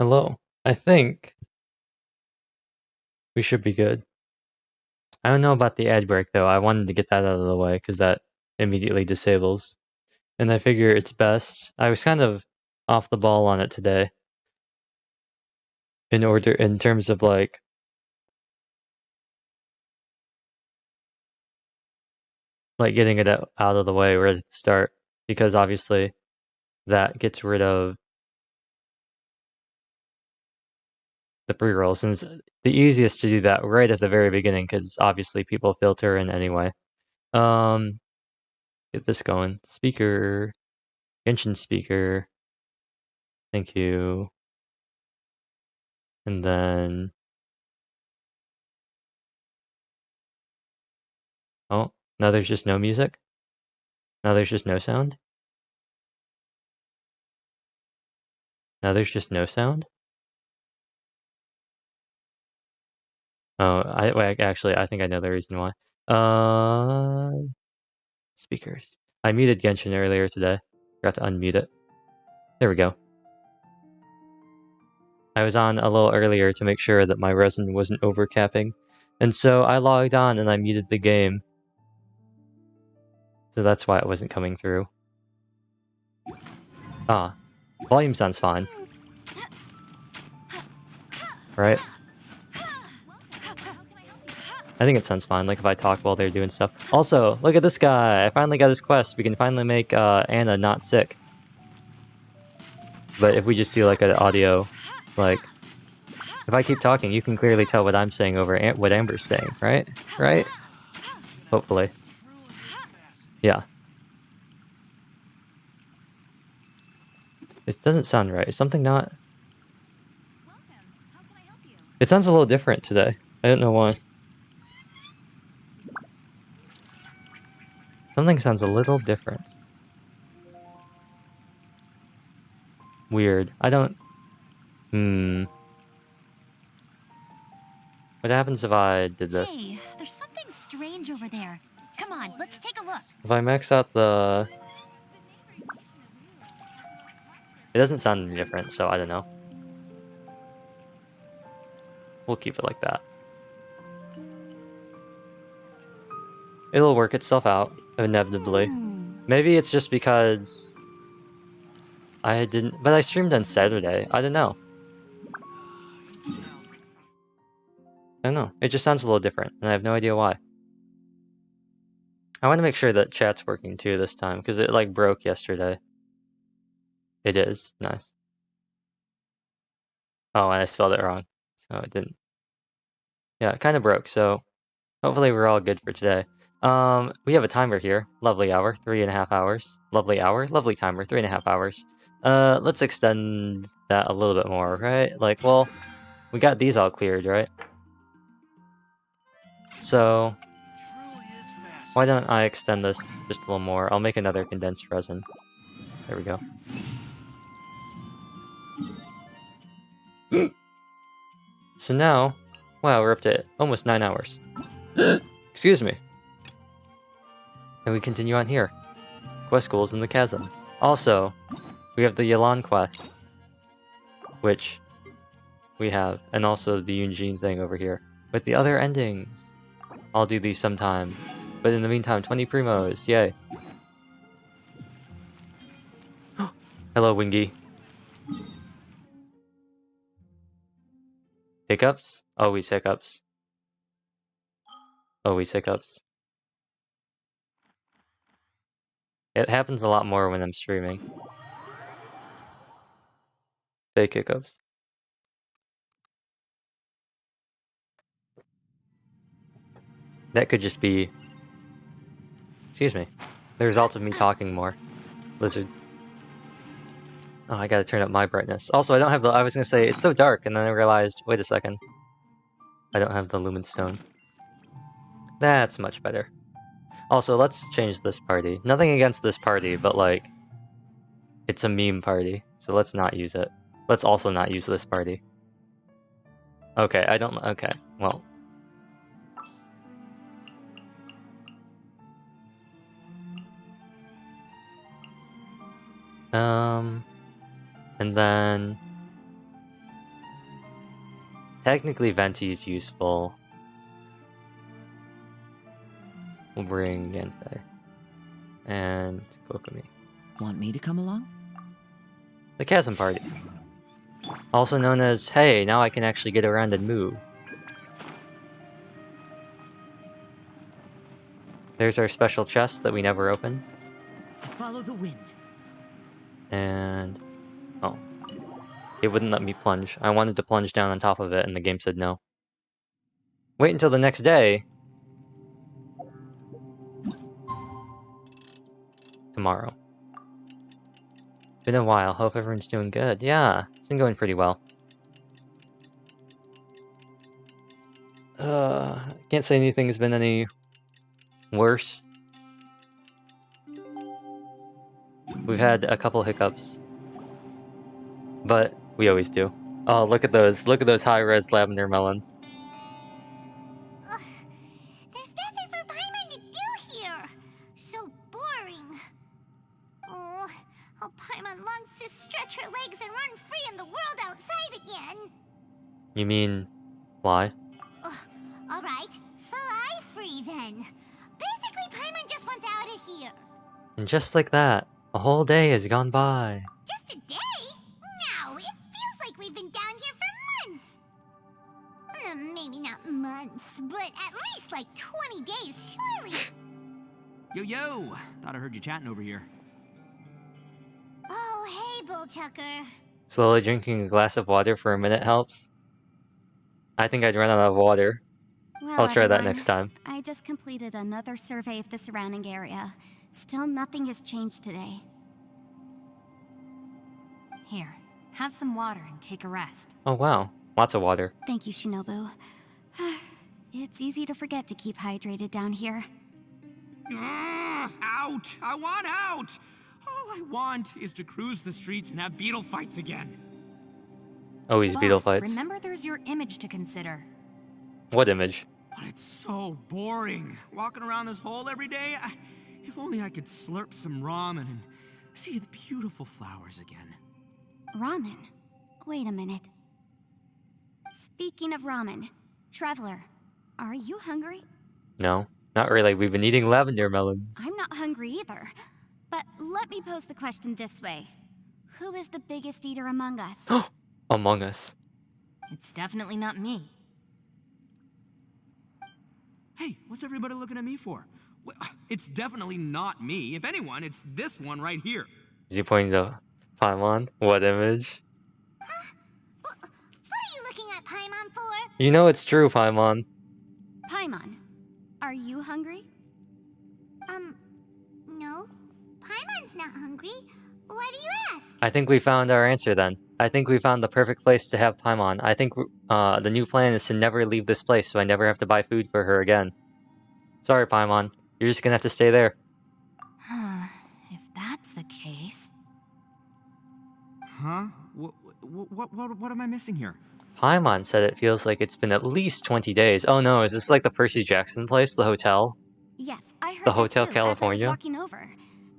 Hello. I think we should be good. I don't know about the ad break though. I wanted to get that out of the way because that immediately disables. And I figure it's best. I was kind of off the ball on it today. In terms of like getting it out of the way right at the start. Because obviously that gets rid of the pre-rolls. And it's the easiest to do that right at the very beginning because obviously people filter in anyway. Get this going. Speaker. Genshin speaker. Thank you. And then... Oh, now there's just no music? Now there's just no sound? Now there's just no sound? Oh, actually, I think I know the reason why. Speakers. I muted Genshin earlier today. Forgot to unmute it. There we go. I was on a little earlier to make sure that my resin wasn't overcapping. And so I logged on and I muted the game. So that's why it wasn't coming through. Ah, volume sounds fine. Right? I think it sounds fine, like if I talk while they're doing stuff. Also, look at this guy! I finally got his quest. We can finally make Anna not sick. But if we just do like an audio, like... If I keep talking, you can clearly tell what I'm saying over what Amber's saying, right? Right? Hopefully. Yeah. It doesn't sound right. Is something not... It sounds a little different today. I don't know why. Something sounds a little different. Weird. I don't... What happens if I did this? Hey, there's something strange over there. Come on, let's take a look. If I max out the... It doesn't sound any different, so I don't know. We'll keep it like that. It'll work itself out, inevitably. Maybe it's just because... I didn't... But I streamed on Saturday. I don't know. I don't know. It just sounds a little different, and I have no idea why. I want to make sure that chat's working too this time, because it like broke yesterday. It is. Nice. Oh, and I spelled it wrong. So it didn't. Yeah, it kind of broke, so hopefully we're all good for today. We have a timer here. Lovely hour, 3.5 hours. Lovely hour, lovely timer, 3.5 hours. Let's extend that a little bit more, right? Like, well, we got these all cleared, right? So, why don't I extend this just a little more? I'll make another condensed resin. There we go. So now, wow, we're up to almost 9 hours. Excuse me. And we continue on here. Quest goals in the chasm. Also, we have the Yelan quest, which we have, and also the Yunjin thing over here. With the other endings, I'll do these sometime. But in the meantime, 20 primos, yay. Hello, Wingy. Hiccups? Always hiccups. Always hiccups. It happens a lot more when I'm streaming. Fake hiccups. That could just be... Excuse me. The result of me talking more. Lizard. Oh, I gotta turn up my brightness. Also, I don't have the... I was gonna say, it's so dark, and then I realized, wait a second. I don't have the lumen stone. That's much better. Also, let's change this party. Nothing against this party, but like... It's a meme party, so let's not use it. Let's also not use this party. Okay, I don't... Okay, well... And then... Technically, Venti is useful. We'll bring Genfei. And Kokumi. Want me to come along? The Chasm Party. Also known as, hey, now I can actually get around and move. There's our special chest that we never opened. Follow the wind. And... oh. It wouldn't let me plunge. I wanted to plunge down on top of it, and the game said no. Wait until the next day. Tomorrow. Been a while. Hope everyone's doing good. Yeah, it's been going pretty well. Can't say anything has been any worse. We've had a couple hiccups. But we always do. Oh, look at those. Look at those high-res lavender melons. Ugh, there's nothing for Paimon to do here. So boring. Oh, how Paimon longs to stretch her legs and run free in the world outside again. You mean fly? Alright, fly free then. Basically, Paimon just wants out of here. And just like that, a whole day has gone by. Just a day? No, it feels like we've been down here for months. Maybe not months, but at least like 20 days, surely. Yo! Thought I heard you chatting over here. Oh, hey, Bullchucker. Slowly drinking a glass of water for a minute helps. I think I'd run out of water. Well, I'll try that everyone, next time. I just completed another survey of the surrounding area. Still nothing has changed today. Here, have some water and take a rest. Oh wow, lots of water. Thank you, Shinobu. It's easy to forget to keep hydrated down here. Out! I want out! All I want is to cruise the streets and have beetle fights again. Always beetle Boss, fights. remember there's your image to consider. What image? But it's so boring. Walking around this hole every day. If only I could slurp some ramen and see the beautiful flowers again. Ramen? Wait a minute. Speaking of ramen, Traveler, are you hungry? No, not really. We've been eating lavender melons. I'm not hungry either. But let me pose the question this way. Who is the biggest eater among us? Among Us. It's definitely not me. Hey, what's everybody looking at me for? It's definitely not me. If anyone, it's this one right here. Is he pointing to Paimon? What image? What are you looking at Paimon for? You know it's true, Paimon. Paimon, are you hungry? No. Paimon's not hungry. Why do you ask? I think we found our answer then. I think we found the perfect place to have Paimon. I think the new plan is to never leave this place so I never have to buy food for her again. Sorry, Paimon. You're just gonna have to stay there. If that's the case... Huh? What am I missing here? Paimon said it feels like it's been at least 20 days. Oh no, is this like the Percy Jackson place? The hotel? Yes, I heard The that Hotel too, California? as I was walking over.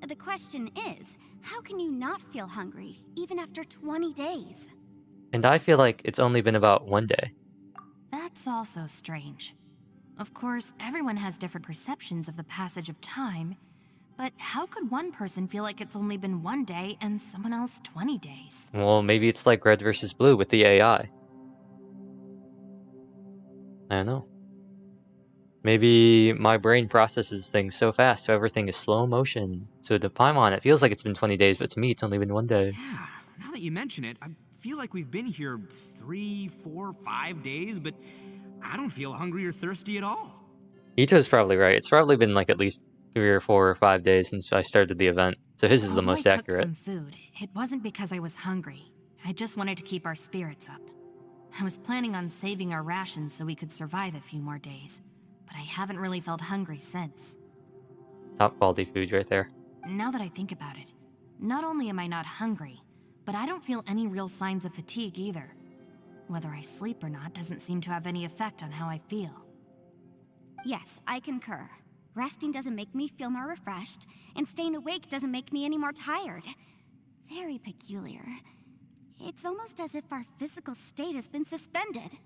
The question is, how can you not feel hungry, even after 20 days? And I feel like it's only been about 1 day. That's also strange. Of course, everyone has different perceptions of the passage of time, but how could one person feel like it's only been 1 day and someone else 20 days? Well, maybe it's like Red versus Blue with the AI. I don't know. Maybe my brain processes things so fast, so everything is slow motion. So to Paimon, it feels like it's been 20 days, but to me, it's only been 1 day. Yeah, now that you mention it, I feel like we've been here 3, 4, 5 days, but I don't feel hungry or thirsty at all. Ito's probably right. It's probably been like at least 3 or 4 or 5 days since I started the event. So his is the Although most I cooked accurate. some food, it wasn't because I was hungry. I just wanted to keep our spirits up. I was planning on saving our rations so we could survive a few more days, but I haven't really felt hungry since. Top quality food right there. Now that I think about it, not only am I not hungry, but I don't feel any real signs of fatigue either. Whether I sleep or not doesn't seem to have any effect on how I feel. Yes, I concur. Resting doesn't make me feel more refreshed, and staying awake doesn't make me any more tired. Very peculiar. It's almost as if our physical state has been suspended.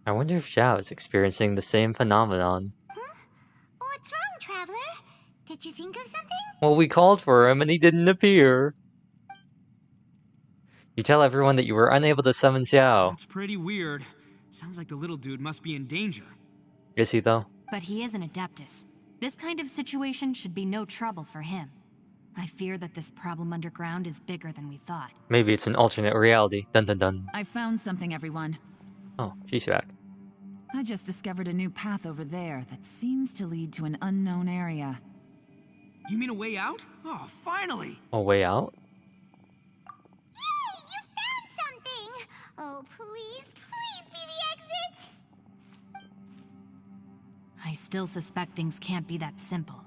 I wonder if Xiao is experiencing the same phenomenon. Huh? What's wrong, Traveler? Did you think of something? Well, we called for him and he didn't appear. You tell everyone that you were unable to summon Xiao. That's pretty weird. Sounds like the little dude must be in danger. Is he though? But he is an Adeptus. This kind of situation should be no trouble for him. I fear that this problem underground is bigger than we thought. Maybe it's an alternate reality. Dun dun dun. I found something, everyone. Oh, she's back. I just discovered a new path over there that seems to lead to an unknown area. You mean a way out? Oh, finally! A way out? Yay! You found something! Oh, please, please be the exit! I still suspect things can't be that simple.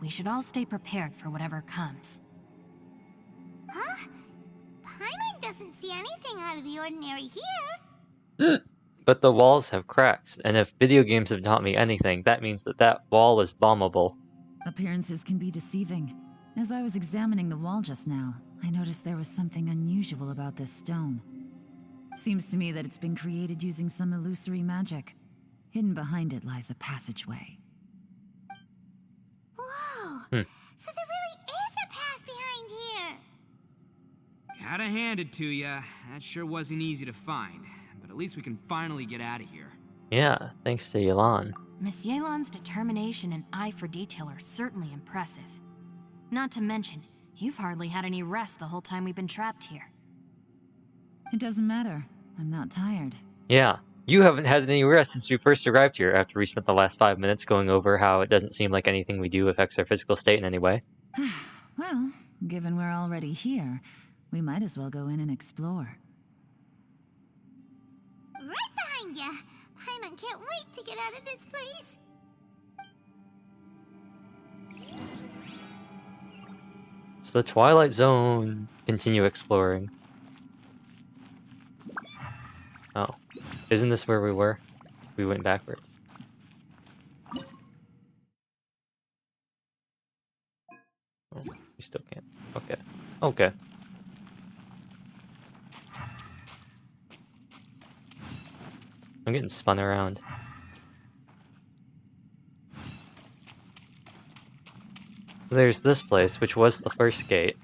We should all stay prepared for whatever comes. Huh? Paimon doesn't see anything out of the ordinary here. But the walls have cracks, and if video games have taught me anything, that means that that wall is bombable. Appearances can be deceiving. As I was examining the wall just now, I noticed there was something unusual about this stone. Seems to me that it's been created using some illusory magic. Hidden behind it lies a passageway. Whoa! Hmm. So there really is a path behind here! Gotta hand it to ya. That sure wasn't easy to find. But at least we can finally get out of here. Yeah, thanks to Yelan. Miss Yelan's determination and eye for detail are certainly impressive. Not to mention, you've hardly had any rest the whole time we've been trapped here. It doesn't matter. I'm not tired. Yeah, you haven't had any rest since we first arrived here after we spent the last 5 minutes going over how it doesn't seem like anything we do affects our physical state in any way. Well, given we're already here, we might as well go in and explore. Right behind ya! Paimon can't wait to get out of this place! It's the Twilight Zone. Continue exploring. Oh. Isn't this where we were? We went backwards. Oh, we still can't. Okay. Okay. I'm getting spun around. There's this place, which was the first gate.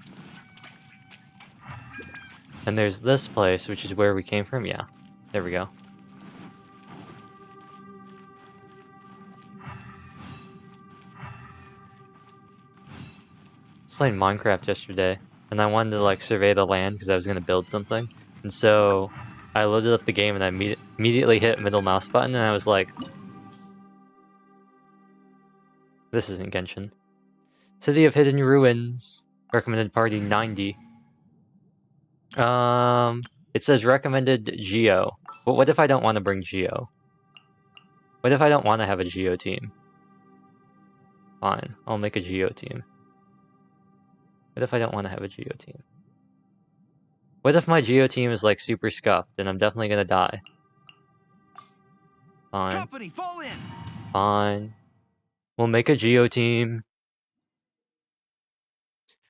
And there's this place, which is where we came from. Yeah. There we go. I was playing Minecraft yesterday, and I wanted to like survey the land because I was going to build something. And so I loaded up the game and I immediately hit middle mouse button and I was like, this isn't Genshin. City of Hidden Ruins. Recommended party 90. It says recommended Geo. But what if I don't want to bring Geo? What if I don't want to have a Geo team? Fine, I'll make a Geo team. What if I don't want to have a Geo team? What if my Geo team is like super scuffed and I'm definitely gonna die? Fine. Company, fall in! Fine. We'll make a Geo team.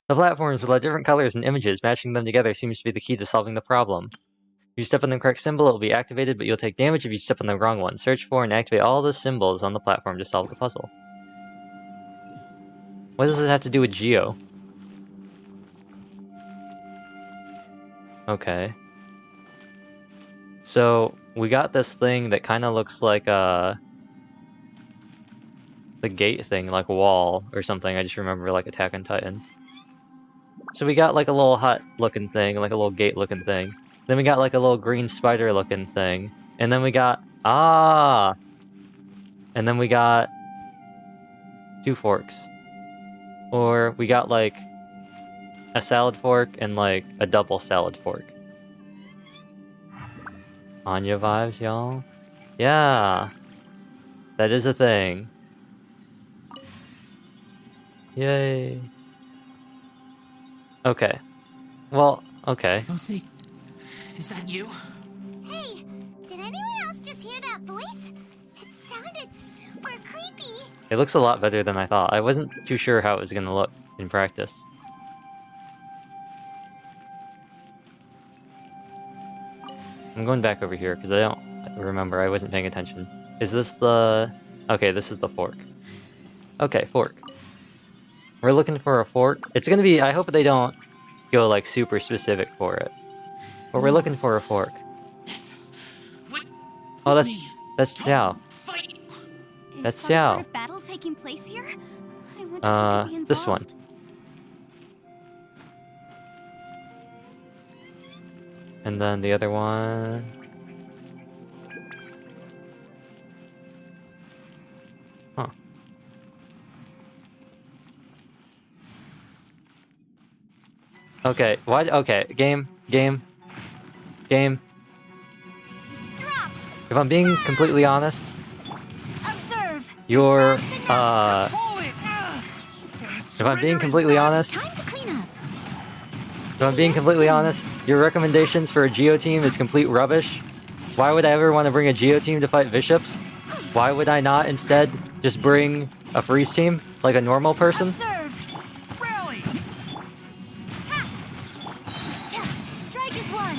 The platforms will have different colors and images. Matching them together seems to be the key to solving the problem. If you step on the correct symbol, it will be activated, but you'll take damage if you step on the wrong one. Search for and activate all the symbols on the platform to solve the puzzle. What does it have to do with Geo? Okay. So, we got this thing that kind of looks like the gate thing, like a wall or something. I just remember like Attack on Titan. So we got like a little hut looking thing, like a little gate looking thing. Then we got like a little green spider looking thing. And then we got, and then we got 2 forks. Or we got like a salad fork and like a double salad fork. Anya vibes, y'all. Yeah. That is a thing. Yay. Okay. Well, okay. Lucy, is that you? Hey, did anyone else just hear that voice? It sounded super creepy. It looks a lot better than I thought. I wasn't too sure how it was gonna look in practice. I'm going back over here because I remember. I wasn't paying attention. Is this the... Okay, this is the fork. Okay, fork. We're looking for a fork. It's gonna be... I hope they don't go, like, super specific for it. But we're looking for a fork. Oh, that's Xiao. That's Is some sort Xiao. of battle taking place here? I wonder who could be involved. This one. And then the other one... Huh. Okay, why... Okay, game. If I'm being completely honest, Observe. you're, if I'm being completely honest, Time to clean up. if I'm being completely honest, your recommendations for a Geo team is complete rubbish. Why would I ever want to bring a Geo team to fight bishops? Why would I not instead just bring a freeze team, like a normal person? Observe. Rally! Strike is one.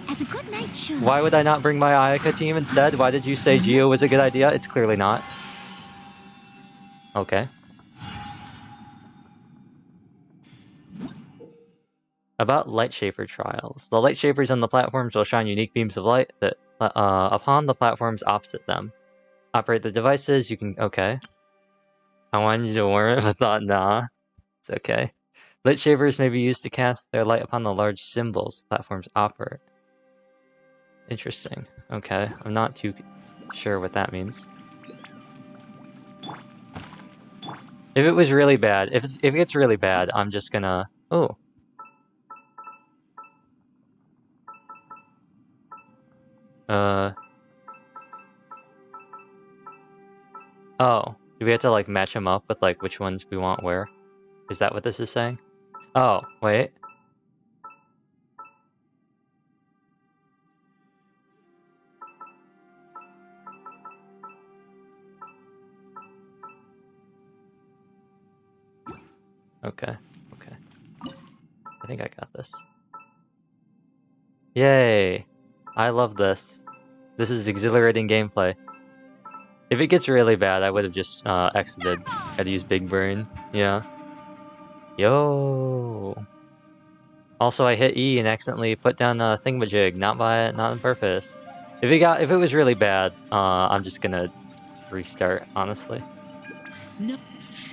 As a good knight should. Why would I not bring my Ayaka team instead? Why did you say Geo was a good idea? It's clearly not. Okay. About light shaper trials. The light shapers on the platforms will shine unique beams of light that upon the platforms opposite them. Operate the devices, you can... Okay. I wanted you to warn it, but thought, nah. It's okay. Light shapers may be used to cast their light upon the large symbols platforms operate. Interesting. Okay, I'm not too sure what that means. If it was really bad, if it gets really bad, I'm just gonna... Oh. Oh. Do we have to, like, match them up with, like, which ones we want where? Is that what this is saying? Oh, wait. Okay, okay. I think I got this. Yay! I love this. This is exhilarating gameplay. If it gets really bad, I would have just exited. I'd use Big Brain. Yeah. Yo! Also, I hit E and accidentally put down a thingamajig, not on purpose. If it was really bad, I'm just gonna restart, honestly. No,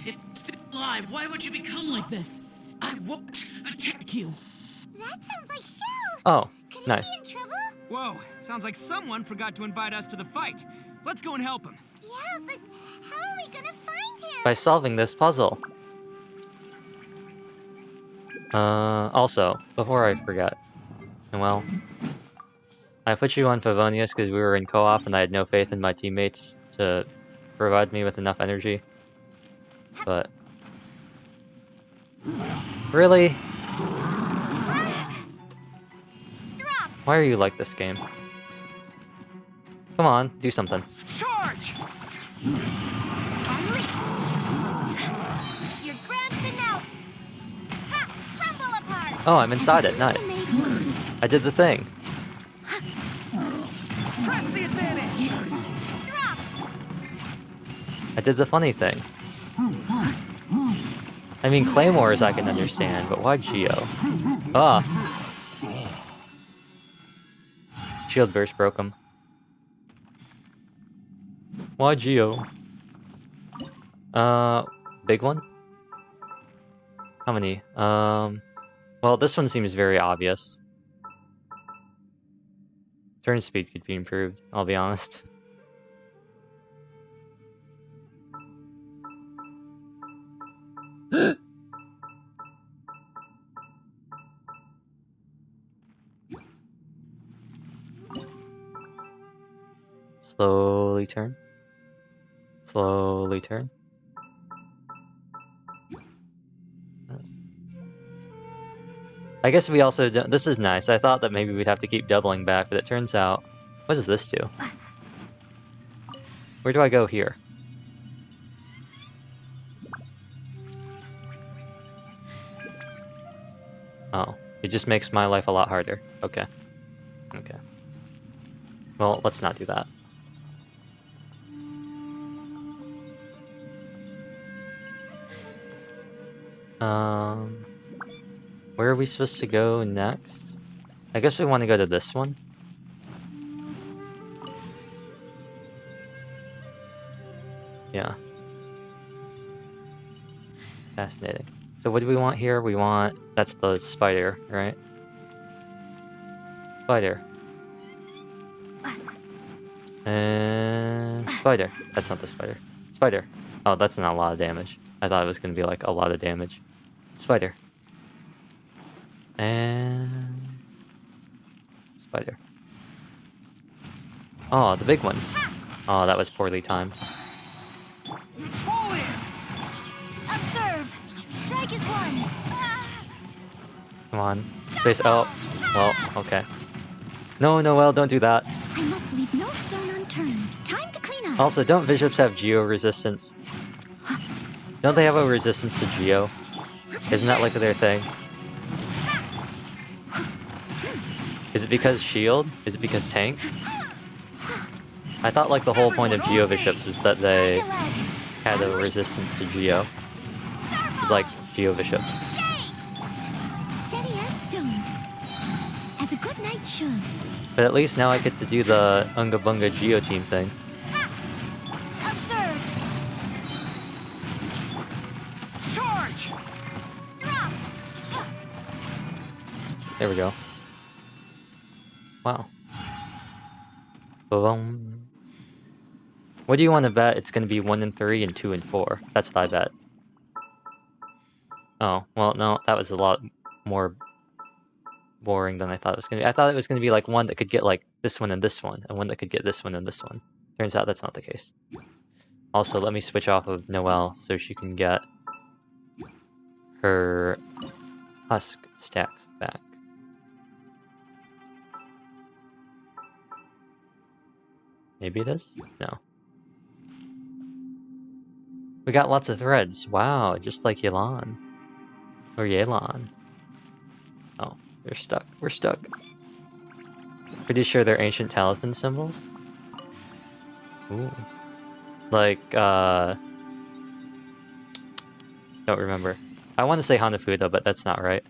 it's still alive. Why would you become like this? I won't attack you. That sounds like Xiao. Oh, Could nice. he be in trouble? Whoa, sounds like someone forgot to invite us to the fight. Let's go and help him. Yeah, but how are we gonna find him? By solving this puzzle. Also, before I forget, well, I put you on Favonius because we were in co-op and I had no faith in my teammates to provide me with enough energy. But... Really? Why are you like this game? Come on, do something. Charge! You're grasping out. Ha! Crumble apart. Oh, I'm inside it, nice. I did the thing. Press the advantage! Drop. I did the funny thing. I mean, Claymores I can understand, but why Geo? Ah. Shield burst broke him. Why Geo? Big one? How many? Well, this one seems very obvious. Turn speed could be improved, I'll be honest. Slowly turn. Slowly turn. I guess we also don't... This is nice. I thought that maybe we'd have to keep doubling back, but it turns out... What does this do? Where do I go here? Oh. It just makes my life a lot harder. Okay. Okay. Well, let's not do that. Where are we supposed to go next? I guess we want to go to this one. Yeah. Fascinating. So what do we want here? We want... That's the spider, right? Spider. And... Spider. That's not the spider. Spider. Oh, that's not a lot of damage. I thought it was going to be like a lot of damage. Spider. And... Spider. Oh, the big ones. Oh, that was poorly timed. Observe. Strike is one. Come on. Space. Oh. Well, okay. No, Noelle, don't do that. I must leave no stone unturned. Time to clean up. Also, don't bishops have geo resistance? Don't they have a resistance to geo? Isn't that like their thing? Is it because shield? Is it because tank? I thought like the whole point of geo bishops was that they had a resistance to geo. It's like geo bishop. Steady as stone. As a good knight should. But at least now I get to do the Unga Bunga geo team thing. Observe. Charge! Drop. There we go. Wow. Boom. What do you want to bet? It's going to be 1 and 3 and 2 and 4. That's what I bet. Oh, well, no, that was a lot more boring than I thought it was going to be. I thought it was going to be like one that could get like this one, and one that could get this one and this one. Turns out that's not the case. Also, let me switch off of Noelle so she can get her husk stacks back. Maybe this? No. We got lots of threads. Wow, just like Yelan. Or Yelan. Oh, they're stuck. We're stuck. Pretty sure they're ancient talisman symbols? Ooh. Like, don't remember. I want to say Hanafuda, but that's not right.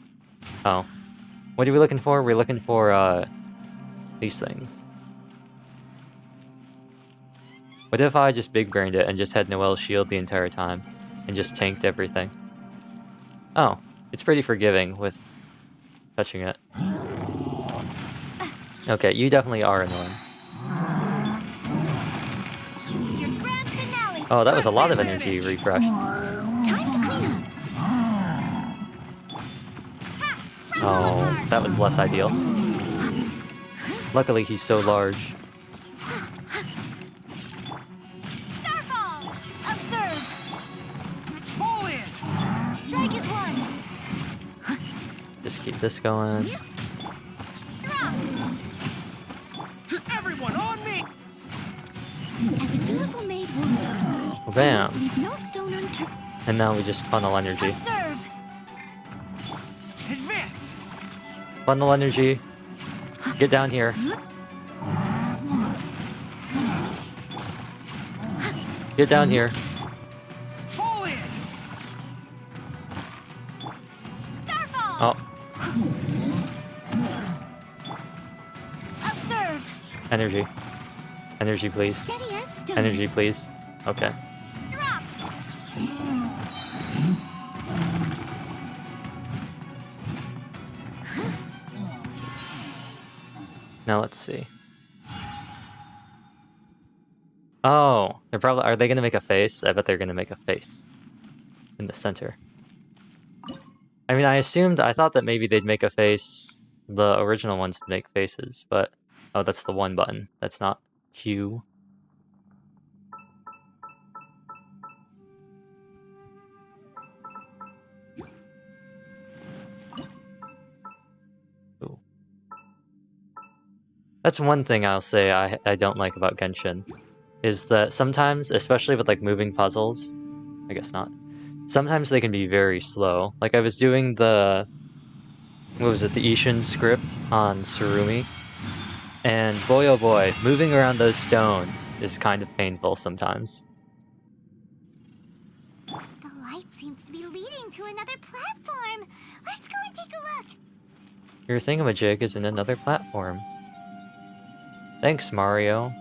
Oh. What are we looking for? We're looking for, these things. What if I just big brained it and just had Noelle's shield the entire time and just tanked everything? Oh, it's pretty forgiving with touching it. Okay, you definitely are annoying. Your grand finale. Oh, that was a lot of energy refresh. Time to clean up. Oh, that was less ideal. Luckily, he's so large. Starfall. Observe. Pull in! Strike is one. Just keep this going. Drop. Everyone on me! As a dutiful maid would. Bam. Leave no stone unturned. And now we just funnel energy. Observe. Advance! Funnel energy. Get down here. Get down here. Pull in! Starfall. Oh, Observe. energy. Energy, please. Steady as stone. Energy, please. Okay. Drop. Now let's see. Oh, they're probably... Are they going to make a face? I bet they're going to make a face. In the center. I mean, I thought that maybe they'd make a face. The original ones would make faces, but... Oh, that's the one button. That's not Q. Ooh. That's one thing I'll say I don't like about Genshin. Is that sometimes, especially with like moving puzzles, I guess not, sometimes they can be very slow. Like I was doing the, what was it, the Ishin script on Surumi, And boy oh boy, moving around those stones is kind of painful sometimes. The light seems to be leading to another platform. Let's go and take a look. Your thingamajig is in another platform. Thanks, Mario.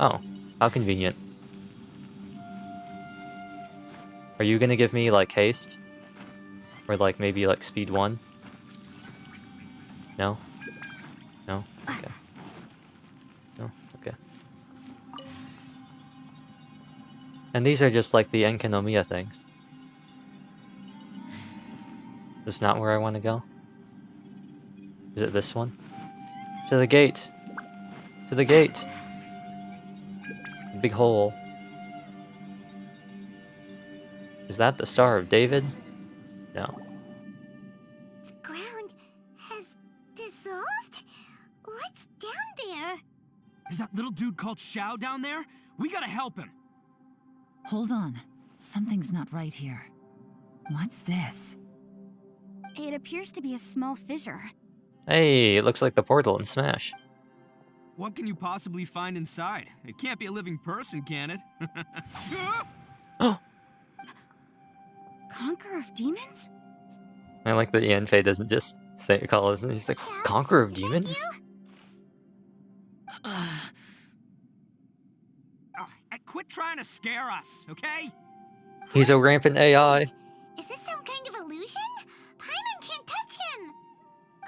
Oh, how convenient. Are you gonna give me, like, haste? Or, like, maybe, like, speed 1? No? No? Okay. No? Okay. And these are just, like, the Enkanomiya things. Is this not where I want to go? Is it this one? To the gate! To the gate! Big hole. Is that the Star of David? No. The ground has dissolved? What's down there? Is that little dude called Xiao down there? We gotta help him. Hold on. Something's not right here. What's this? It appears to be a small fissure. Hey, it looks like the portal in Smash. What can you possibly find inside? It can't be a living person, can it? Oh! Conqueror of demons? I like that Yanfei doesn't just say call us, and she's like, Conqueror of Is that Demons? you? Quit trying to scare us, okay? He's a rampant AI. Is this some kind of illusion? Paimon can't touch him.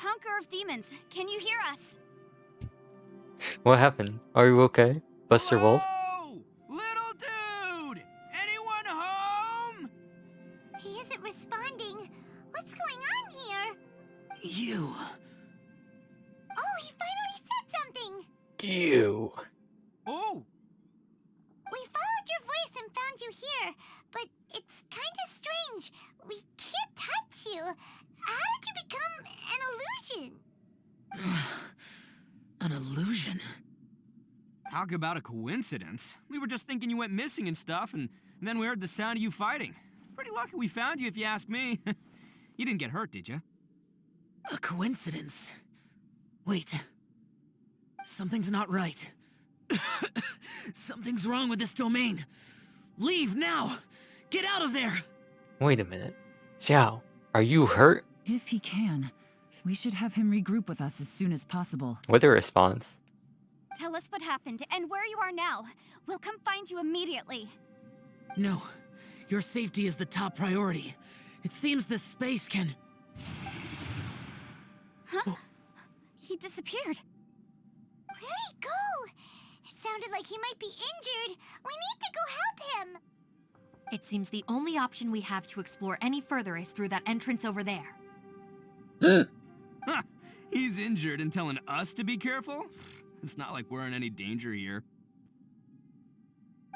Conqueror of demons, can you hear us? What happened? Are you okay, Buster Wolf? Whoa! Little dude! Anyone home? He isn't responding. What's going on here? You. Oh, he finally said something. You. Oh! We followed your voice and found you here, but it's kind of strange. We can't touch you. How did you become an illusion? An illusion? Talk about a coincidence. We were just thinking you went missing and stuff, and then we heard the sound of you fighting. Pretty lucky we found you, if you ask me. You didn't get hurt, did you? A coincidence? Wait. Something's not right. Something's wrong with this domain. Leave now! Get out of there! Wait a minute. Xiao, are you hurt? If he can, we should have him regroup with us as soon as possible. With a response. Tell us what happened and where you are now. We'll come find you immediately. No. Your safety is the top priority. It seems this space can... Huh? He disappeared. Where'd he go? It sounded like he might be injured. We need to go help him. It seems the only option we have to explore any further is through that entrance over there. Huh. He's injured and telling us to be careful? It's not like we're in any danger here.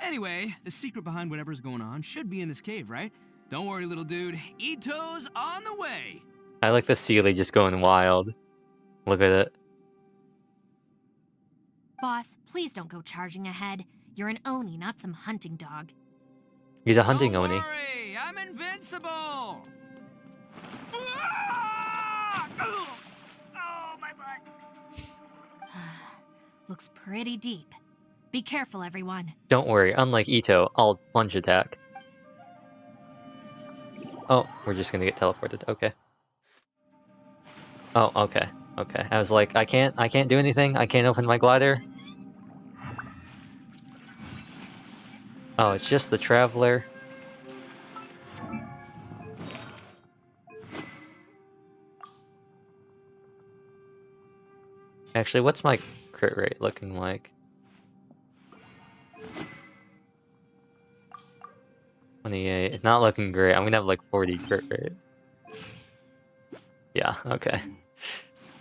Anyway, the secret behind whatever's going on should be in this cave, right? Don't worry, little dude. Ito's on the way! I like the Sealy just going wild. Look at it. Boss, please don't go charging ahead. You're an Oni, not some hunting dog. He's a hunting Don't Oni. worry, I'm invincible! Ah! Oh, my butt! Looks pretty deep. Be careful, everyone. Don't worry, unlike Ito, I'll plunge attack. Oh, we're just gonna get teleported. Okay. Oh, okay. Okay. I was like, I can't do anything. I can't open my glider. Oh, it's just the Traveler. Actually, what's my crit rate looking like? 28. It's not looking great. I'm gonna have like 40 crit rate. Yeah, okay.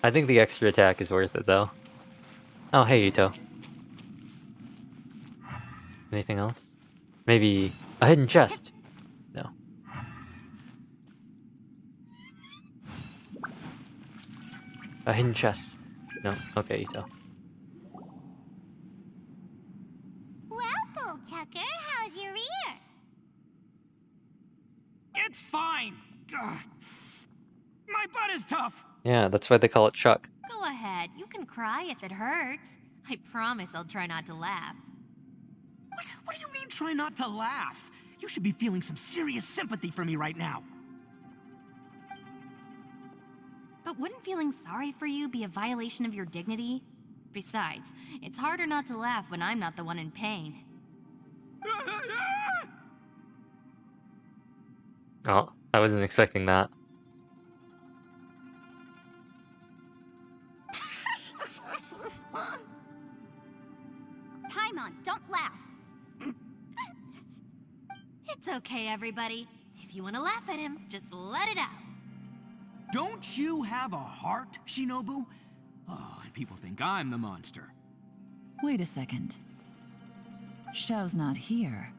I think the extra attack is worth it though. Oh, hey Ito. Anything else? Maybe a hidden chest? No. A hidden chest? No. Okay, Ito. Well, Bullchucker, how's your ear? It's fine! Ugh. My butt is tough! Yeah, that's why they call it Chuck. Go ahead, you can cry if it hurts. I promise I'll try not to laugh. What do you mean, try not to laugh? You should be feeling some serious sympathy for me right now. But wouldn't feeling sorry for you be a violation of your dignity? Besides, it's harder not to laugh when I'm not the one in pain. Oh, I wasn't expecting that. Paimon, don't laugh. It's okay, everybody. If you want to laugh at him, just let it out. Don't you have a heart, Shinobu? Oh, and people think I'm the monster. Wait a second. Xiao's not here,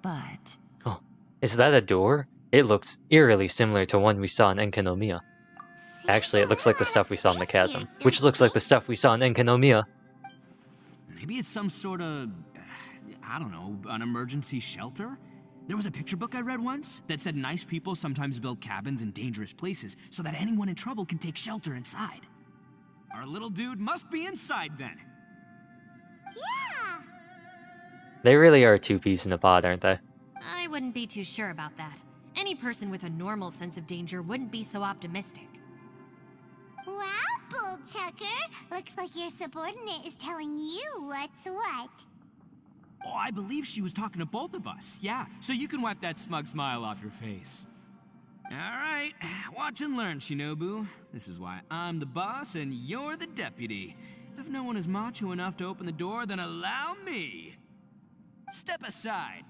but... Oh, is that a door? It looks eerily similar to one we saw in Enkanomiya. Actually, it looks like the stuff we saw in the chasm, which looks like the stuff we saw in Enkanomiya. Maybe it's some sort of, I don't know, an emergency shelter? There was a picture book I read once that said nice people sometimes build cabins in dangerous places so that anyone in trouble can take shelter inside. Our little dude must be inside then. Yeah. They really are two peas in a pod, aren't they? I wouldn't be too sure about that. Any person with a normal sense of danger wouldn't be so optimistic. Wow, Bullchucker. Looks like your subordinate is telling you what's what. Oh, I believe she was talking to both of us. Yeah, so you can wipe that smug smile off your face. All right, watch and learn, Shinobu. This is why I'm the boss and you're the deputy. If no one is macho enough to open the door, then allow me. Step aside.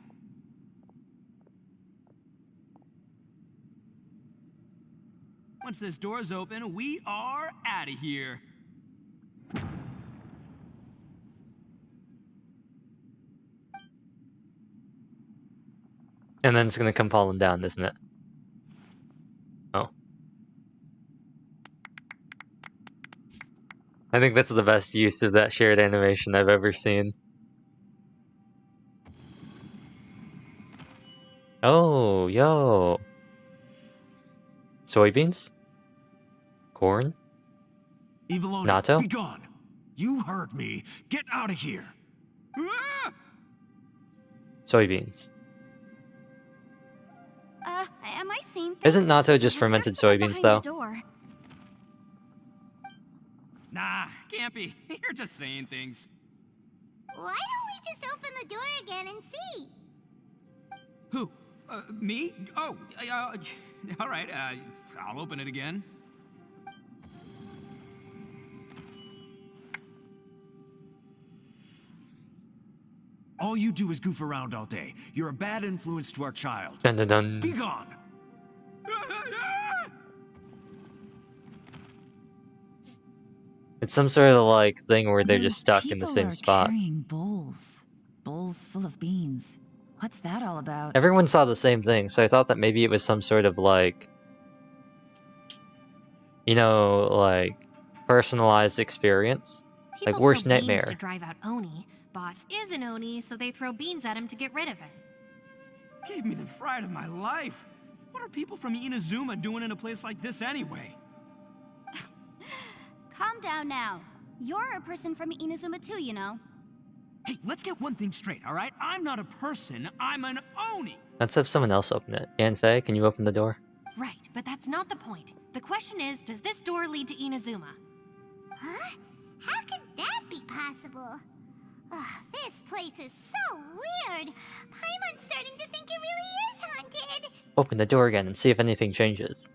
Once this door's open, we are out of here. And then it's gonna come falling down, isn't it? Oh. I think that's the best use of that shared animation I've ever seen. Oh, yo. Soybeans? Corn? Evilona, Natto? be gone! You heard me. Get out of here! Ah! Soybeans. Am I seeing things? Isn't natto just fermented soybeans, though? Nah, can't be. You're just saying things. Why don't we just open the door again and see? Who? Me? Oh, all right, I'll open it again. All you do is goof around all day. You're a bad influence to our child. Dun dun dun. Be gone! It's some sort of like thing where they're just Those stuck in the people same are spot. Carrying bowls full of beans. What's that all about? Everyone saw the same thing, so I thought that maybe it was some sort of like, you know, like personalized experience. People Like worst throw beans nightmare. to drive out Oni. Boss is an Oni, so they throw beans at him to get rid of him. Gave me the fright of my life. What are people from Inazuma doing in a place like this anyway? Calm down now. You're a person from Inazuma too, you know. Hey, let's get one thing straight, all right? I'm not a person, I'm an Oni. Let's have someone else open it. Yanfei, can you open the door? Right, but that's not the point. The question is, does this door lead to Inazuma? Huh? How could that be possible? Ugh, this place is so weird. Paimon's starting to think it really is haunted. Open the door again and see if anything changes.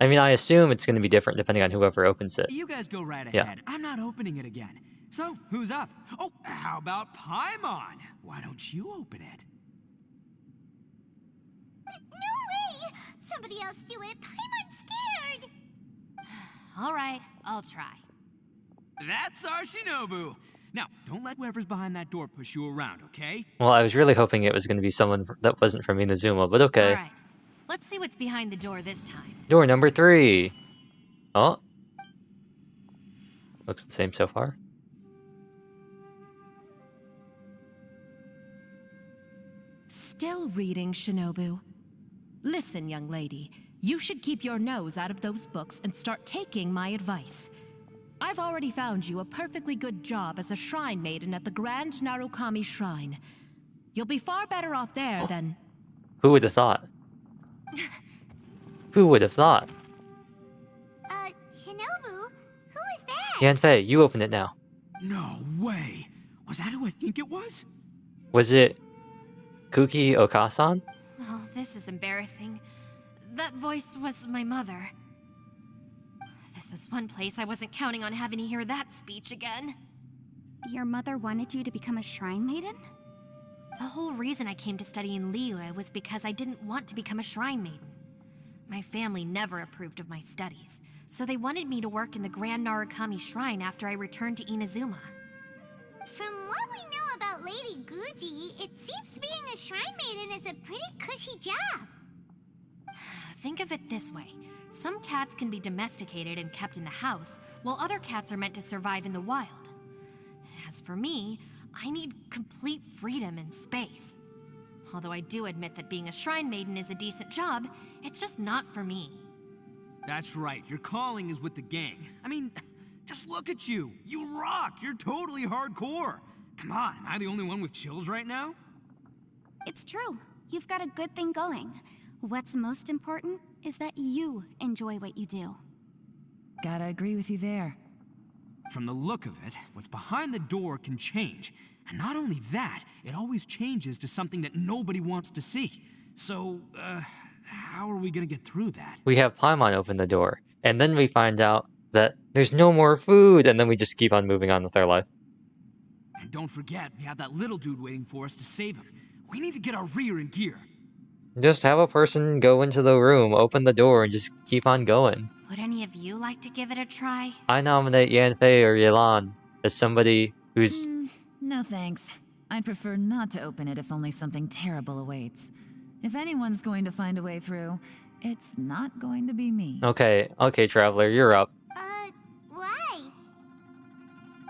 I mean, I assume it's going to be different depending on whoever opens it. You guys go right Yeah. ahead. I'm not opening it again. So, who's up? Oh, how about Paimon? Why don't you open it? No way! Somebody else do it. Paimon's scared. All right, I'll try. That's our Shinobu. Now, don't let whoever's behind that door push you around, okay? Well, I was really hoping it was going to be someone that wasn't from Inazuma, but okay. All right, let's see what's behind the door this time. Door number 3. Oh. Looks the same so far. Still reading, Shinobu. Listen, young lady. You should keep your nose out of those books and start taking my advice. I've already found you a perfectly good job as a shrine maiden at the Grand Narukami Shrine. You'll be far better off there than... Who would have thought? Who would have thought? Shinobu? Who is that? Yanfei, you open it now. No way! Was that who I think it was? Was it Kuki Okasan? Oh, this is embarrassing. That voice was my mother. This is one place I wasn't counting on having to hear that speech again. Your mother wanted you to become a shrine maiden? The whole reason I came to study in Liyue was because I didn't want to become a shrine maiden. My family never approved of my studies, so they wanted me to work in the Grand Narukami Shrine after I returned to Inazuma. From what we know about Lady Guji, it seems being a shrine maiden is a pretty cushy job. Think of it this way. Some cats can be domesticated and kept in the house, while other cats are meant to survive in the wild. As for me, I need complete freedom and space. Although I do admit that being a shrine maiden is a decent job, it's just not for me. That's right, your calling is with the gang. I mean, just look at you. You rock. You're totally hardcore. Come on, am I the only one with chills right now? It's true. You've got a good thing going. What's most important is that you enjoy what you do. Gotta agree with you there. From the look of it, what's behind the door can change. And not only that, it always changes to something that nobody wants to see. So, how are we gonna get through that? We have Paimon open the door, and then we find out that there's no more food, and then we just keep on moving on with our life. And don't forget, we have that little dude waiting for us to save him. We need to get our rear in gear. Just have a person go into the room, open the door, and just keep on going. Would any of you like to give it a try? I nominate Yanfei or Yelan as somebody who's... No thanks. I'd prefer not to open it if only something terrible awaits. If anyone's going to find a way through, it's not going to be me. Okay, Traveler, you're up. Why?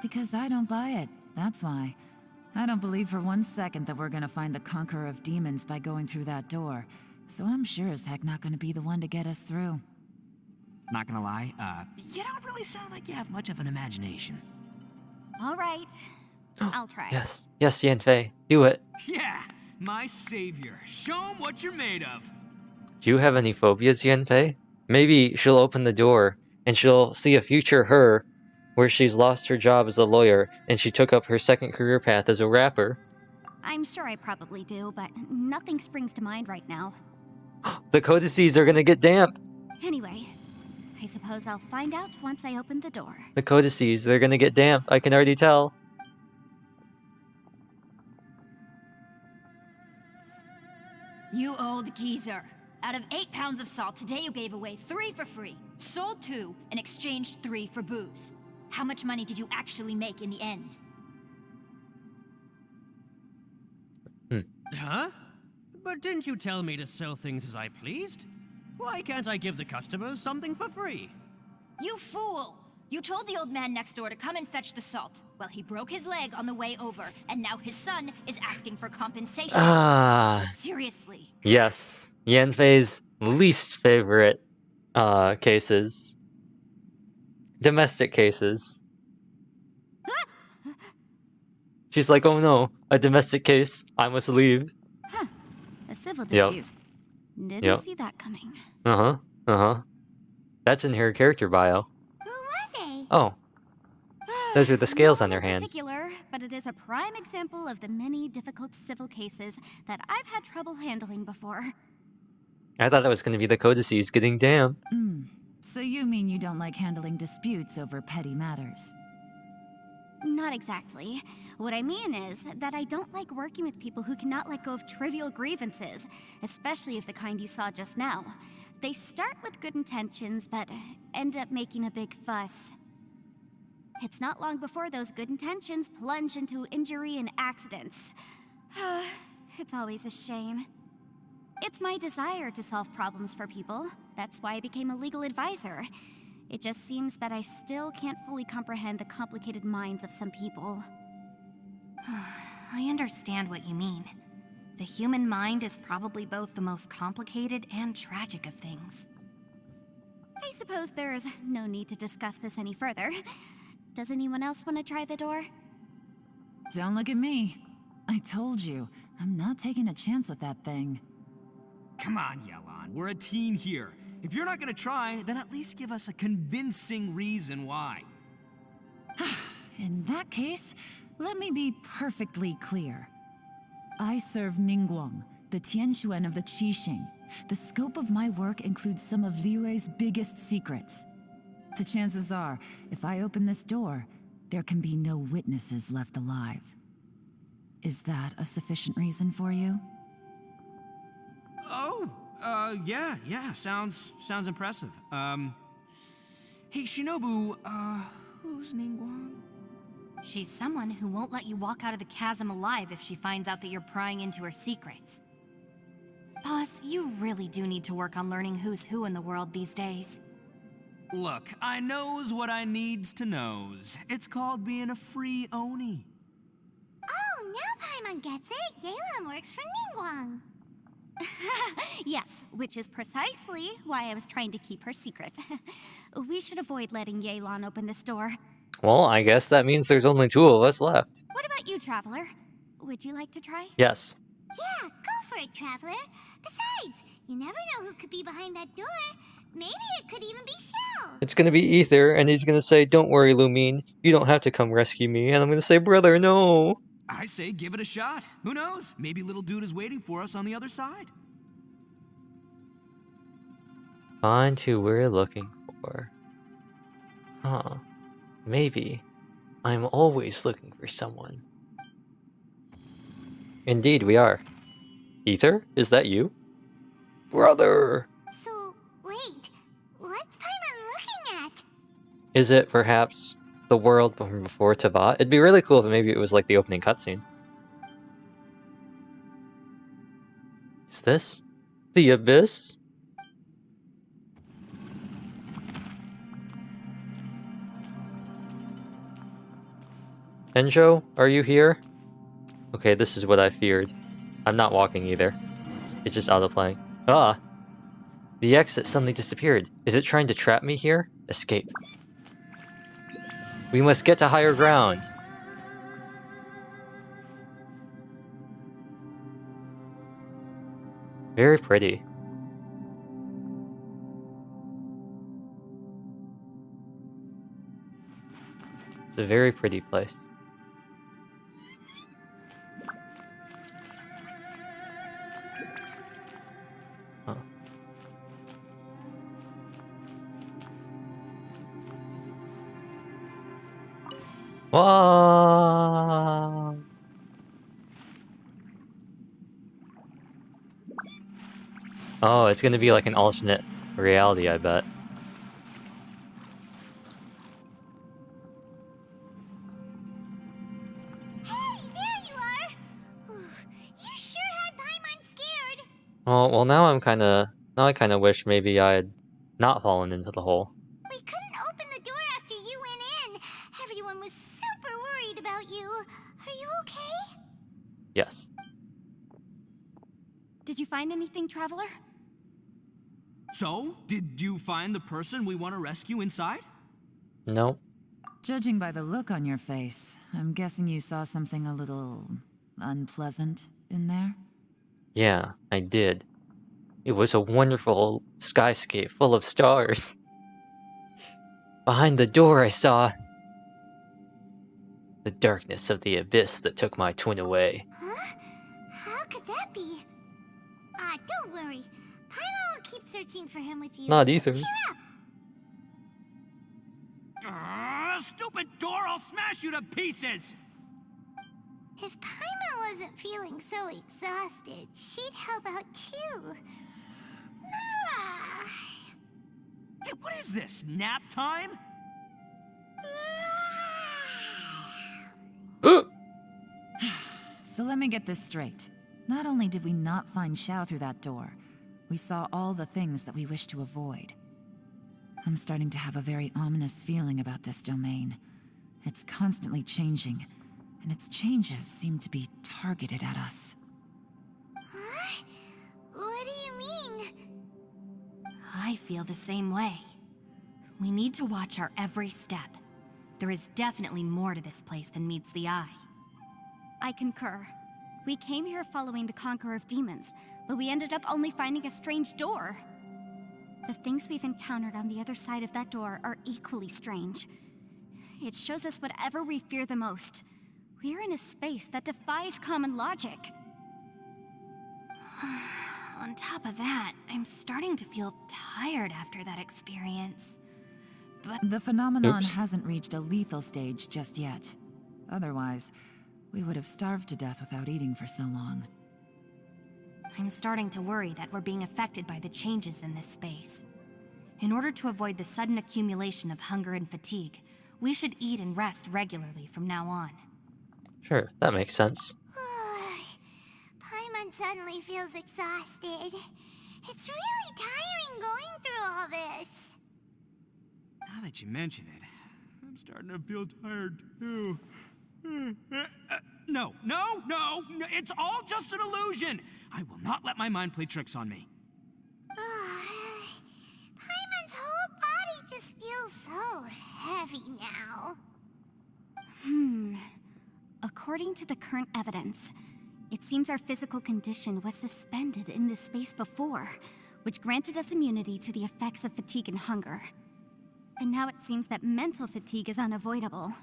Because I don't buy it, that's why. I don't believe for one second that we're gonna find the Conqueror of Demons by going through that door. So I'm sure as heck not gonna be the one to get us through. Not gonna lie, you don't really sound like you have much of an imagination. All right. I'll try. Yes, Yanfei, do it. Yeah, my savior. Show him what you're made of. Do you have any phobias, Yanfei? Maybe she'll open the door, and she'll see a future her, where she's lost her job as a lawyer, and she took up her second career path as a rapper. I'm sure I probably do, but nothing springs to mind right now. The codices are gonna get damp! Anyway, I suppose I'll find out once I open the door. The codices, they're gonna get damp, I can already tell. You old geezer. Out of 8 pounds of salt, today you gave away 3 for free, sold 2, and exchanged 3 for booze. How much money did you actually make in the end? Huh? But didn't you tell me to sell things as I pleased? Why can't I give the customers something for free? You fool! You told the old man next door to come and fetch the salt. Well, he broke his leg on the way over, and now his son is asking for compensation. Seriously. Yes. Yanfei's least favorite cases. Domestic cases. She's like, oh no, a domestic case. I must leave. Huh. A civil dispute. Didn't see that coming. That's in her character bio. Who were they? Oh. Those are the scales on their hands. Particular, but it is a prime example of the many difficult civil cases that I've had trouble handling before. I thought that was going to be the codices getting damp. So you mean you don't like handling disputes over petty matters? Not exactly. What I mean is that I don't like working with people who cannot let go of trivial grievances, especially of the kind you saw just now. They start with good intentions, but end up making a big fuss. It's not long before those good intentions plunge into injury and accidents. It's always a shame. It's my desire to solve problems for people. That's why I became a legal advisor. It just seems that I still can't fully comprehend the complicated minds of some people. I understand what you mean. The human mind is probably both the most complicated and tragic of things. I suppose there's no need to discuss this any further. Does anyone else want to try the door? Don't look at me. I told you, I'm not taking a chance with that thing. Come on, Yelan. We're a team here. If you're not gonna try, then at least give us a convincing reason why. In that case, let me be perfectly clear. I serve Ningguang, the Tianxuan of the Qixing. The scope of my work includes some of Liyue's biggest secrets. The chances are, if I open this door, there can be no witnesses left alive. Is that a sufficient reason for you? Oh, yeah, sounds impressive. Hey, Shinobu, who's Ningguang? She's someone who won't let you walk out of the chasm alive if she finds out that you're prying into her secrets. Boss, you really do need to work on learning who's who in the world these days. Look, I knows what I needs to knows. It's called being a free Oni. Oh, now Paimon gets it. Yelan works for Ningguang. Yes, which is precisely why I was trying to keep her secret. We should avoid letting Yelan open this door. Well, I guess that means there's only 2 of us left. What about you, Traveler? Would you like to try? Yes. Yeah, go for it, Traveler. Besides, you never know who could be behind that door. Maybe it could even be Shell. It's gonna be Ether, and he's gonna say, "Don't worry, Lumine. You don't have to come rescue me." And I'm gonna say, "Brother, no." I say give it a shot. Who knows? Maybe little dude is waiting for us on the other side. Find who we're looking for. Huh. Maybe. I'm always looking for someone. Indeed, we are. Ether, is that you? Brother! So, wait. What's Paimon looking at? Is it perhaps the world from before Tavat? It'd be really cool if maybe it was like the opening cutscene. Is this the Abyss? Enjo, are you here? Okay, this is what I feared. I'm not walking either. It's just autoplaying. Ah! The exit suddenly disappeared. Is it trying to trap me here? Escape. We must get to higher ground. Very pretty. It's a very pretty place. Huh. Wow. Oh, it's gonna be like an alternate reality, I bet. Hey, there you are! You sure had Paimon scared. Oh, well now I kinda wish maybe I had not fallen into the hole. We couldn't open the door after you went in. Everyone was super worried about you. Are you okay? Yes. Did you find anything, Traveler? So, did you find the person we want to rescue inside? No. Judging by the look on your face, I'm guessing you saw something a little unpleasant in there? Yeah, I did. It was a wonderful skyscape full of stars. Behind the door I saw the darkness of the abyss that took my twin away. Huh? How could that be? Don't worry. Paimon will keep searching for him with you. Not either. Cheer up! Stupid door, I'll smash you to pieces! If Paimon wasn't feeling so exhausted, she'd help out too. Hey, what is this, nap time? So let me get this straight. Not only did we not find Xiao through that door, we saw all the things that we wish to avoid. I'm starting to have a very ominous feeling about this domain. It's constantly changing, and its changes seem to be targeted at us. Huh? What do you mean? I feel the same way. We need to watch our every step. There is definitely more to this place than meets the eye. I concur. We came here following the Conqueror of Demons, but we ended up only finding a strange door. The things we've encountered on the other side of that door are equally strange. It shows us whatever we fear the most. We're in a space that defies common logic. On top of that, I'm starting to feel tired after that experience. But The phenomenon Oops. hasn't reached a lethal stage just yet. Otherwise, we would have starved to death without eating for so long. I'm starting to worry that we're being affected by the changes in this space. In order to avoid the sudden accumulation of hunger and fatigue, we should eat and rest regularly from now on. Sure, that makes sense. Paimon suddenly feels exhausted. It's really tiring going through all this. Now that you mention it, I'm starting to feel tired too. No, it's all just an illusion! I will not let my mind play tricks on me. Paimon's whole body just feels so heavy now. According to the current evidence, it seems our physical condition was suspended in this space before, which granted us immunity to the effects of fatigue and hunger. And now it seems that mental fatigue is unavoidable.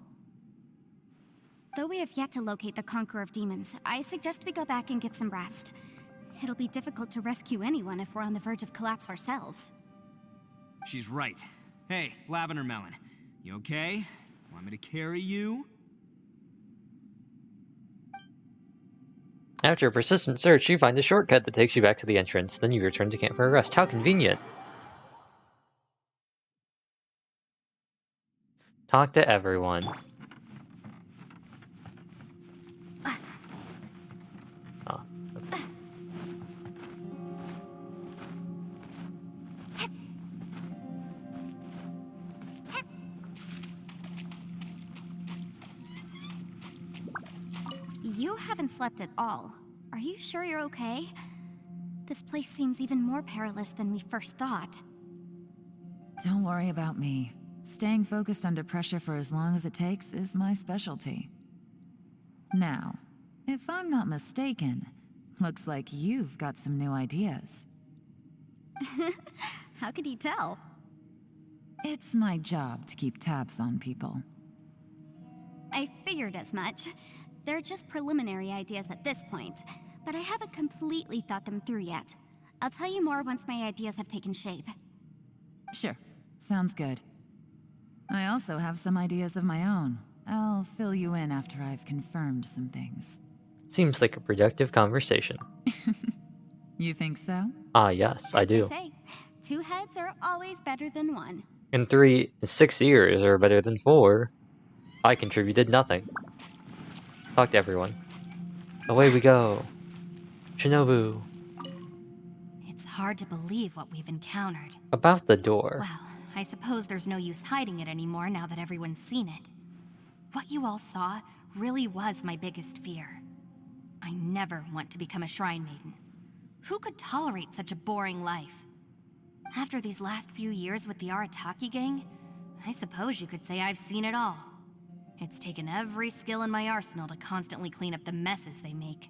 Though we have yet to locate the Conqueror of Demons, I suggest we go back and get some rest. It'll be difficult to rescue anyone if we're on the verge of collapse ourselves. She's right. Hey, Lavender Melon, you okay? Want me to carry you? After a persistent search, you find a shortcut that takes you back to the entrance. Then you return to camp for a rest. How convenient. Talk to everyone. Oh. You haven't slept at all. Are you sure you're okay? This place seems even more perilous than we first thought. Don't worry about me. Staying focused under pressure for as long as it takes is my specialty. Now, if I'm not mistaken, looks like you've got some new ideas. How could you tell? It's my job to keep tabs on people. I figured as much. They're just preliminary ideas at this point, but I haven't completely thought them through yet. I'll tell you more once my ideas have taken shape. Sure, sounds good. I also have some ideas of my own. I'll fill you in after I've confirmed some things. Seems like a productive conversation. You think so? Ah, yes, I As they do. say, 2 heads are always better than 1. And 6 ears are better than 4. I contributed nothing. Talk to everyone. Away we go. Shinobu. It's hard to believe what we've encountered. About the door. Well, I suppose there's no use hiding it anymore now that everyone's seen it. What you all saw really was my biggest fear. I never want to become a shrine maiden. Who could tolerate such a boring life? After these last few years with the Arataki gang, I suppose you could say I've seen it all. It's taken every skill in my arsenal to constantly clean up the messes they make.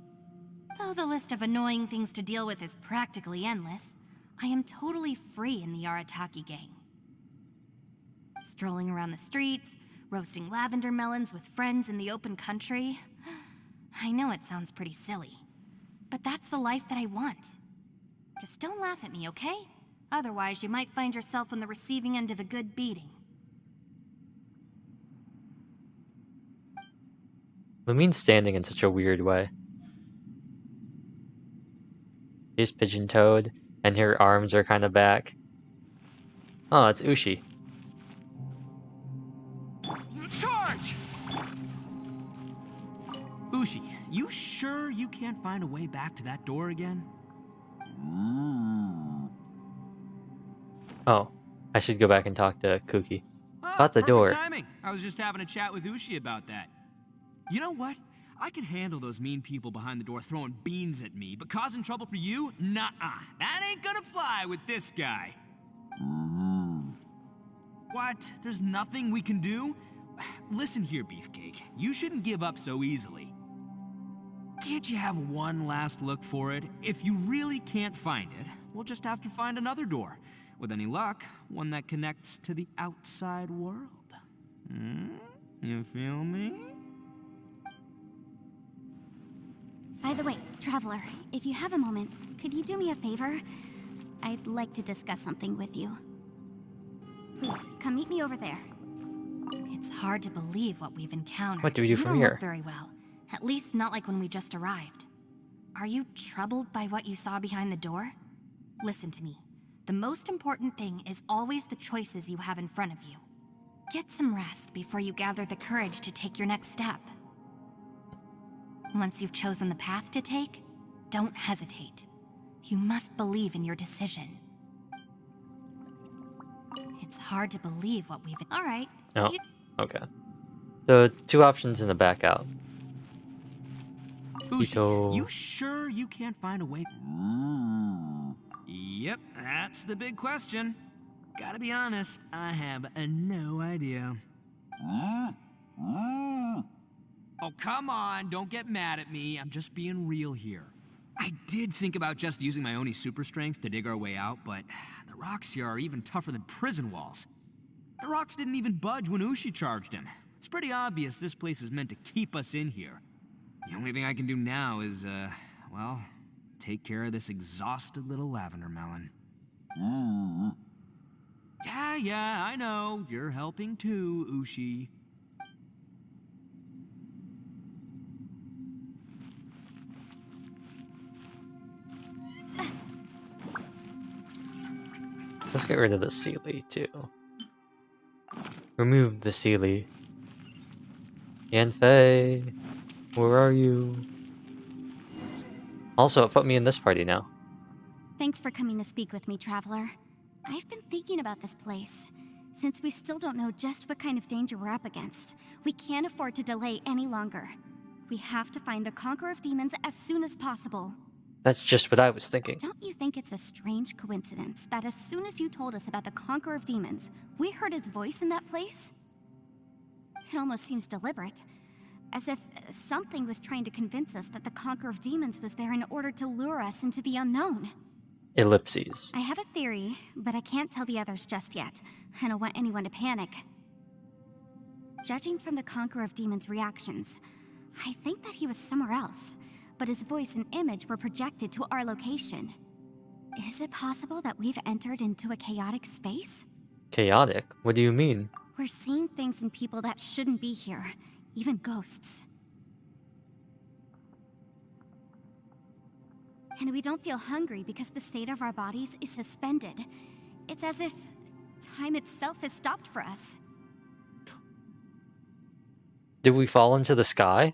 Though the list of annoying things to deal with is practically endless, I am totally free in the Arataki gang. Strolling around the streets, roasting lavender melons with friends in the open country. I know it sounds pretty silly, but that's the life that I want. Just don't laugh at me, okay? Otherwise, you might find yourself on the receiving end of a good beating. Lumine's standing in such a weird way. She's pigeon-toed, and her arms are kind of back. Oh, it's Ushi. Charge! Ushi, you sure you can't find a way back to that door again? Oh, I should go back and talk to Kuki. Oh, About the perfect door. timing. I was just having a chat with Ushi about that. You know what? I can handle those mean people behind the door throwing beans at me, but causing trouble for you? Nuh-uh. That ain't gonna fly with this guy. What? There's nothing we can do? Listen here, Beefcake. You shouldn't give up so easily. Can't you have one last look for it? If you really can't find it, we'll just have to find another door. With any luck, one that connects to the outside world. You feel me? By the way, Traveler, if you have a moment, could you do me a favor? I'd like to discuss something with you. Please, come meet me over there. It's hard to believe what we've encountered. What do we do You from don't here? look very well. At least not like when we just arrived. Are you troubled by what you saw behind the door? Listen to me. The most important thing is always the choices you have in front of you. Get some rest before you gather the courage to take your next step. Once you've chosen the path to take, don't hesitate. You must believe in your decision. It's hard to believe what we've... All right. Oh, okay. So, 2 options in the back out. Ushi, you sure you can't find a way? Yep, that's the big question. Gotta be honest, I have no idea. Oh, come on, don't get mad at me. I'm just being real here. I did think about just using my Oni super strength to dig our way out, but the rocks here are even tougher than prison walls. The rocks didn't even budge when Ushi charged him. It's pretty obvious this place is meant to keep us in here. The only thing I can do now is, well, take care of this exhausted little lavender melon. Yeah, I know. You're helping too, Ushi. Let's get rid of the Sealy, too. Remove the Sealy. Yanfei, where are you? Also, it put me in this party now. Thanks for coming to speak with me, Traveler. I've been thinking about this place. Since we still don't know just what kind of danger we're up against, we can't afford to delay any longer. We have to find the Conqueror of Demons as soon as possible. That's just what I was thinking. Don't you think it's a strange coincidence that as soon as you told us about the Conqueror of Demons, we heard his voice in that place? It almost seems deliberate. As if something was trying to convince us that the Conqueror of Demons was there in order to lure us into the unknown. Ellipses. I have a theory, but I can't tell the others just yet. I don't want anyone to panic. Judging from the Conqueror of Demons' reactions, I think that he was somewhere else, but his voice and image were projected to our location. Is it possible that we've entered into a chaotic space? Chaotic? What do you mean? We're seeing things in people that shouldn't be here, even ghosts. And we don't feel hungry because the state of our bodies is suspended. It's as if time itself has stopped for us. Did we fall into the sky?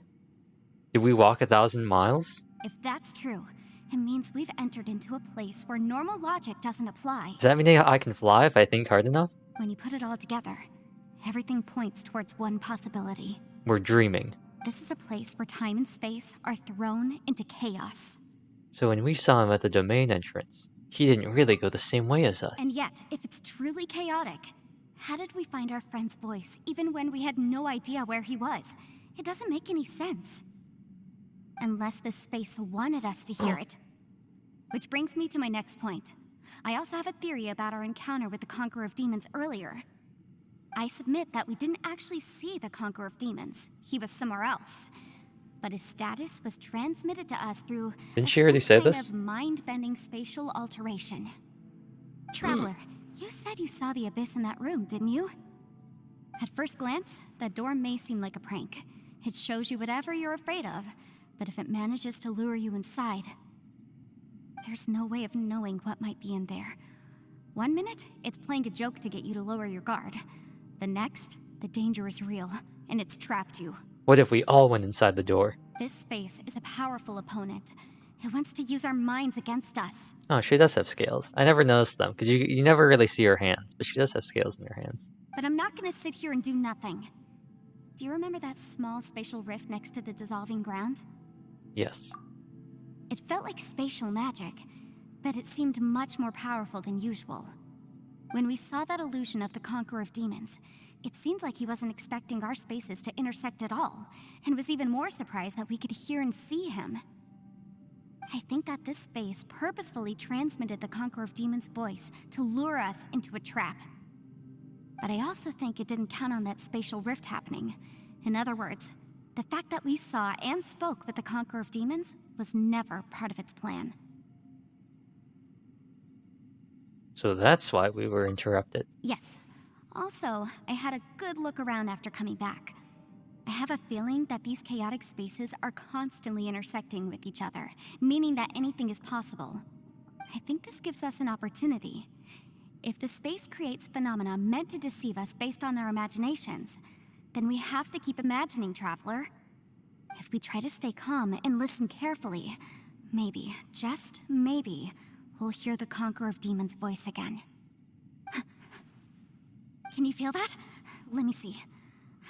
Did we walk 1,000 miles? If that's true, it means we've entered into a place where normal logic doesn't apply. Does that mean I can fly if I think hard enough? When you put it all together, everything points towards one possibility. We're dreaming. This is a place where time and space are thrown into chaos. So when we saw him at the domain entrance, he didn't really go the same way as us. And yet, if it's truly chaotic, how did we find our friend's voice even when we had no idea where he was? It doesn't make any sense. Unless this space wanted us to hear it. Which brings me to my next point. I also have a theory about our encounter with the Conqueror of Demons earlier. I submit that we didn't actually see the Conqueror of Demons. He was somewhere else. But his status was transmitted to us through Didn't she already say this? of mind-bending spatial alteration. Traveler, you said you saw the abyss in that room, didn't you? At first glance, that door may seem like a prank. It shows you whatever you're afraid of, but if it manages to lure you inside, there's no way of knowing what might be in there. One minute, it's playing a joke to get you to lower your guard. The next, the danger is real, and it's trapped you. What if we all went inside the door? This space is a powerful opponent. It wants to use our minds against us. Oh, she does have scales. I never noticed them, because you never really see her hands, but she does have scales in her hands. But I'm not gonna sit here and do nothing. Do you remember that small spatial rift next to the dissolving ground? Yes. It felt like spatial magic, but it seemed much more powerful than usual. When we saw that illusion of the Conqueror of Demons, it seemed like he wasn't expecting our spaces to intersect at all, and was even more surprised that we could hear and see him. I think that this space purposefully transmitted the Conqueror of Demons' voice to lure us into a trap. But I also think it didn't count on that spatial rift happening. In other words, the fact that we saw and spoke with the Conqueror of Demons was never part of its plan. So that's why we were interrupted. Yes. Also, I had a good look around after coming back. I have a feeling that these chaotic spaces are constantly intersecting with each other, meaning that anything is possible. I think this gives us an opportunity. If the space creates phenomena meant to deceive us based on our imaginations, then we have to keep imagining, Traveler. If we try to stay calm and listen carefully, maybe, just maybe, we'll hear the Conqueror of Demons' voice again. Can you feel that? Let me see.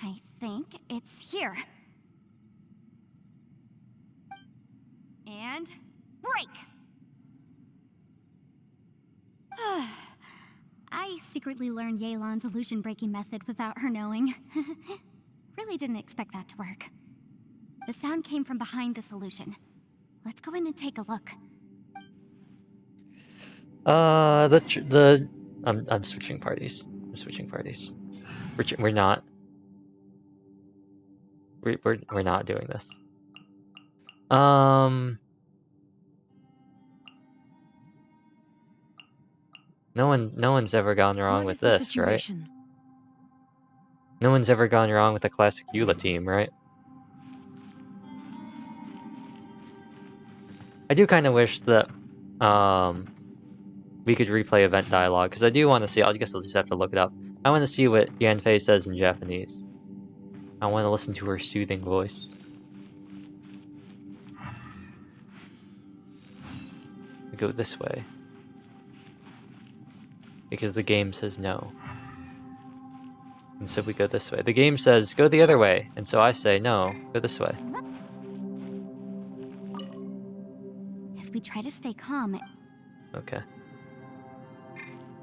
I think it's here. And break! I secretly learned Yelan's illusion-breaking method without her knowing. Really didn't expect that to work. The sound came from behind this illusion. Let's go in and take a look. I'm switching parties. I'm switching parties. We're not. We're not doing this. No one's ever gone wrong with this, right? No one's ever gone wrong with the classic Eula team, right? I do kind of wish that we could replay event dialogue, because I do want to see. I guess I'll just have to look it up. I want to see what Yanfei says in Japanese. I want to listen to her soothing voice. We go this way. Because the game says no. And so we go this way. The game says, go the other way. And so I say, no, go this way. If we try to stay calm... Okay.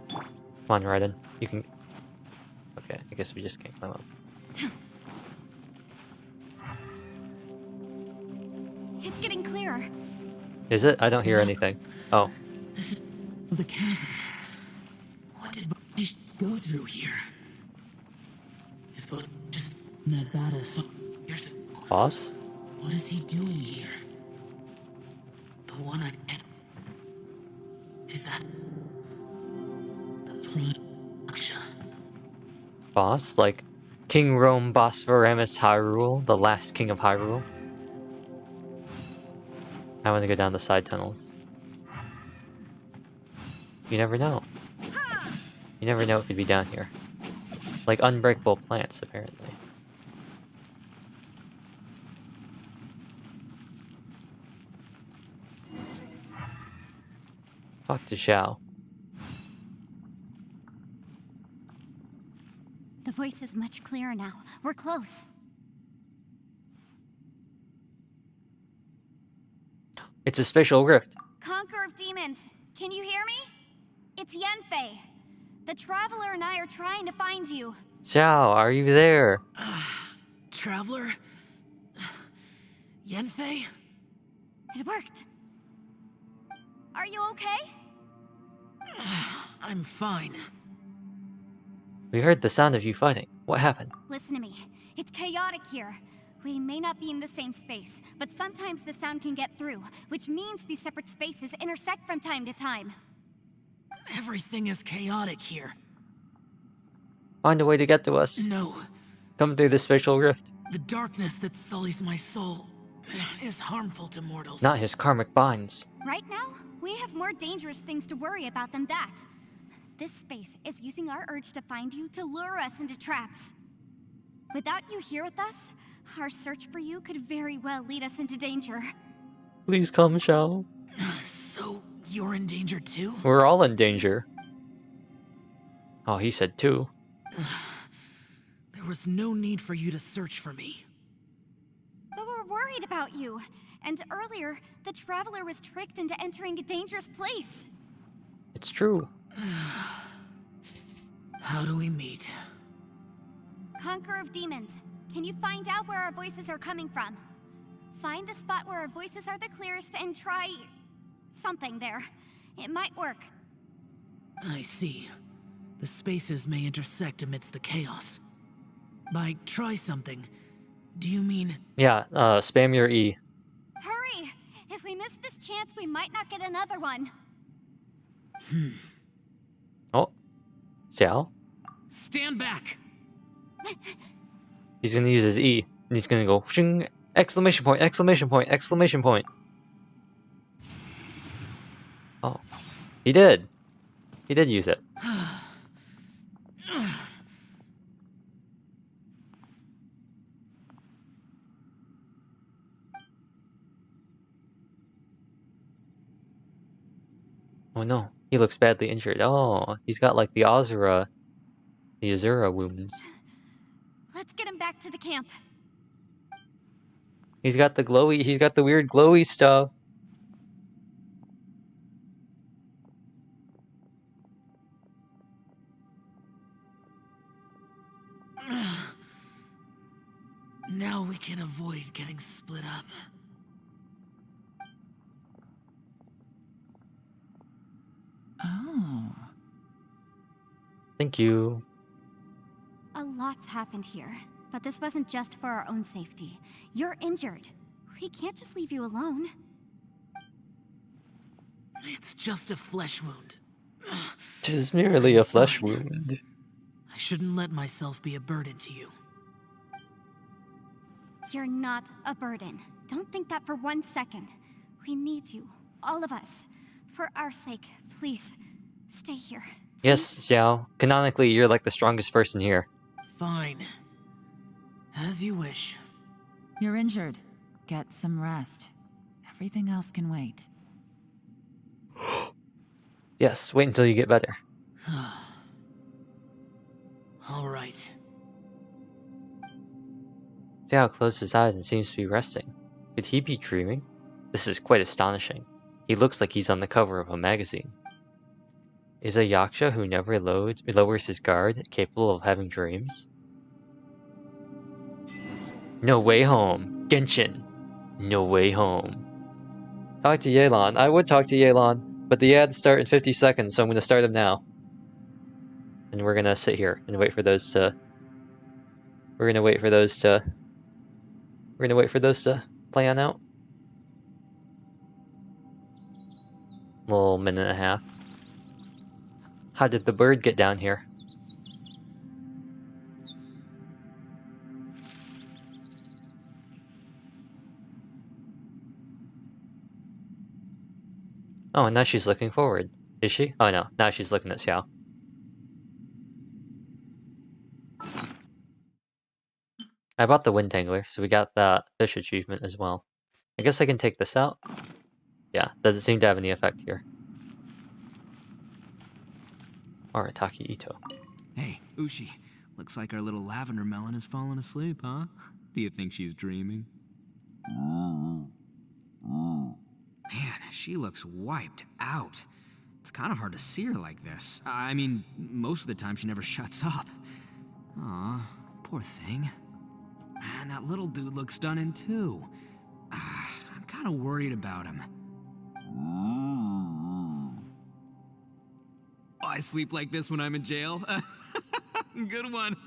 Come on, Raiden. You can... Okay, I guess we just can't climb up. It's getting clearer. Is it? I don't hear anything. Oh. This is the chasm. What did I go through here? If it was just in that battle, here's the Boss? What is he doing here? The one I had. Is that the Prime Aksha? Boss? Like King Rome Bosphorus Hyrule, the last king of Hyrule? I want to go down the side tunnels. You never know. You never know what could be down here. Like unbreakable plants, apparently. Talk to Xiao. The voice is much clearer now. We're close. It's a spatial rift. Conqueror of Demons, can you hear me? It's Yanfei. The Traveler and I are trying to find you. Xiao, are you there? Traveler? Yanfei? It worked. Are you okay? I'm fine. We heard the sound of you fighting. What happened? Listen to me. It's chaotic here. We may not be in the same space, but sometimes the sound can get through, which means these separate spaces intersect from time to time. Everything is chaotic here. Find a way to get to us. No. Come through the spatial rift. The darkness that sullies my soul is harmful to mortals. Not his karmic binds. Right now, we have more dangerous things to worry about than that. This space is using our urge to find you to lure us into traps. Without you here with us, our search for you could very well lead us into danger. Please come, Xiao. So, you're in danger too? We're all in danger. Oh, he said too. There was no need for you to search for me. But we're worried about you. And earlier, the Traveler was tricked into entering a dangerous place. It's true. How do we meet? Conqueror of Demons, can you find out where our voices are coming from? Find the spot where our voices are the clearest and try... something there. It might work. I see. The spaces may intersect amidst the chaos. By try something, do you mean... Yeah, spam your E. Hurry! If we miss this chance, we might not get another one. Oh. Xiao? Stand back! He's gonna use his E. And he's gonna go shing, exclamation point, exclamation point, exclamation point. Oh. He did. He did use it. Oh no, he looks badly injured. Oh, he's got like the Azura wounds. Let's get him back to the camp. He's got the weird glowy stuff. Now we can avoid getting split up. Oh. Thank you. A lot's happened here, but this wasn't just for our own safety. You're injured. We can't just leave you alone. It's just a flesh wound. Tis merely a flesh wound. I shouldn't let myself be a burden to you. You're not a burden. Don't think that for 1 second. We need you, all of us. For our sake, please, stay here. Yes, Xiao. Canonically, you're like the strongest person here. Fine. As you wish. You're injured. Get some rest. Everything else can wait. Yes, wait until you get better. All right. Xiao closed his eyes and seems to be resting. Could he be dreaming? This is quite astonishing. He looks like he's on the cover of a magazine. Is a yaksha who never lowers his guard capable of having dreams? No way home. Genshin. No way home. Talk to Yelan. I would talk to Yelan, but the ads start in 50 seconds, so I'm going to start them now. And we're going to sit here and wait for those to... We're going to wait for those to play on out. Little minute and a half. How did the bird get down here? Oh, and now she's looking forward. Is she? Oh no, now she's looking at Xiao. I bought the Wind Tangler, so we got that fish achievement as well. I guess I can take this out. Yeah, doesn't seem to have any effect here. Arataki Ito. Hey, Ushi. Looks like our little lavender melon has fallen asleep, huh? Do you think she's dreaming? Man, she looks wiped out. It's kind of hard to see her like this. I mean, most of the time she never shuts up. Aw, poor thing. Man, that little dude looks stunning too. I'm kind of worried about him. I sleep like this when I'm in jail. Good one.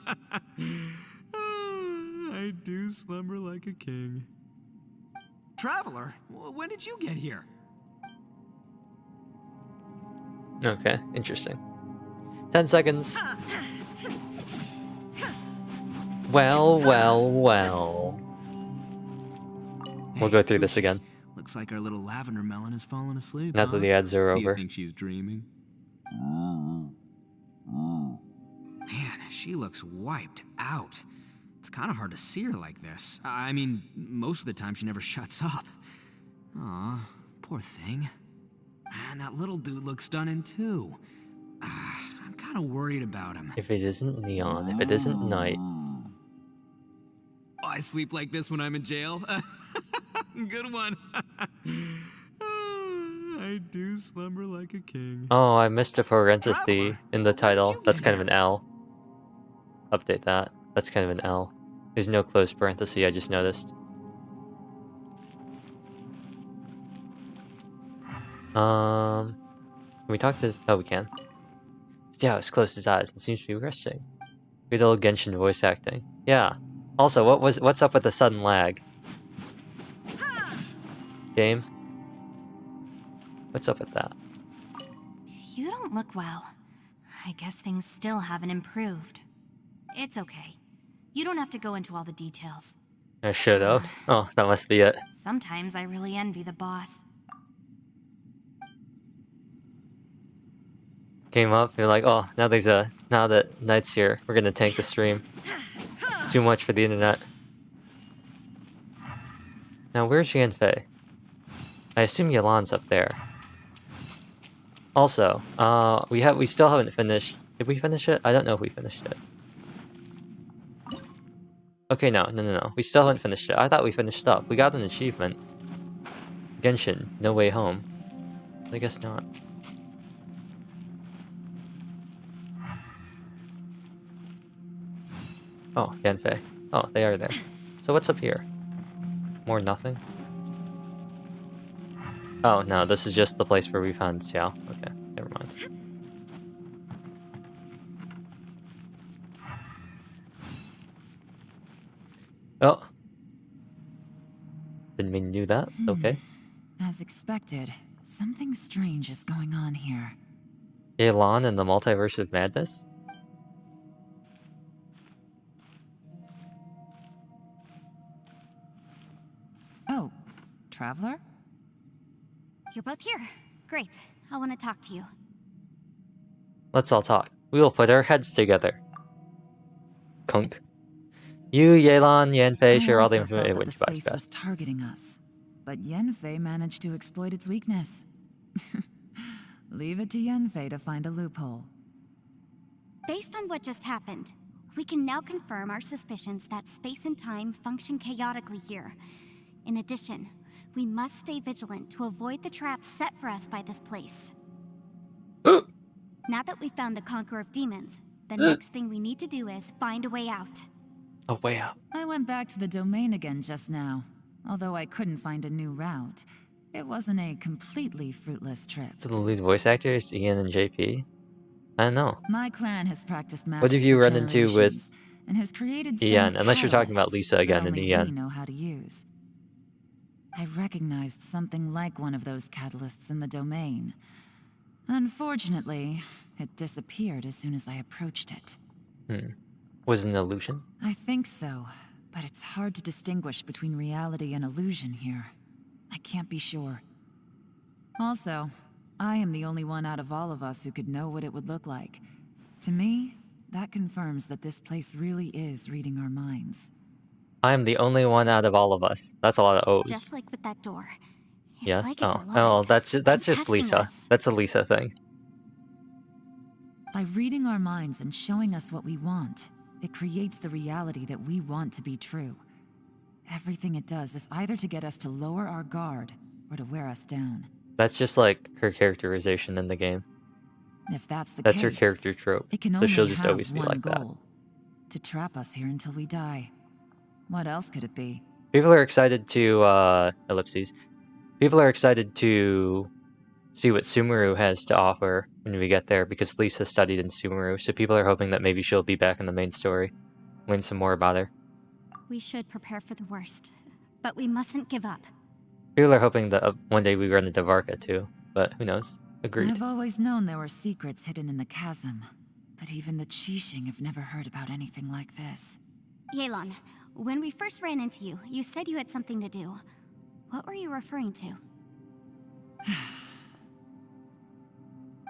I do slumber like a king. Traveler, when did you get here? Okay, interesting. 10 seconds. Well. We'll go through this again. Looks like our little lavender melon has fallen asleep. Now that the ads are Do you over. think she's dreaming? Man, she looks wiped out. It's kind of hard to see her like this. I mean, most of the time she never shuts up. Aw, poor thing. Man, that little dude looks stunning too. I'm kind of worried about him. If it isn't neon, if it isn't night. I sleep like this when I'm in jail. Good one. I do slumber like a king. Oh, I missed a parenthesis in the title. That's kind of an L. update that. That's kind of an L. There's no closed parenthesis, I just noticed. Can we talk to... Oh, we can. See how it's closed his eyes and seems to be resting. Good old Genshin voice acting. Yeah. Also, what's up with the sudden lag? Game? What's up with that? You don't look well. I guess things still haven't improved. It's okay. You don't have to go into all the details. I should have. Oh, that must be it. Sometimes I really envy the boss. Came up, you're like, oh, now that Night's here, we're gonna tank the stream. It's too much for the internet. Now, where's Yanfei? I assume Yalan's up there. Also, we still haven't finished. Did we finish it? I don't know if we finished it. Okay, no. We still haven't finished it. I thought we finished it up. We got an achievement. Genshin, No Way Home. I guess not. Oh, Yanfei. Oh, they are there. So what's up here? More nothing? Oh, no, this is just the place where we found Xiao. Okay, never mind. Oh. Didn't mean to do that. Okay. As expected, something strange is going on here. Yelan and the Multiverse of Madness? Oh, Traveler? You're both here. Great. I want to talk to you. Let's all talk. We will put our heads together. Kunk. You, Yelan, Yanfei, share all the information. The space was targeting us, but Yanfei managed to exploit its weakness. Leave it to Yanfei to find a loophole. Based on what just happened, we can now confirm our suspicions that space and time function chaotically here. In addition, we must stay vigilant to avoid the traps set for us by this place. Now that we've found the Conqueror of Demons, the next thing we need to do is find a way out. A way out. I went back to the domain again just now. Although I couldn't find a new route, it wasn't a completely fruitless trip. So the lead voice actors, Ian and JP? I don't know. My clan has practiced magic what have you for run into with and has created Ian? Unless you're talking about Lisa again and Ian. We know how to use. I recognized something like one of those catalysts in the domain. Unfortunately, it disappeared as soon as I approached it. Was it an illusion? I think so, but it's hard to distinguish between reality and illusion here. I can't be sure. Also, I am the only one out of all of us who could know what it would look like. To me, that confirms that this place really is reading our minds. I am the only one out of all of us. That's a lot of O's. Just like with that door. It's yes? like Oh, that's just Lisa. Us. That's a Lisa thing. By reading our minds and showing us what we want, it creates the reality that we want to be true. Everything it does is either to get us to lower our guard or to wear us down. That's just like her characterization in the game. If that's the That's case, her character trope. it can So only she'll just have always be one like that. goal, to trap us here until we die. What else could it be? People are excited to ellipses. People are excited to see what Sumeru has to offer when we get there because Lisa studied in Sumeru, so people are hoping that maybe she'll be back in the main story. Learn some more about her. We should prepare for the worst, but we mustn't give up. People are hoping that one day we run into Varka too, but who knows? Agreed. I've always known there were secrets hidden in the chasm, but even the Qixing have never heard about anything like this. Yelan, when we first ran into you, you said you had something to do. What were you referring to?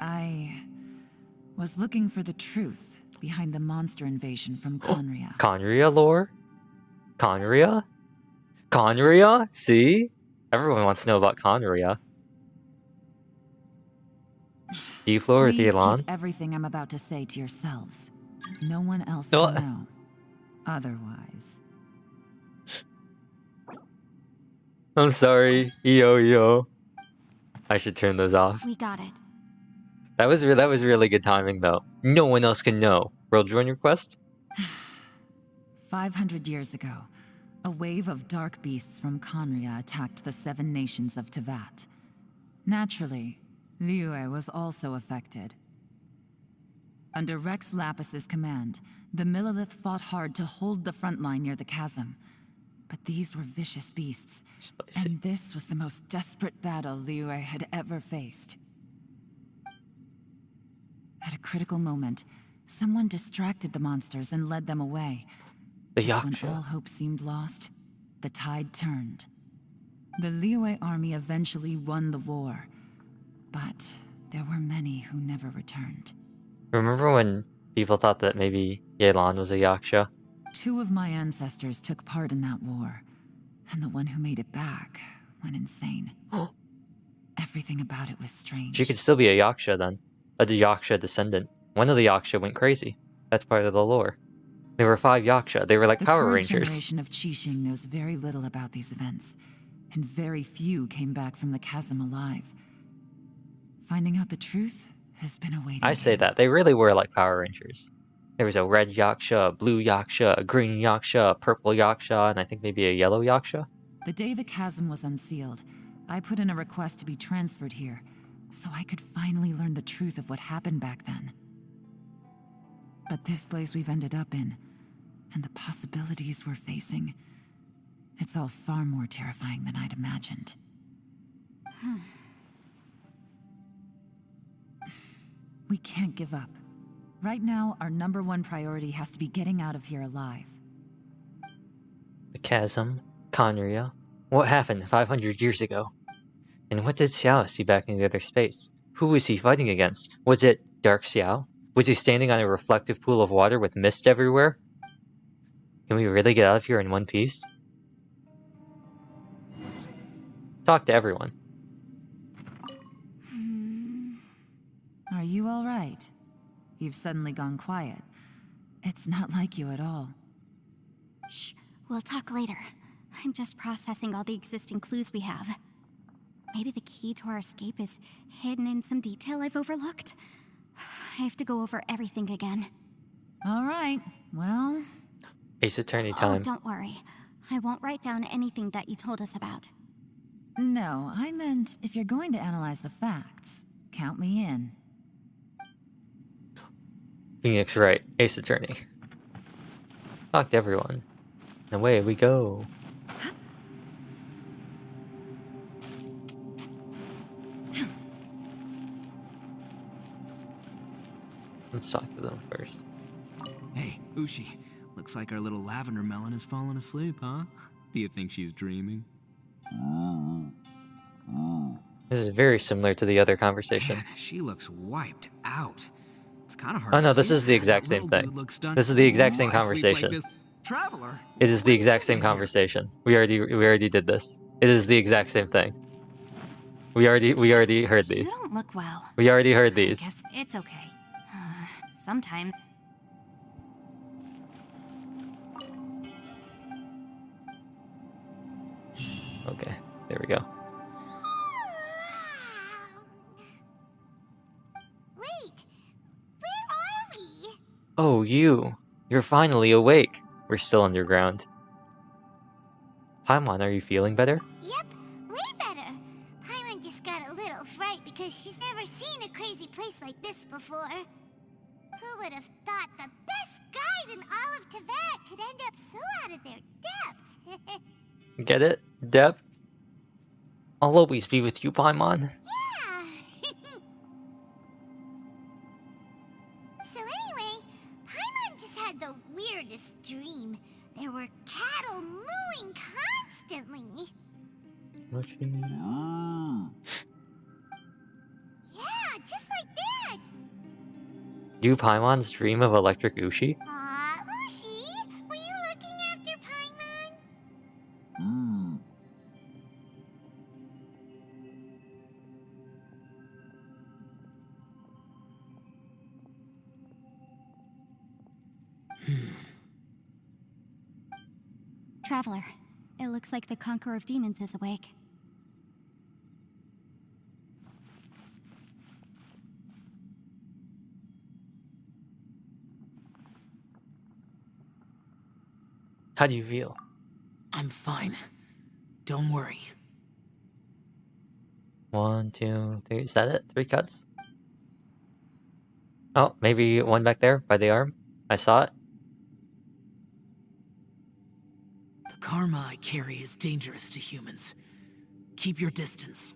I was looking for the truth behind the monster invasion from Conria. Conria lore? Conria? Conria? See? Everyone wants to know about Conria. D-Floor or Please Thealon? keep everything I'm about to say to yourselves. No one else Oh. can know. Otherwise. I'm sorry. EO. I should turn those off. We got it. That was really good timing though. No one else can know. World join request? 500 years ago, a wave of dark beasts from Conria attacked the 7 nations of Tevat. Naturally, Liyue was also affected. Under Rex Lapis's command, the Millelith fought hard to hold the front line near the chasm. But these were vicious beasts, Spicy. and this was the most desperate battle Liyue had ever faced. At a critical moment, someone distracted the monsters and led them away. The Just when Yaksha. all hope seemed lost, the tide turned. The Liyue army eventually won the war, but there were many who never returned. Remember when people thought that maybe Yelan was a Yaksha? 2 of my ancestors took part in that war, and the one who made it back went insane. Everything about it was strange. She could still be a Yaksha then. A Yaksha descendant. One of the Yaksha went crazy. That's part of the lore. There were 5 Yaksha. They were like The Power current Rangers. generation of Qixing knows very little about these events, and very few came back from the chasm alive. Finding out the truth has been a waiting I say game. that. They really were like Power Rangers. There was a red Yaksha, a blue Yaksha, a green Yaksha, a purple Yaksha, and I think maybe a yellow Yaksha. The day the chasm was unsealed, I put in a request to be transferred here, so I could finally learn the truth of what happened back then. But this place we've ended up in, and the possibilities we're facing, it's all far more terrifying than I'd imagined. We can't give up. Right now, our #1 priority has to be getting out of here alive. The chasm, Conria. What happened 500 years ago? And what did Xiao see back in the other space? Who was he fighting against? Was it Dark Xiao? Was he standing on a reflective pool of water with mist everywhere? Can we really get out of here in one piece? Talk to everyone. Are you all right? You've suddenly gone quiet. It's not like you at all. Shh, we'll talk later. I'm just processing all the existing clues we have. Maybe the key to our escape is hidden in some detail I've overlooked. I have to go over everything again. All right, well... Ace Attorney Oh, time. don't worry. I won't write down anything that you told us about. No, I meant if you're going to analyze the facts, count me in. Phoenix Wright, Ace Attorney. Talk to everyone. And away we go. Let's talk to them first. Hey, Ushi. Looks like our little lavender melon has fallen asleep, huh? Do you think she's dreaming? This is very similar to the other conversation. Man, she looks wiped out. It's kind of hard Oh to no, this see. is the exact That same little thing. dude looks done. This is the exact same I sleep like conversation. this. Traveler. It is the When did exact you same get here? conversation. We already did this. It is the exact same thing. We already heard You these. don't look well. We already heard I these. guess it's okay. Sometimes. Okay, there we go. Wait, where are we? Oh, you're finally awake. We're still underground. Paimon, are you feeling better? Yep, way better. Paimon just got a little fright because she's never seen a crazy place like this before. Who would have thought the best guide in all of Tevat could end up so out of their depth? Get it? Depth? I'll always be with you, Paimon. Yeah. So anyway, Paimon just had the weirdest dream. There were cattle mooing constantly. Yeah, just like that. Do Paimons dream of electric Ushi? Aw, Ushi, were you looking after Paimon? Traveler, it looks like the Conqueror of Demons is awake. How do you feel? I'm fine. Don't worry. 1, 2, 3. Is that it? 3 cuts? Oh, maybe one back there by the arm. I saw it. The karma I carry is dangerous to humans. Keep your distance.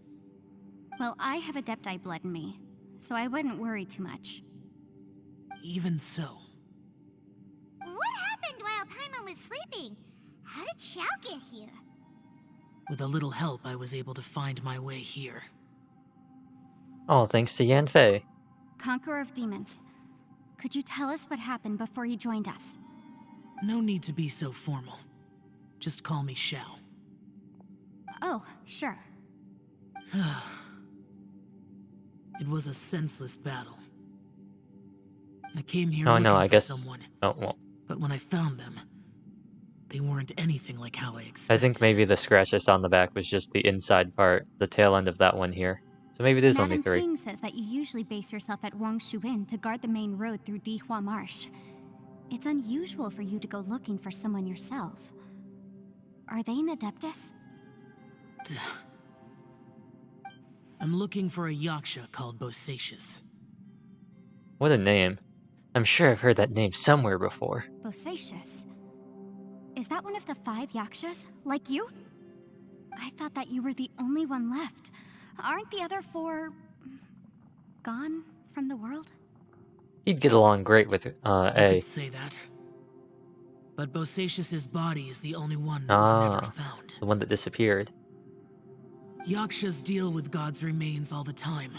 Well, I have Adepti blood in me, so I wouldn't worry too much. Even so. What happened while Paimon was sleeping? How did Xiao get here? With a little help, I was able to find my way here. Oh, thanks to Yanfei. Conqueror of Demons, could you tell us what happened before you joined us? No need to be so formal. Just call me Xiao. Oh, sure. It was a senseless battle. I came here Oh looking no, I for guess. someone, Oh well. but when I found them, they weren't anything like how I I expected. think maybe the scratch I saw on the back was just the inside part, the tail end of that one here. So maybe it is only Madam 3. Ping says that you usually base yourself at Wangshu Inn to guard the main road through Dihua Marsh. It's unusual for you to go looking for someone yourself. Are they an Adeptus? I'm looking for a Yaksha called Bosacius. What a name. I'm sure I've heard that name somewhere before. Bosacius? Is that one of the 5 Yakshas? Like you? I thought that you were the only one left. Aren't the other 4... gone from the world? He'd get along great with You A. could say that. But Bosacius's body is the only one that was never found. The one that disappeared. Yakshas deal with God's remains all the time,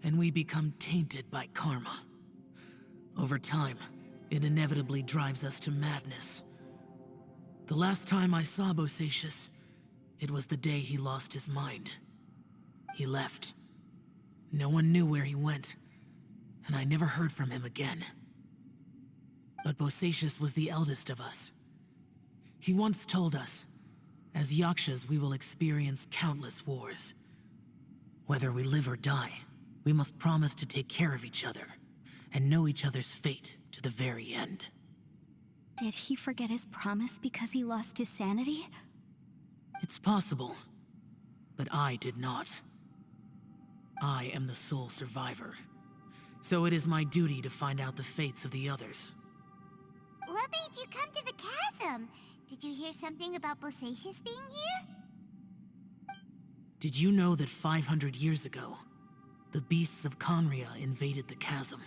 and we become tainted by karma. Over time, it inevitably drives us to madness. The last time I saw Bosacius, it was the day he lost his mind. He left. No one knew where he went, and I never heard from him again. But Bosacius was the eldest of us. He once told us, as Yakshas we will experience countless wars. Whether we live or die, we must promise to take care of each other, and know each other's fate to the very end. Did he forget his promise because he lost his sanity? It's possible, but I did not. I am the sole survivor, so it is my duty to find out the fates of the others. What made you come to the chasm? Did you hear something about Bosacius being here? Did you know that 500 years ago, the beasts of Conria invaded the chasm?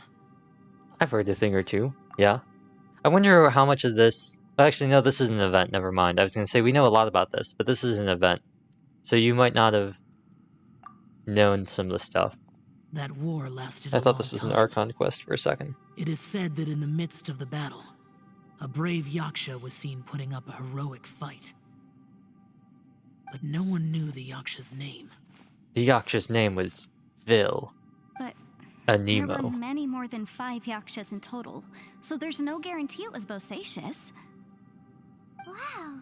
I've heard a thing or two, yeah. I wonder how much of this... Actually, no, this is an event, never mind. I was going to say, we know a lot about this, but this is an event. So you might not have known some of the stuff. That war lasted I thought this was an Archon quest for a second. It is said that in the midst of the battle, a brave Yaksha was seen putting up a heroic fight. But no one knew the Yaksha's name. The Yaksha's name was Vil. But A there were Nemo. many more than 5 Yakshas in total, so there's no guarantee it was Bosacius. Wow,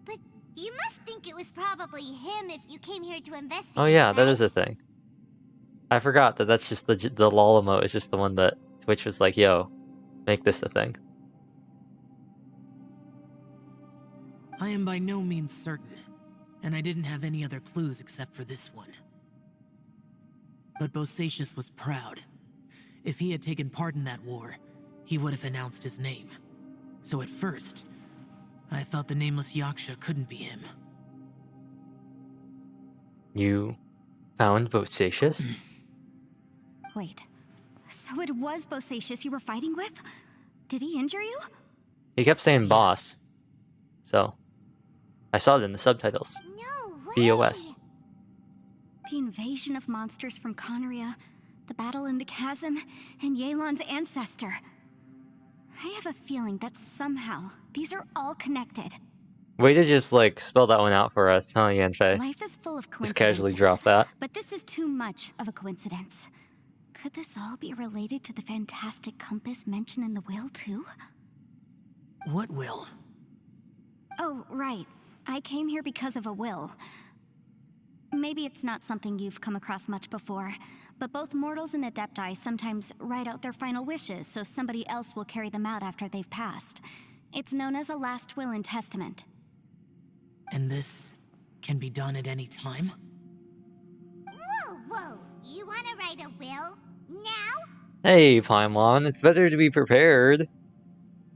but you must think it was probably him if you came here to investigate. Oh yeah, that right? is a thing. I forgot that that's just the lol emote is just the one that Twitch was like, yo, make this the thing. I am by no means certain, and I didn't have any other clues except for this one. But Bosacius was proud. If he had taken part in that war, he would have announced his name. So at first, I thought the nameless Yaksha couldn't be him. You found Bosacius? Wait, so it was Bosacius you were fighting with? Did he injure you? He kept saying boss. So, I saw it in the subtitles. No way! BOS. The invasion of monsters from Conria, the battle in the chasm, and Yelan's ancestor. I have a feeling that somehow these are all connected. Way to just, like, spell that one out for us, huh, Yanfei? Life is full of coincidences. Just casually drop that. But this is too much of a coincidence. Could this all be related to the fantastic compass mentioned in the will, too? What will? Oh, right. I came here because of a will. Maybe it's not something you've come across much before, but both mortals and Adepti sometimes write out their final wishes so somebody else will carry them out after they've passed. It's known as a last will and testament. And this can be done at any time? Whoa, whoa! You wanna write a will? Now? Hey, Paimon, it's better to be prepared.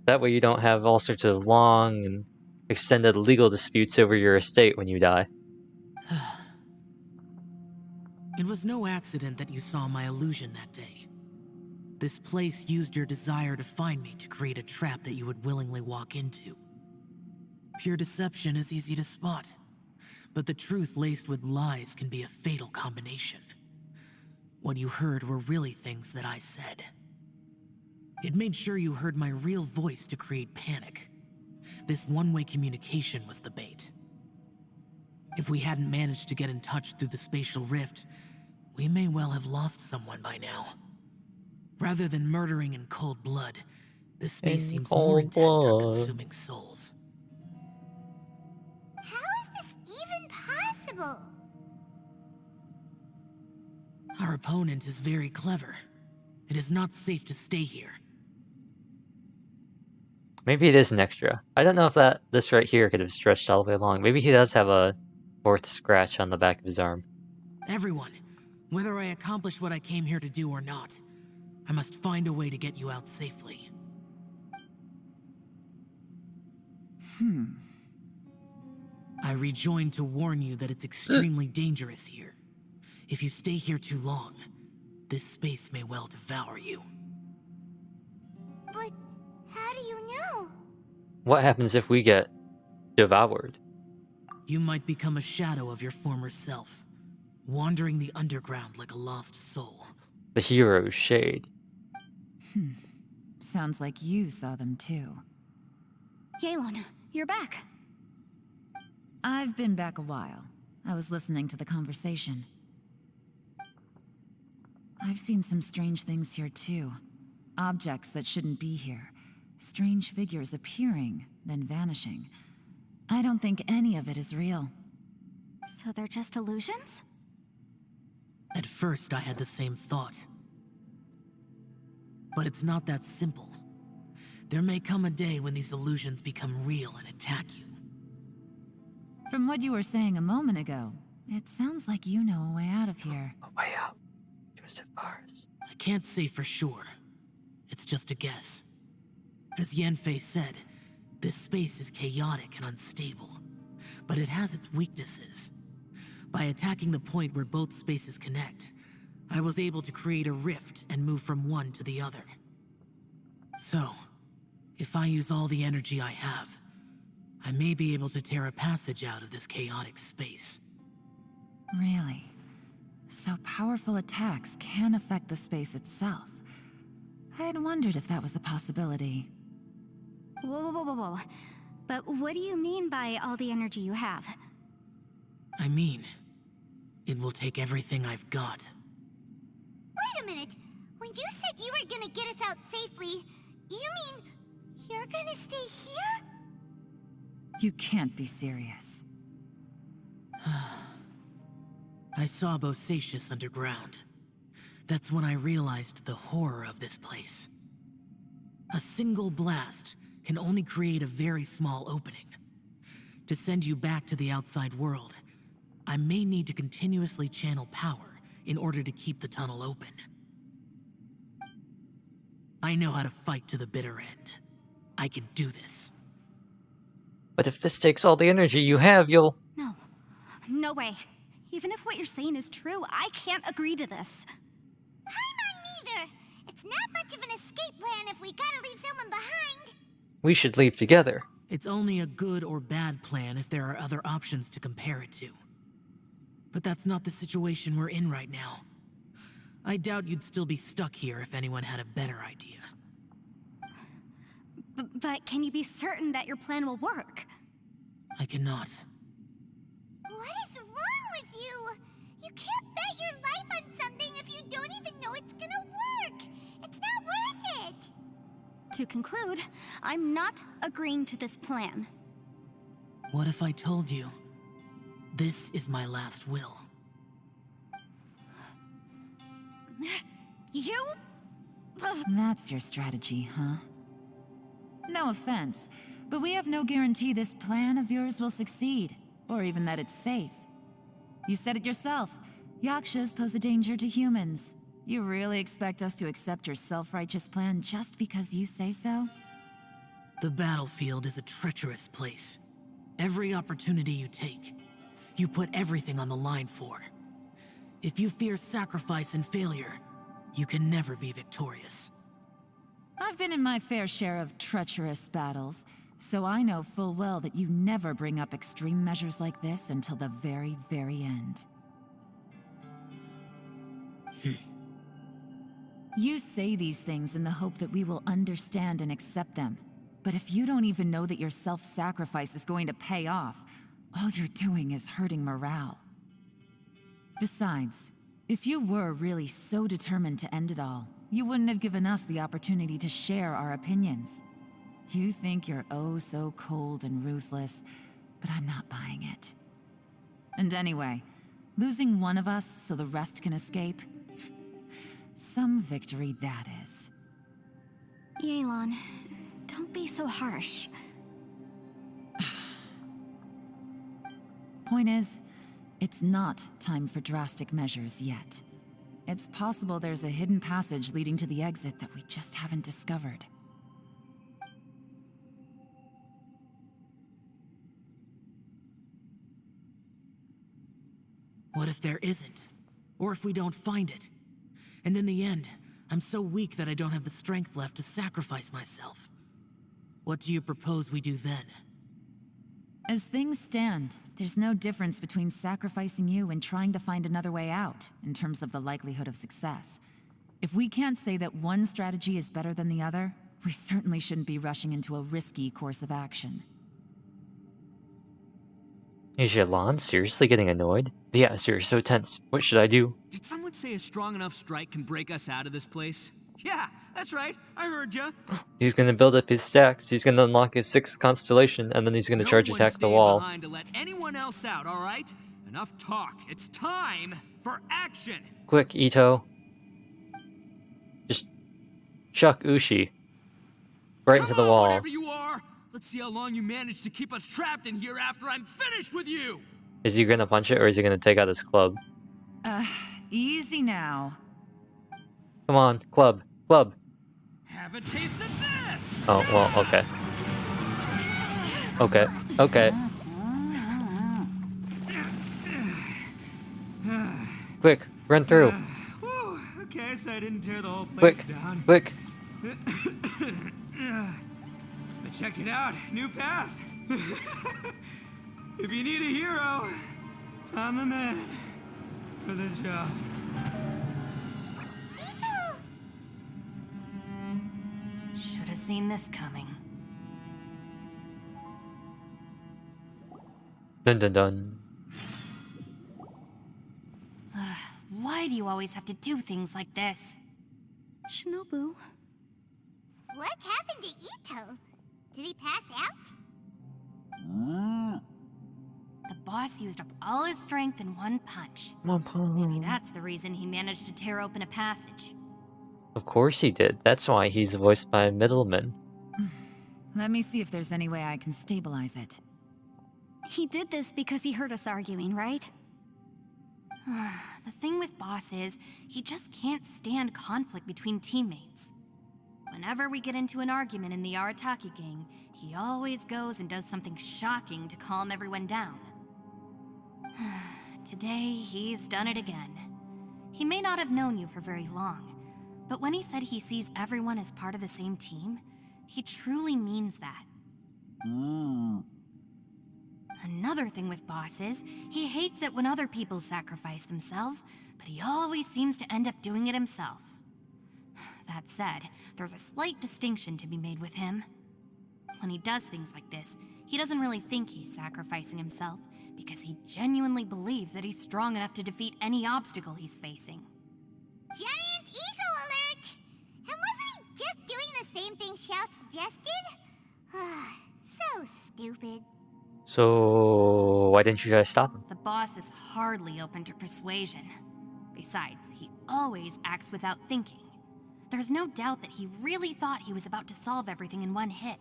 That way you don't have all sorts of long and extended legal disputes over your estate when you die. It was no accident that you saw my illusion that day. This place used your desire to find me to create a trap that you would willingly walk into. Pure deception is easy to spot, but the truth laced with lies can be a fatal combination. What you heard were really things that I said. It made sure you heard my real voice to create panic. This one-way communication was the bait. If we hadn't managed to get in touch through the spatial rift, we may well have lost someone by now. Rather than murdering in cold blood, this space seems more intent on consuming souls. How is this even possible? Our opponent is very clever. It is not safe to stay here. Maybe it is an extra. I don't know if this right here could have stretched all the way along. Maybe he does have a fourth scratch on the back of his arm. Everyone, whether I accomplish what I came here to do or not, I must find a way to get you out safely. I rejoined to warn you that it's extremely dangerous here. If you stay here too long, this space may well devour you. But how do you know? What happens if we get devoured? You might become a shadow of your former self, wandering the underground like a lost soul. The hero's shade. Sounds like you saw them too. Yelan, you're back. I've been back a while. I was listening to the conversation. I've seen some strange things here too. Objects that shouldn't be here. Strange figures appearing, then vanishing. I don't think any of it is real. So they're just illusions? At first, I had the same thought. But it's not that simple. There may come a day when these illusions become real and attack you. From what you were saying a moment ago, it sounds like you know a way out of here. A way out. Twisted bars. I can't say for sure. It's just a guess. As Yanfei said, this space is chaotic and unstable, but it has its weaknesses. By attacking the point where both spaces connect, I was able to create a rift and move from one to the other. So, if I use all the energy I have, I may be able to tear a passage out of this chaotic space. Really? So powerful attacks can affect the space itself. I had wondered if that was a possibility. Whoa, whoa, whoa, whoa. But what do you mean by all the energy you have? I mean, it will take everything I've got. Wait a minute. When you said you were gonna get us out safely, you mean you're gonna stay here? You can't be serious. I saw Bosacius underground. That's when I realized the horror of this place. A single blast can only create a very small opening. To send you back to the outside world, I may need to continuously channel power in order to keep the tunnel open. I know how to fight to the bitter end. I can do this. But if this takes all the energy you have, you'll... No. No way. Even if what you're saying is true, I can't agree to this. I'm not neither. It's not much of an escape plan if we gotta leave someone behind. We should leave together. It's only a good or bad plan if there are other options to compare it to. But that's not the situation we're in right now. I doubt you'd still be stuck here if anyone had a better idea. But can you be certain that your plan will work? I cannot. What is wrong with you? You can't bet your life on something if you don't even know it's gonna work. It's not worth it. To conclude, I'm not agreeing to this plan. What if I told you, this is my last will? You? That's your strategy, huh? No offense, But we have no guarantee this plan of yours will succeed, or even that it's safe. You said it yourself. Yakshas pose a danger to humans. You really expect us to accept your self-righteous plan just because you say so? The battlefield is a treacherous place. Every opportunity you take, you put everything on the line for. If you fear sacrifice and failure, you can never be victorious. I've been in my fair share of treacherous battles, so I know full well that you never bring up extreme measures like this until the very, very end. You say these things in the hope that we will understand and accept them. But if you don't even know that your self-sacrifice is going to pay off, all you're doing is hurting morale. Besides, if you were really so determined to end it all, you wouldn't have given us the opportunity to share our opinions. You think you're oh so cold and ruthless, but I'm not buying it. And anyway, losing one of us so the rest can escape? Some victory that is. Yelan, don't be so harsh. Point is, it's not time for drastic measures yet. It's possible there's a hidden passage leading to the exit that we just haven't discovered. What if there isn't? Or if we don't find it? And in the end, I'm so weak that I don't have the strength left to sacrifice myself. What do you propose we do then? As things stand, there's no difference between sacrificing you and trying to find another way out, in terms of the likelihood of success. If we can't say that one strategy is better than the other, we certainly shouldn't be rushing into a risky course of action. Is Yelan seriously getting annoyed? The atmosphere is so tense. What should I do? Did someone say a strong enough strike can break us out of this place? Yeah, that's right. I heard ya. He's gonna build up his stacks, he's gonna unlock his 6th constellation, and then he's gonna charge attack the wall. Behind to let anyone else out, all right? Enough talk. It's time for action. Quick, Ito. Just chuck Ushi right into the wall. Whatever you are. Let's see how long you manage to keep us trapped in here after I'm finished with you. Is he gonna punch it or is he gonna take out his club? Easy now. Come on, club, club. Have a taste of this. Oh, well, okay. Okay, okay. Quick, run through. Whew, okay, so I didn't tear the whole Quick, place down. quick. But check it out, new path. If you need a hero, I'm the man for the job. Should have seen this coming. Dun dun dun. Why do you always have to do things like this? Shinobu. What happened to Ito? Did he pass out? The boss used up all his strength in one punch. Come Maybe on. that's the reason he managed to tear open a passage. Of course he did. That's why he's voiced by a middleman. Let me see if there's any way I can stabilize it. He did this because he heard us arguing, right? The thing with Boss is, he just can't stand conflict between teammates. Whenever we get into an argument in the Arataki gang, he always goes and does something shocking to calm everyone down. Today, he's done it again. He may not have known you for very long, but when he said he sees everyone as part of the same team, he truly means that. Another thing with Boss is, he hates it when other people sacrifice themselves, but he always seems to end up doing it himself. That said, there's a slight distinction to be made with him. When he does things like this, he doesn't really think he's sacrificing himself, because he genuinely believes that he's strong enough to defeat any obstacle he's facing. Giant eagle alert! And wasn't he just doing the same thing Xiao suggested? So stupid. So why didn't you guys stop him? The boss is hardly open to persuasion. Besides, he always acts without thinking. There's no doubt that he really thought he was about to solve everything in one hit.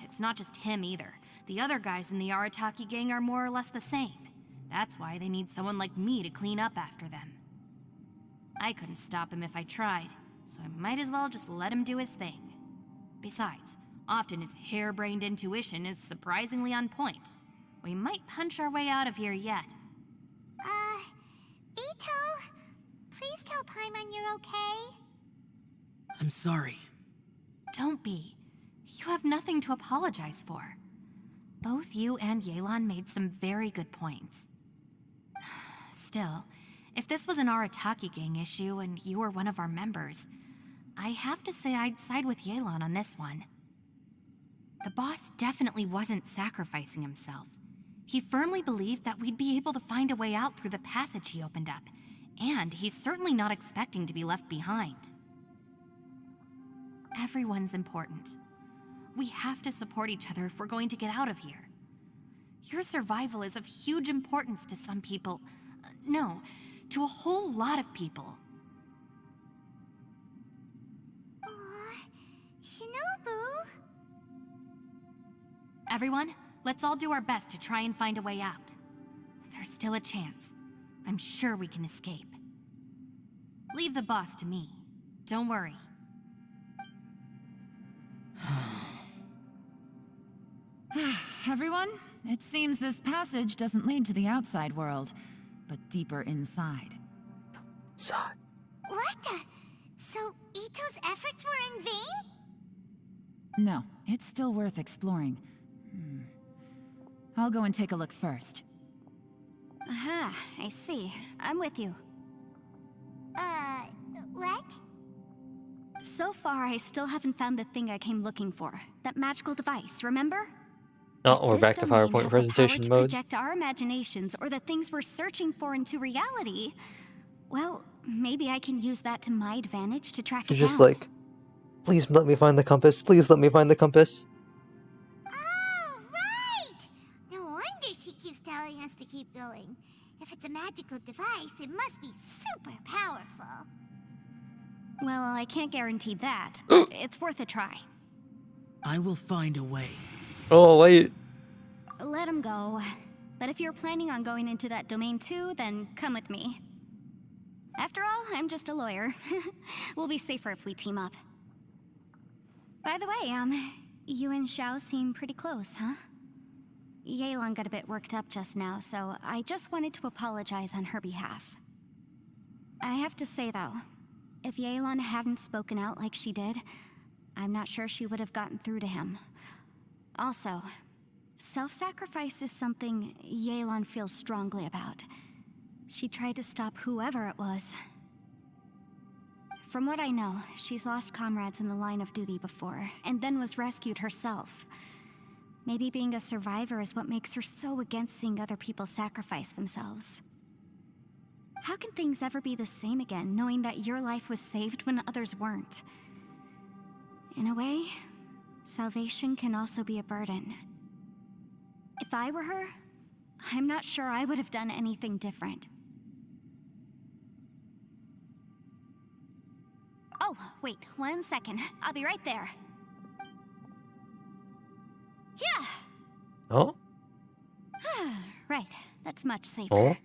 It's not just him either. The other guys in the Arataki gang are more or less the same. That's why they need someone like me to clean up after them. I couldn't stop him if I tried, so I might as well just let him do his thing. Besides, often his harebrained intuition is surprisingly on point. We might punch our way out of here yet. Ito, please tell Paimon you're okay. I'm sorry. Don't be. You have nothing to apologize for. Both you and Yelan made some very good points. Still, if this was an Arataki gang issue and you were one of our members, I have to say I'd side with Yelan on this one. The boss definitely wasn't sacrificing himself. He firmly believed that we'd be able to find a way out through the passage he opened up, and he's certainly not expecting to be left behind. Everyone's important. We have to support each other if we're going to get out of here. Your survival is of huge importance to some people. No, to a whole lot of people. Aw, Shinobu. Everyone, let's all do our best to try and find a way out. There's still a chance. I'm sure we can escape. Leave the boss to me. Don't worry. Everyone, it seems this passage doesn't lead to the outside world, but deeper inside. Side. What the? So Ito's efforts were in vain? No, it's still worth exploring. I'll go and take a look first. Aha, I see. I'm with you. What? So far, I still haven't found the thing I came looking for. That magical device, remember? Oh, we're If back to this domain PowerPoint has presentation the power to mode. project our imaginations or the things we're searching for into reality, well, maybe I can use that to my advantage to track it It's just down. like, please let me find the compass. Please let me find the compass. Oh, right! No wonder she keeps telling us to keep going. If it's a magical device, it must be super powerful. Well, I can't guarantee that, but it's worth a try. I will find a way. Oh, wait. Let him go. But if you're planning on going into that domain too, then come with me. After all, I'm just a lawyer. We'll be safer if we team up. By the way, you and Xiao seem pretty close, huh? Yelan got a bit worked up just now, so I just wanted to apologize on her behalf. I have to say, though, if Yelan hadn't spoken out like she did, I'm not sure she would have gotten through to him. Also, self-sacrifice is something Yelan feels strongly about. She tried to stop whoever it was. From what I know, she's lost comrades in the line of duty before, and then was rescued herself. Maybe being a survivor is what makes her so against seeing other people sacrifice themselves. How can things ever be the same again, knowing that your life was saved when others weren't? In a way, salvation can also be a burden. If I were her, I'm not sure I would have done anything different. Oh, wait, 1 second. I'll be right there. Yeah! Oh? Right, that's much safer. Oh?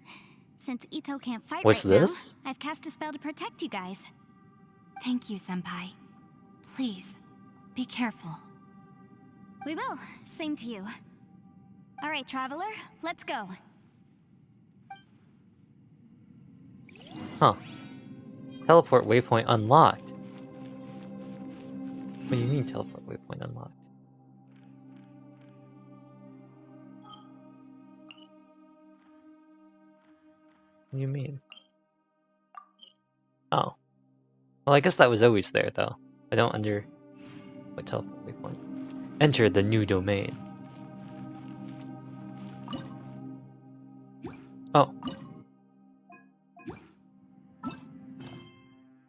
Since Ito can't fight What's right this? now, I've cast a spell to protect you guys. Thank you, Senpai. Please, be careful. We will. Same to you. All right, Traveler, let's go. Huh. Teleport waypoint unlocked. What do you mean teleport waypoint unlocked? What do you mean? Oh. Well, I guess that was always there, though. I don't under... What teleport waypoint? Enter the new domain. Oh.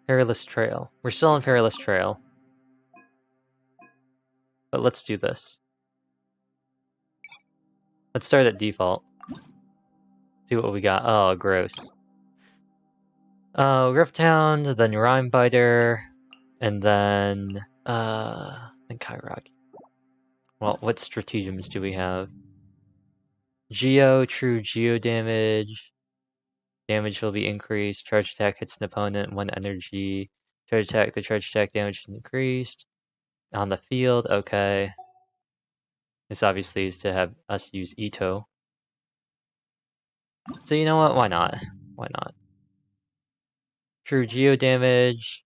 Perilous Trail. We're still on Perilous Trail. But let's do this. Let's start at default. See what we got. Oh, gross. Rifthound, then Rhyme Biter, and then Kairagi. Well, what stratagems do we have? Geo, true Geo damage. Damage will be increased. Charge attack hits an opponent, 1 energy. Charge attack, the charge attack damage is increased. On the field, okay. This obviously is to have us use Ito. So you know what? Why not? Why not? True Geo damage.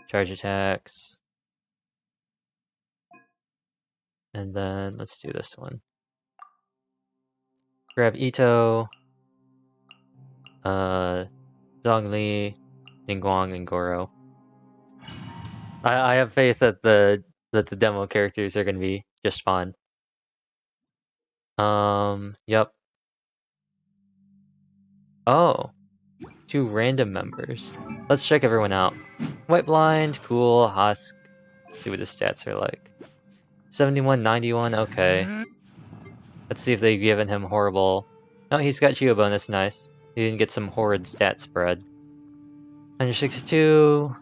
Charge attacks. And then let's do this one. Grab Ito. Zhongli, Ningguang, and Goro. I have faith that the demo characters are gonna be just fun. Yep. Oh, 2 random members. Let's check everyone out. White Blind, cool. Husk. Let's see what his stats are like. 71, 91, okay. Let's see if they've given him horrible... No, he's got Geo bonus, nice. He didn't get some horrid stat spread. 162...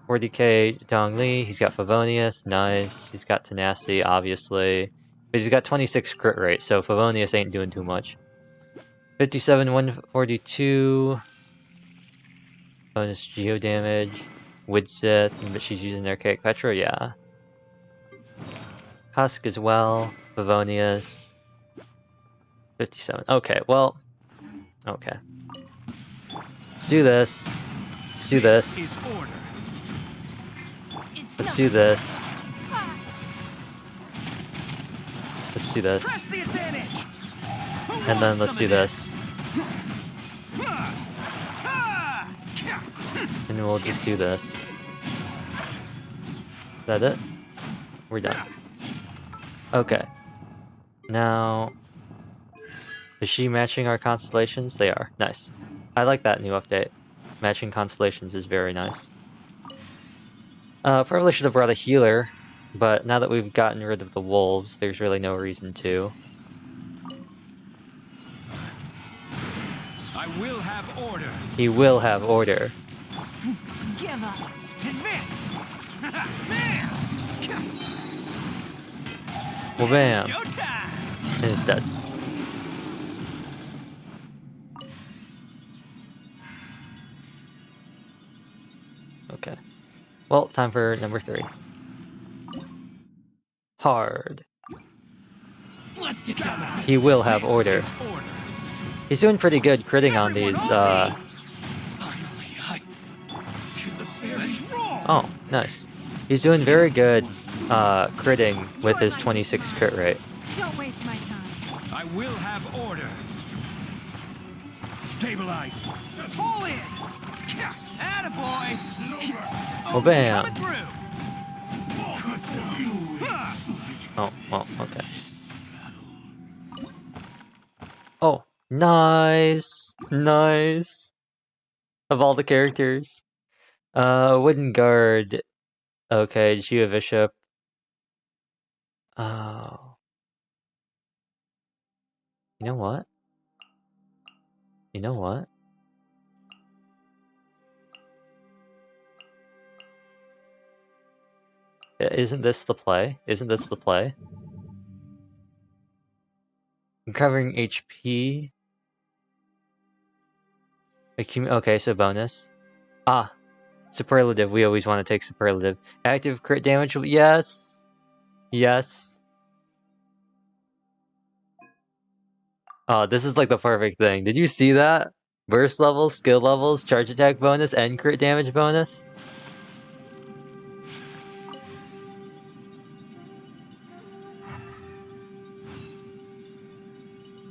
40k Dongli, he's got Favonius, nice. He's got Tenacity, obviously. But he's got 26 crit rate, so Favonius ain't doing too much. 57, 142... Bonus Geo damage. Widsith, but she's using Archaic Petra, yeah. Husk as well. Favonius. 57. Okay, well... Okay. Let's do this. Let's do this. Let's do this. Let's do this. And then let's do this. And we'll just do this. Is that it? We're done. Okay. Now... Is she matching our constellations? They are. Nice. I like that new update. Matching constellations is very nice. Probably should have brought a healer, but now that we've gotten rid of the wolves, there's really no reason to. I will have order. He will have order. Give up. Advance. Well, bam. Showtime. And it's dead. Okay. Well, time for number 3. Hard. Let's get down to He will have order. He's doing pretty good critting on these, Oh, nice. He's doing very good, critting with his 26 crit rate. Don't waste my time. I will have order. Stabilize. Pull in. Attaboy. Well, bam. Coming through. Oh, well, okay. Oh, nice! Nice! Of all the characters. Wooden Guard. Okay, Geo Bishop. Oh. You know what? You know what? Isn't this the play? Isn't this the play? Recovering HP. Okay, so bonus. Ah, superlative. We always want to take superlative. Active crit damage. Yes. Yes. Oh, this is like the perfect thing. Did you see that? Burst levels, skill levels, charge attack bonus, and crit damage bonus.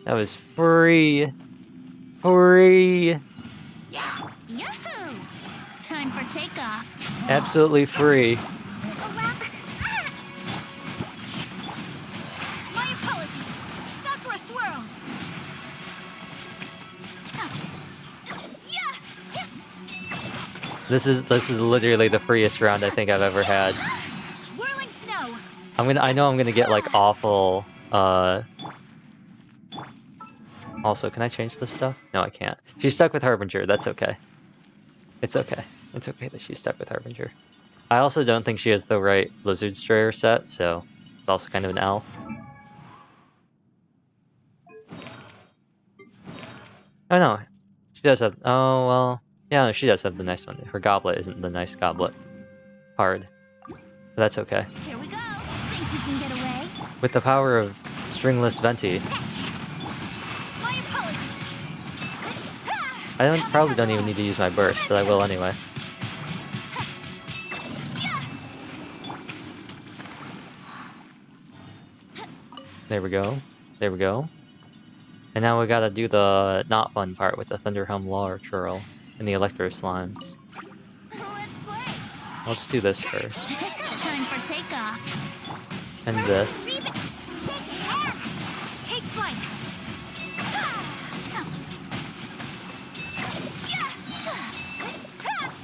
That was free. Free. Yahoo! Time for takeoff. Absolutely free. My apologies. Sakura swirl. This is literally the freest round I think I've ever had. Whirling snow. I know I'm gonna get like awful Also, can I change this stuff? No, I can't. She's stuck with Harbinger, that's okay. It's okay. It's okay that she's stuck with Harbinger. I also don't think she has the right Lizard Strayer set, so it's also kind of an L. Oh no, she does have. Oh well, yeah, no, she does have the nice one. Her goblet isn't the nice goblet. Hard, but that's okay. Here we go. Think you can get away? With the power of stringless Venti, My apologies. probably don't even need to use my burst, but I will anyway. There we go. There we go. And now we gotta do the not fun part with the Thunderhelm Lore Churl and the Electro Slimes. Let's play. Let's do this first. Time for takeoff. And this. Take flight.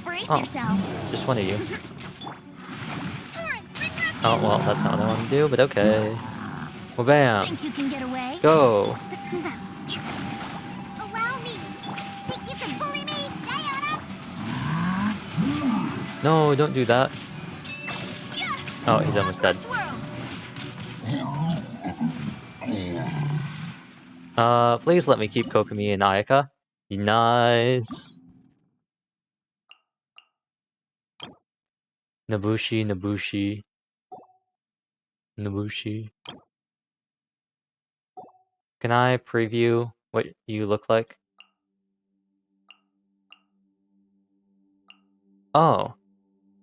Brace Oh, yourself. just one of you. Torrent, bring up. Oh, well, that's not what I want to do, but okay. Well, bam. Think you can get away? Go. Let's move out. Allow me. Think you can bully me, Diana? No, don't do that. Oh, he's almost dead. Please let me keep Kokomi and Ayaka. Nice. Nabushi, Nabushi. Nabushi. Can I preview what you look like? Oh.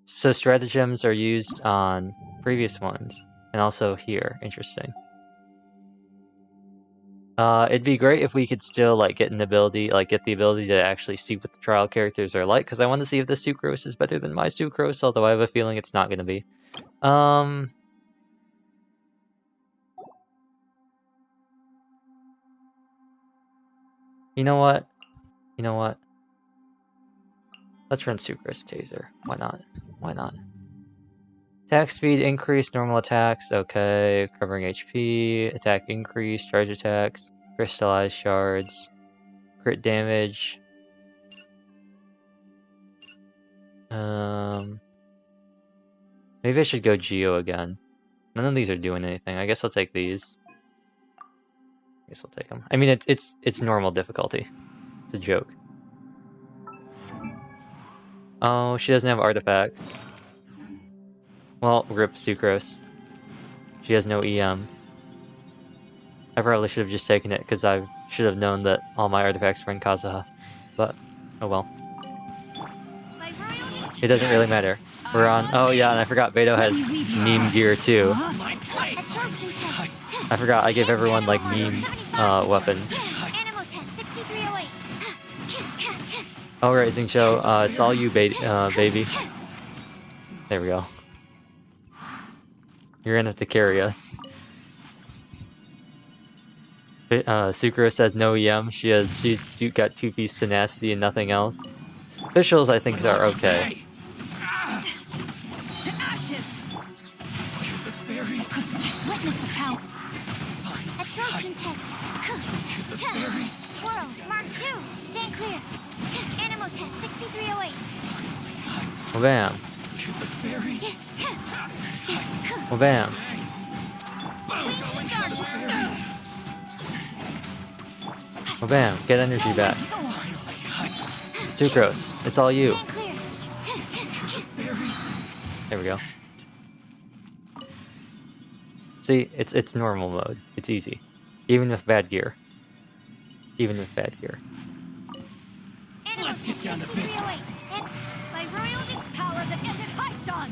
So stratagems are used on previous ones. And also here. Interesting. It'd be great if we could still like get the ability to actually see what the trial characters are like, because I want to see if the Sucrose is better than my Sucrose, although I have a feeling it's not going to be. You know what? You know what? Let's run Sucrose Taser. Why not? Why not? Attack speed increase, normal attacks, okay. Covering HP, attack increase, charge attacks, crystallized shards, crit damage. Maybe I should go Geo again. None of these are doing anything. I guess I'll take these. I guess I'll take them. I mean, it's normal difficulty. It's a joke. Oh, she doesn't have artifacts. Well, rip Sucrose. She has no EM. I probably should have just taken it, because I should have known that all my artifacts were in Kazuha. But, oh well. It doesn't really matter. We're on... Oh yeah, and I forgot Beto has meme gear too. I forgot I gave everyone, like, meme weapons. Oh, right, Xingqiu, it's all you, baby. There we go. You're gonna have to carry us. Sucrose has no EM. She's got 2-piece tenacity and nothing else. Officials, I think, are okay. To ashes. Witness the power. Absorption test. Swirl, Mark 2. Stand clear. Animal test 6308. Well, bam. Well, bam. Well, bam. Get energy back. Sucrose, it's all you. There we go. See, it's normal mode. It's easy. Even with bad gear. Even with bad gear. Let's get down to business. By royalty power that ended Haishan.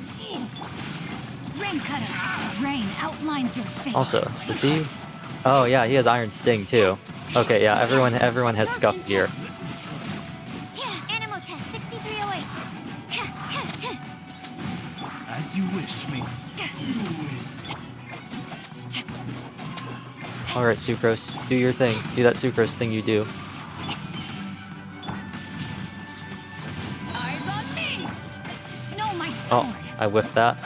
Rain cutter. Rain outlines your face. Also, does he? Oh yeah, he has Iron Sting too. Okay, yeah, everyone has scuffed gear. Animal test 6308. As you wish, me. Alright, Sucrose, do your thing. Do that Sucrose thing you do. Eyes on me. No, my sword. Oh, I whiffed that.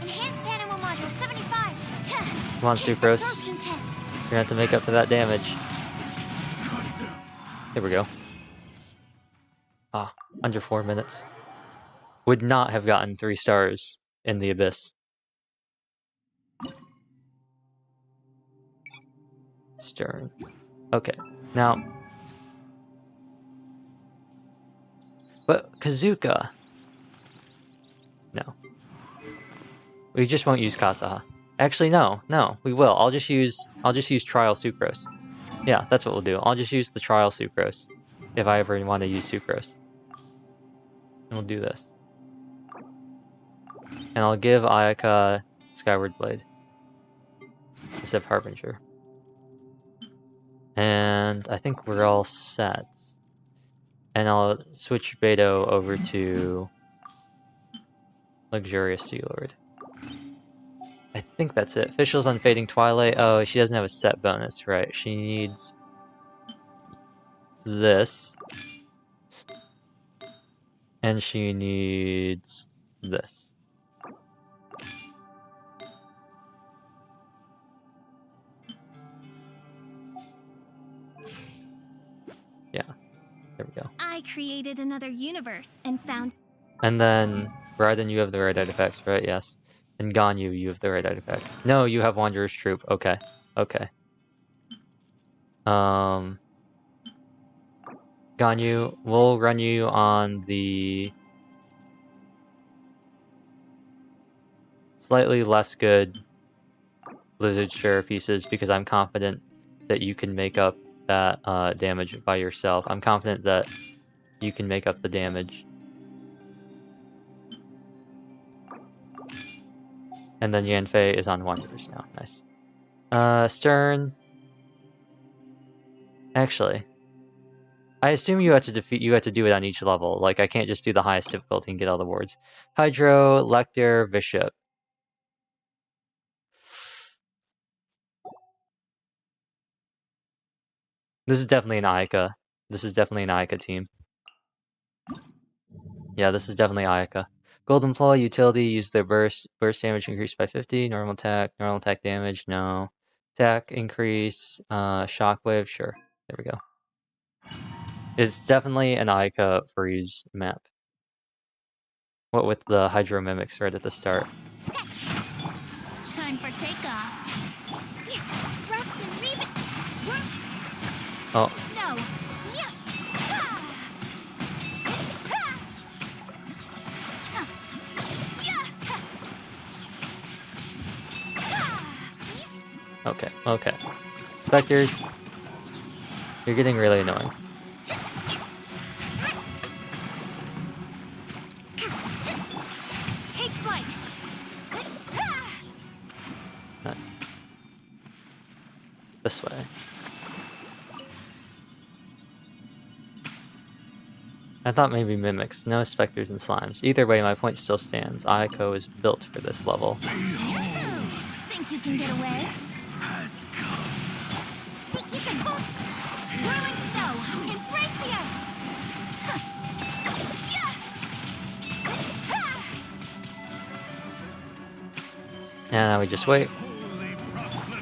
Enhanced animal module 75. Come on, Sucrose. You're gonna have to make up for that damage. There we go. Ah, under 4 minutes. would not have gotten 3 stars in the Abyss. Stern. Okay, now... But Kazuka... No. We just won't use Kasaha. Actually, no, we will. I'll just use Trial Sucrose. Yeah, that's what we'll do. I'll just use the Trial Sucrose if I ever want to use Sucrose. And we'll do this. And I'll give Ayaka Skyward Blade instead of Harbinger. And I think we're all set. And I'll switch Beto over to Luxurious Sea Lord. I think that's it. Officials on Fading Twilight. Oh, she doesn't have a set bonus, right? She needs this. And she needs this. Yeah, there we go. I created another universe and found... And then, Raiden, you have the right artifacts, right? Yes. And Ganyu, you have the right artifacts. No, you have Wanderer's Troop. Okay. Okay. Ganyu, we'll run you on the slightly less good Blizzard Share pieces because I'm confident that you can make up that damage by yourself. I'm confident that you can make up the damage. And then Yanfei is on Wanderers now. Nice. Stern. Actually, I assume you have to do it on each level. Like, I can't just do the highest difficulty and get all the wards. Hydro, Lecter, Bishop. This is definitely an Ayaka. This is definitely an Ayaka team. Yeah, this is definitely Ayaka. Golden Claw, utility, use their burst. Burst damage increased by 50. Normal attack damage, no. Attack increase, shockwave, sure. There we go. It's definitely an Ayaka freeze map. What with the Hydro Mimics right at the start. Time for takeoff. Rust and reave it. Oh. Snow. Yeah. Okay, okay. Spectres, you're getting really annoying. Take flight. Nice. This way. I thought maybe Mimics. No Spectres and Slimes. Either way, my point still stands. Ayako is built for this level. Think you can get away? Think you can bolt? Whirling snow. Embrace the ice. And now we just wait.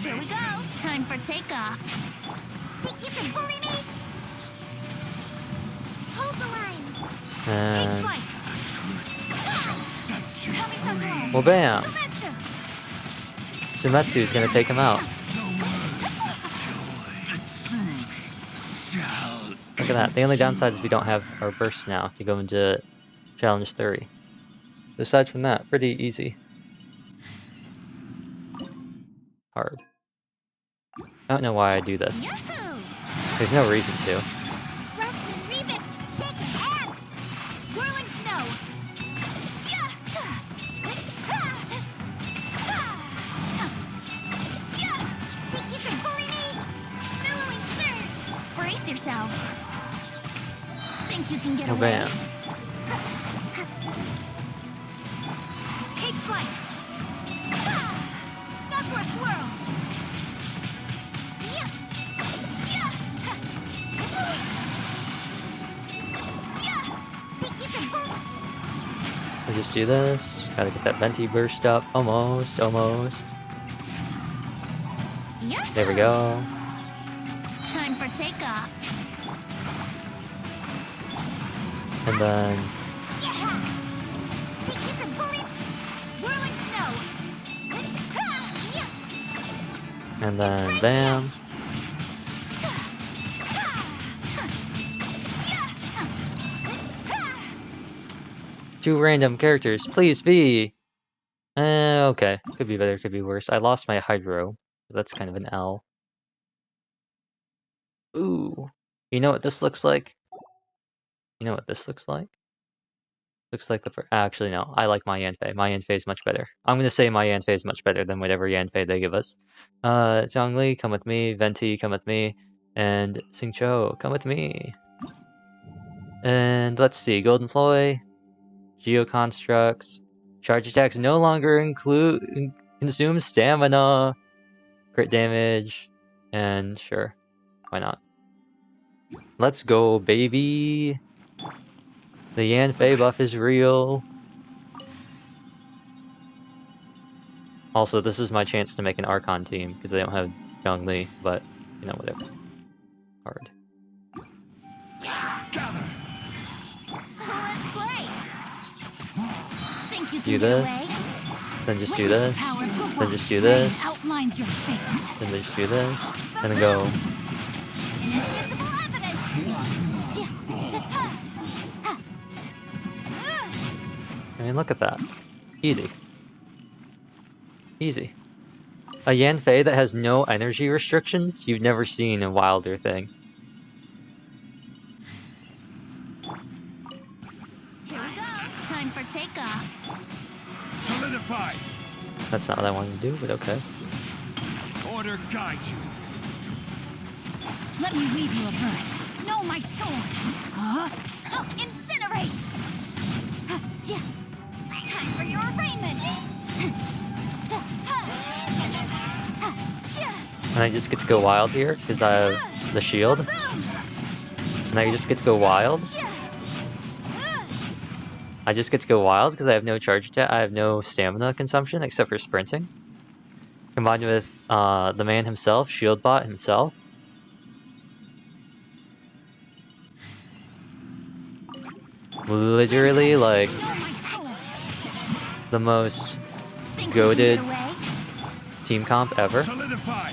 Here we go. Time for takeoff. Think you can bully me? Hold the line. Take And flight. Coming well, bam! Sumetsu. Sumetsu is gonna take him out. Look at that. The only downside is we don't have our burst now to go into Challenge 3. Aside from that, pretty easy. Hard. I don't know why I do this. Yahoo! There's no reason to. Rust and reave it. Shake and whirling snow. Yeah. Think you can bully me? Billowing surge. Brace yourself. Think you can get Oh, away? bam. Take flight. Sakura swirl. Yeah. Yeah. Yeah. Think you can bully? We'll just do this. Gotta get that Venti burst up. Almost, almost. Yeah. There we go. Time for takeoff. And then And then bam. Two random characters, please be. Okay, could be better, could be worse. I lost my hydro. That's kind of an L. Ooh, you know what this looks like? You know what this looks like? Looks like actually no, I like my Yanfei. My Yanfei is much better. I'm gonna say my Yanfei is much better than whatever Yanfei they give us. Zhongli, come with me. Venti, come with me. And Xingqiu, come with me. And let's see, Golden Ploy, Geoconstructs, charge attacks no longer consume stamina, crit damage, and sure, why not? Let's go, baby! The Yanfei buff is real. Also, this is my chance to make an Archon team, because they don't have Zhongli, but, you know, whatever. Hard. Let's play. Think you can Do get this, away? then just do this, then just do this, Outlines your fate. then just do this, and then go. Invisible evidence. I mean, look at that. Easy. Easy. A Yanfei that has no energy restrictions you've never seen in Wilder thing. Here we go. Time for takeoff. Solidify! That's not what I wanted to do, but okay. Order guide you. Let me weave you a verse. Know my sword. Incinerate. Time for your arraignment. And I just get to go wild here, because I have the shield. And I just get to go wild. I just get to go wild because I have no charge attack. I have no stamina consumption except for sprinting. Combined with the man himself, Shieldbot himself. Literally, like, the most goated team comp ever. Solidify!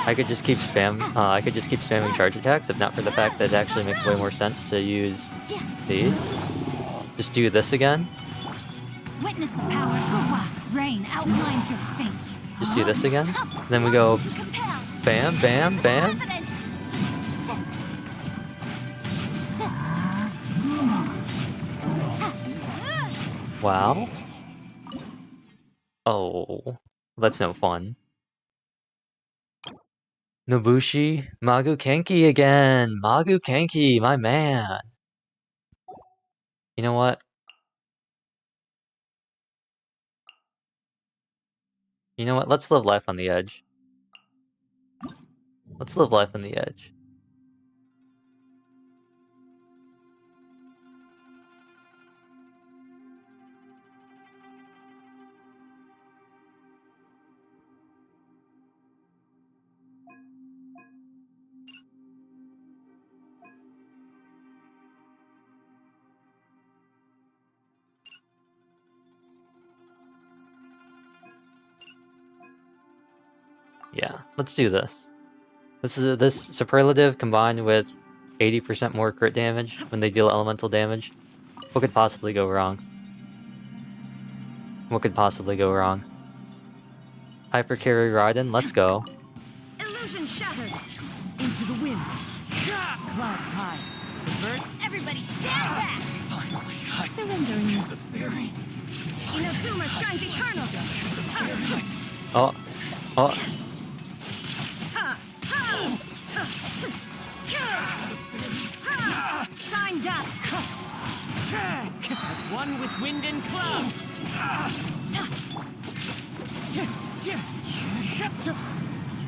I could just keep spamming charge attacks, if not for the fact that it actually makes way more sense to use these. Just do this again. Witness the power of rain outlines your fate. Just do this again. Then we go bam, bam, bam. Wow. Oh, that's no fun. Nobushi, Magu Kenki again! Magu Kenki, my man! You know what? You know what? Let's live life on the edge. Let's live life on the edge. Yeah, let's do this. This superlative combined with 80% more crit damage when they deal elemental damage. What could possibly go wrong? What could possibly go wrong? Hyper Carry Raiden, let's go. Illusion shattered. Into the wind. Clouds high. Everybody stand back. Finally, I Surrendering. the fairy. Inazuma shines eternal. Oh, oh. Shined up. As one with wind and cloud.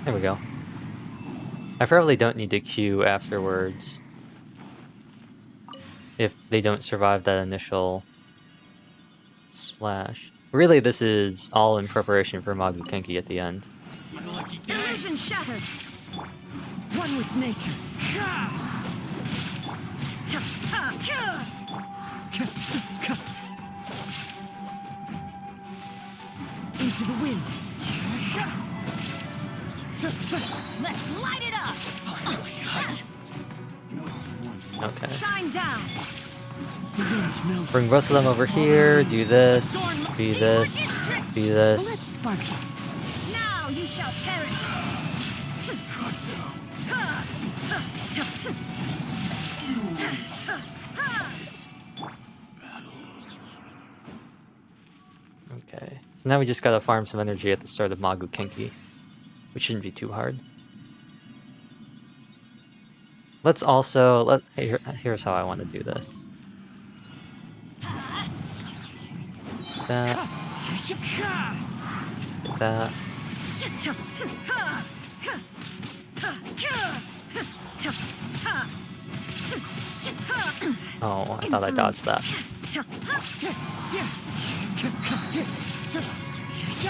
There we go. I probably don't need to queue afterwards if they don't survive that initial splash. Really, this is all in preparation for Magu Kenki at the end. Illusion shattered. One with nature. Into the wind. Let's light it up! Okay. Shine down! The wind melts. Bring both of them over here. Do this. Be this. Be Let's this. spark them. Now you shall perish! Okay. So now we just gotta farm some energy at the start of Magu Kenki, which shouldn't be too hard. Let's also here's how I want to do this. That. Get that. Oh, I thought I dodged that.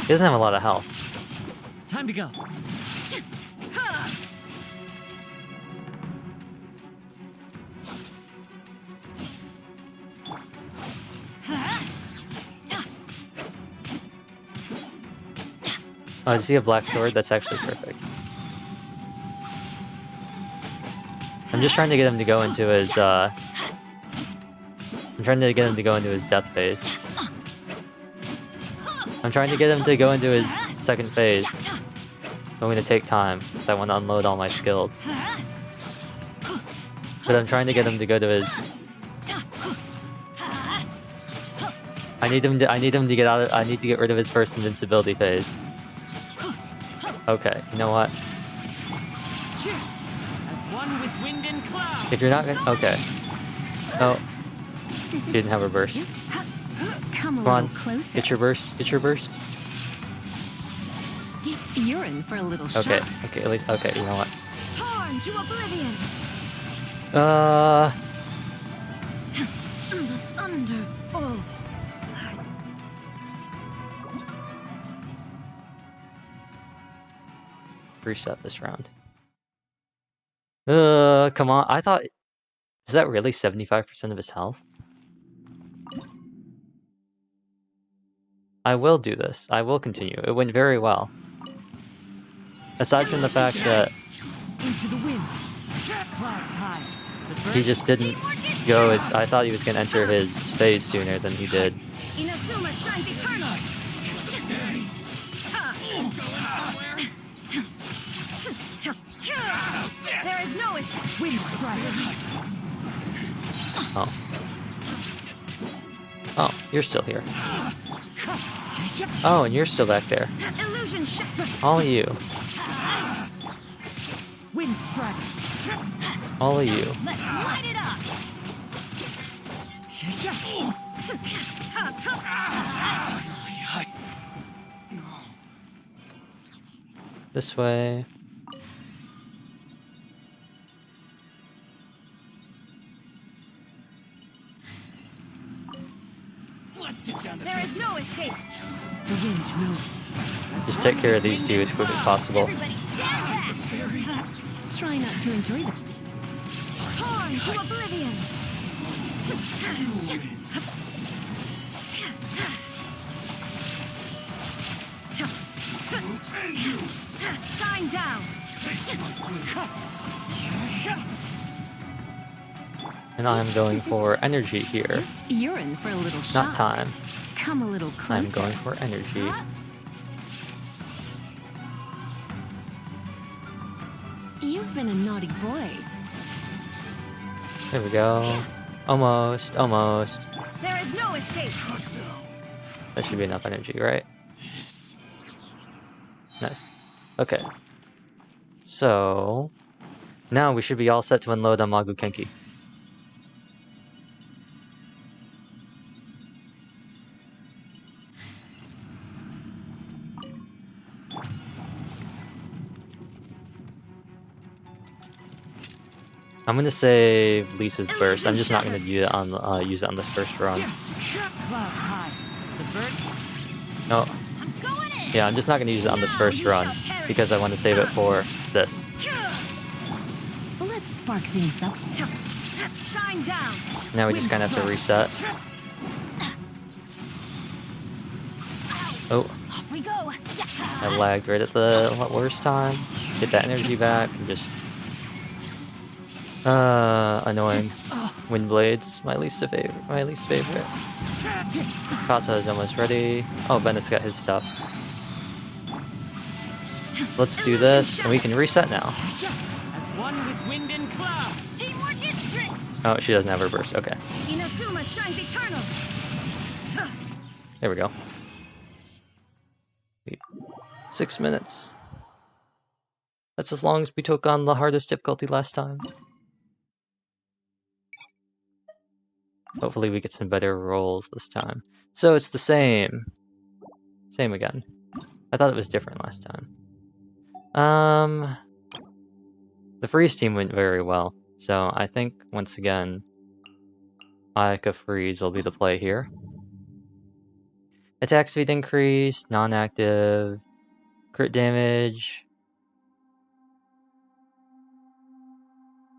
He doesn't have a lot of health. Time to go. Oh, does he have black sword? That's actually perfect. I'm just trying to get him to go into his, I'm trying to get him to go into his death phase. I'm trying to get him to go into his second phase. So I'm gonna take time, because I want to unload all my skills. But I'm trying to get him to go to his... I need him to get out of... I need to get rid of his first invincibility phase. Okay, you know what? As one with wind and cloud. If you're not gonna... Okay. Oh. He didn't have a burst. Come Come on. closer. Get your burst. Get your burst. You're in for a little Okay. shock. Okay, at least... Okay, you know what? Torn to oblivion! Under full sight. Reset this round. Come on. I thought... Is that really 75% of his health? I will do this. I will continue. It went very well. Aside from the fact that Into the wind. Clouds high. The he just didn't go as... I thought he was going to enter his phase sooner than he did. Inazuma shines eternal! There is no escape! wind strike. Oh. Oh, you're still here. Oh, and you're still back there. Illusion All of you. Wind strike. All of you. Let's light it up! This way. There is no escape! The wind knows. Just take care of these two as quick as possible. Everybody stand back! Try not to enjoy that. Torn to oblivion! Shine down! And I'm going for energy here. You're in for a little shock. Not time. Come a little closer. I'm going for energy. You've been a naughty boy. There we go. Almost. Almost. There is no escape! That should be enough energy, right? Nice. Okay. So... Now we should be all set to unload on Magu Kenki. I'm gonna save Lisa's burst. I'm just not gonna do it on use it on this first run. Clouds high. The birds. No. I'm going in! Yeah, I'm just not gonna use it on this first run because I want to save it for this. Let's spark things up. Shine Going down. Now we just kind of have to reset. Oh, Off we go. I lagged right at the worst time. Get that energy back and just... annoying. Wind blades, my least favorite. Casa is almost ready. Oh, Bennett's got his stuff. Let's do this, and we can reset now. As one with wind and cloud. Teamwork is strength. Oh, she doesn't have her burst. Okay, Inazuma shines eternal. there we go. 6 minutes. That's as long as we took on the hardest difficulty last time. Hopefully we get some better rolls this time. So it's the same. Same again. I thought it was different last time. The freeze team went very well. So I think, once again, Ayaka Freeze will be the play here. Attack speed increase, non-active, crit damage,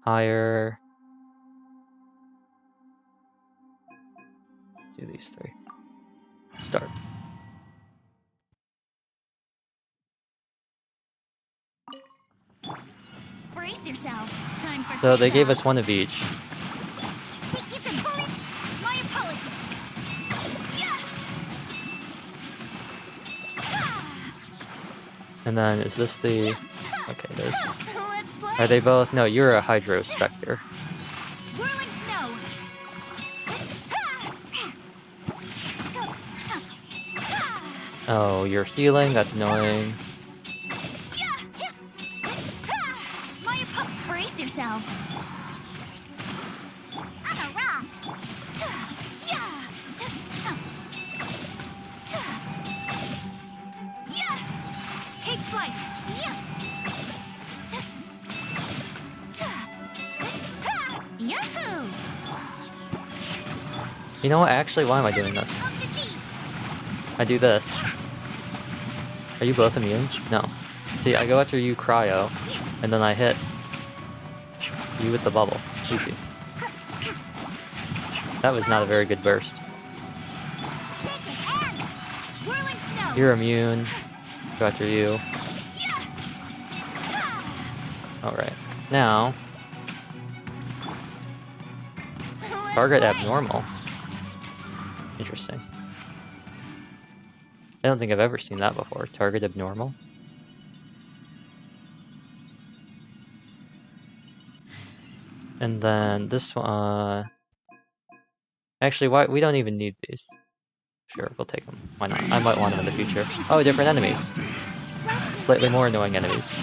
higher. Do these three. Start. Brace yourself. Time for So they gave takeoff. us one of each. Think you can pull it? My apologies. And then is this the... Okay, there's... Let's play. Are they both? No, you're a Hydro Spectre. Whirling snow. Oh, you're healing? That's annoying. Brace yourself. I'm a rock. Take flight. Yahoo! You know what? Actually, why am I doing this? Of the deep. I do this. Are you both immune? No. See, I go after you cryo, and then I hit you with the bubble. Easy. That was not a very good burst. Whirling snow. You're immune. Go after you. Alright. Now, target abnormal. Interesting. I don't think I've ever seen that before. Target abnormal. And then this one... Actually, why we don't even need these. Sure, we'll take them. Why not? I might want them in the future. Oh, different enemies. Slightly more annoying enemies.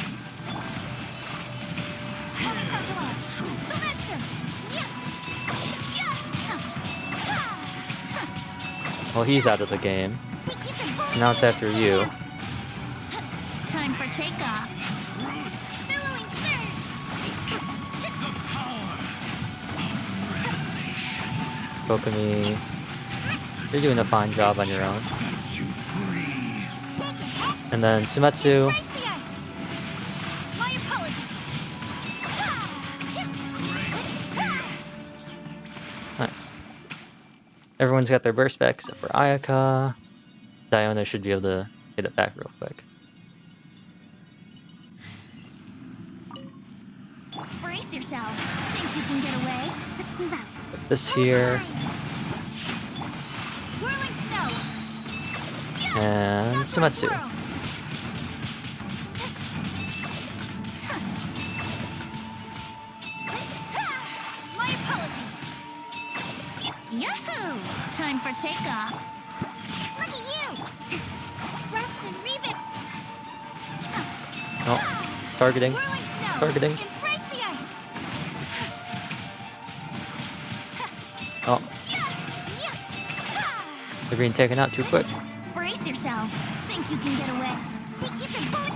Well, he's out of the game. Now it's after you. Time for takeoff. Billowing surge. Kokumi, you're doing a fine job on your own. And then Sumetsu. Brace the ice. My apologies. Nice. Everyone's got their burst back except for Ayaka. Diona should be able to get it back real quick. Brace yourself. Think you can get away? Let's move out. Put this here. Whirling snow. And Sumetsu. My apologies. Yahoo! Time for takeoff. Look at you! Rest and revive. Oh, targeting. Whirling snow. Targeting. Embrace the ice. Oh, they're being taken out too quick. Brace yourself. Think you can get away? Think you can pull it?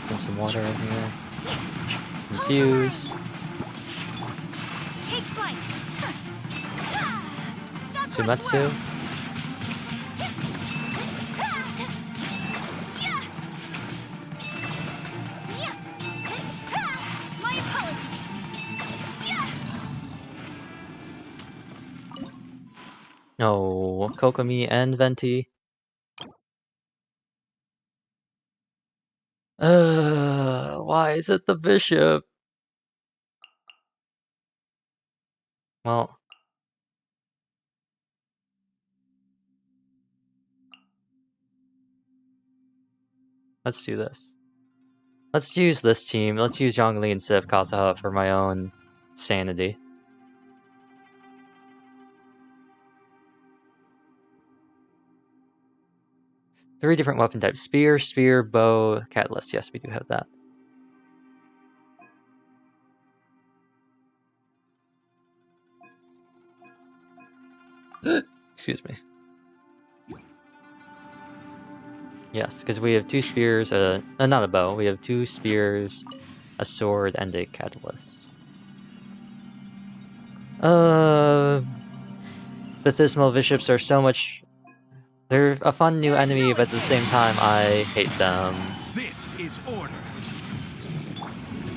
Put some water in here. Infuse. Take flight. Sumetsu. My apologies. No, Kokomi and Venti. Why is it the bishop? Well, let's do this. Let's use this team. Let's use Zhongli instead of Kazuha for my own sanity. Three different weapon types. Spear, spear, bow, catalyst. Yes, we do have that. Excuse me. Yes, because we have two spears, not a bow. We have two spears, a sword, and a catalyst. Bathysimal bishops are so much... They're a fun new enemy, but at the same time, I hate them. This is order.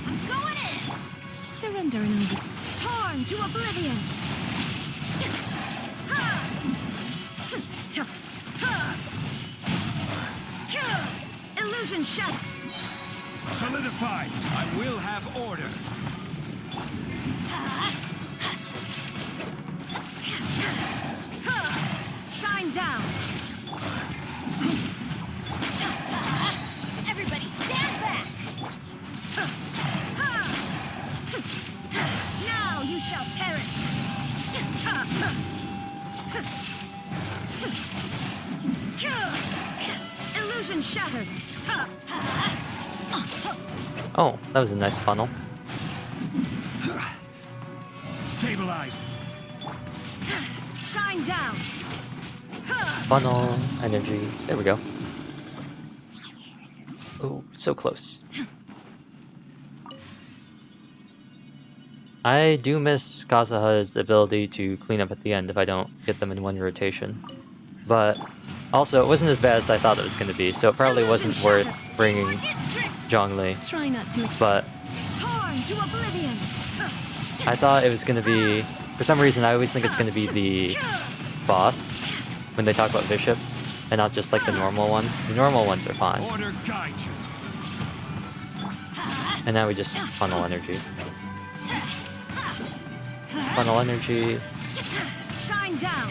I'm going in. Surrendering. Torn to oblivion. Illusion shut. Solidify. I will have order. Shine down. Everybody stand back! Now you shall perish. Illusion shattered. Oh, that was a nice funnel. Stabilize. Shine down. Funnel, energy. There we go. Oh, so close. I do miss Kazuha's ability to clean up at the end if I don't get them in one rotation. But also, it wasn't as bad as I thought it was going to be, so it probably wasn't worth bringing Zhongli. Try not to. But Torn to oblivion. I thought it was going to be... For some reason, I always think it's going to be the boss when they talk about bishops, and not just like the normal ones. The normal ones are fine. Order guide you. And now we just funnel energy. Funnel energy. Shine down.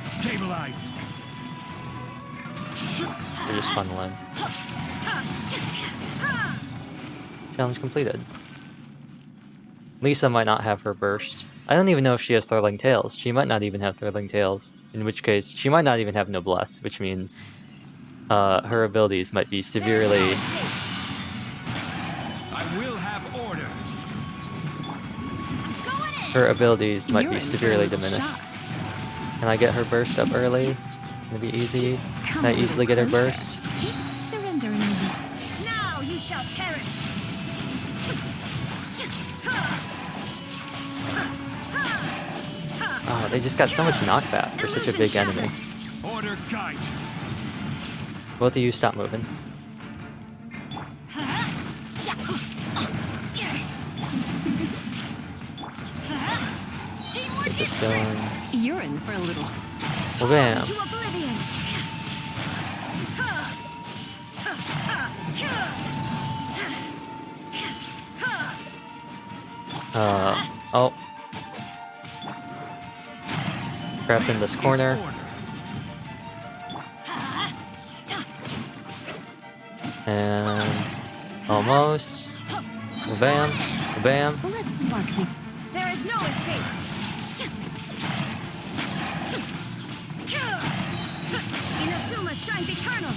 Stabilize. We're just funneling. Challenge completed. Lisa might not have her burst. I don't even know if she has Thurling Tails. She might not even have Thurling Tails. In which case, she might not even have Noblesse, which means her abilities might be severely... I will have order. Her abilities might be severely diminished. Can I get her burst up early? Can it be easy? Can I easily get her burst? Surrendering. Now you shall perish. Oh, they just got so much knockback for such a big enemy. Order guide you. Both of you stop moving. Get this going. You're in for a little. Well, bam. To oblivion. Oh. Trapped in this corner. And almost. Bam. Bam. Let's spark the. There is no escape. Inazuma shines eternal.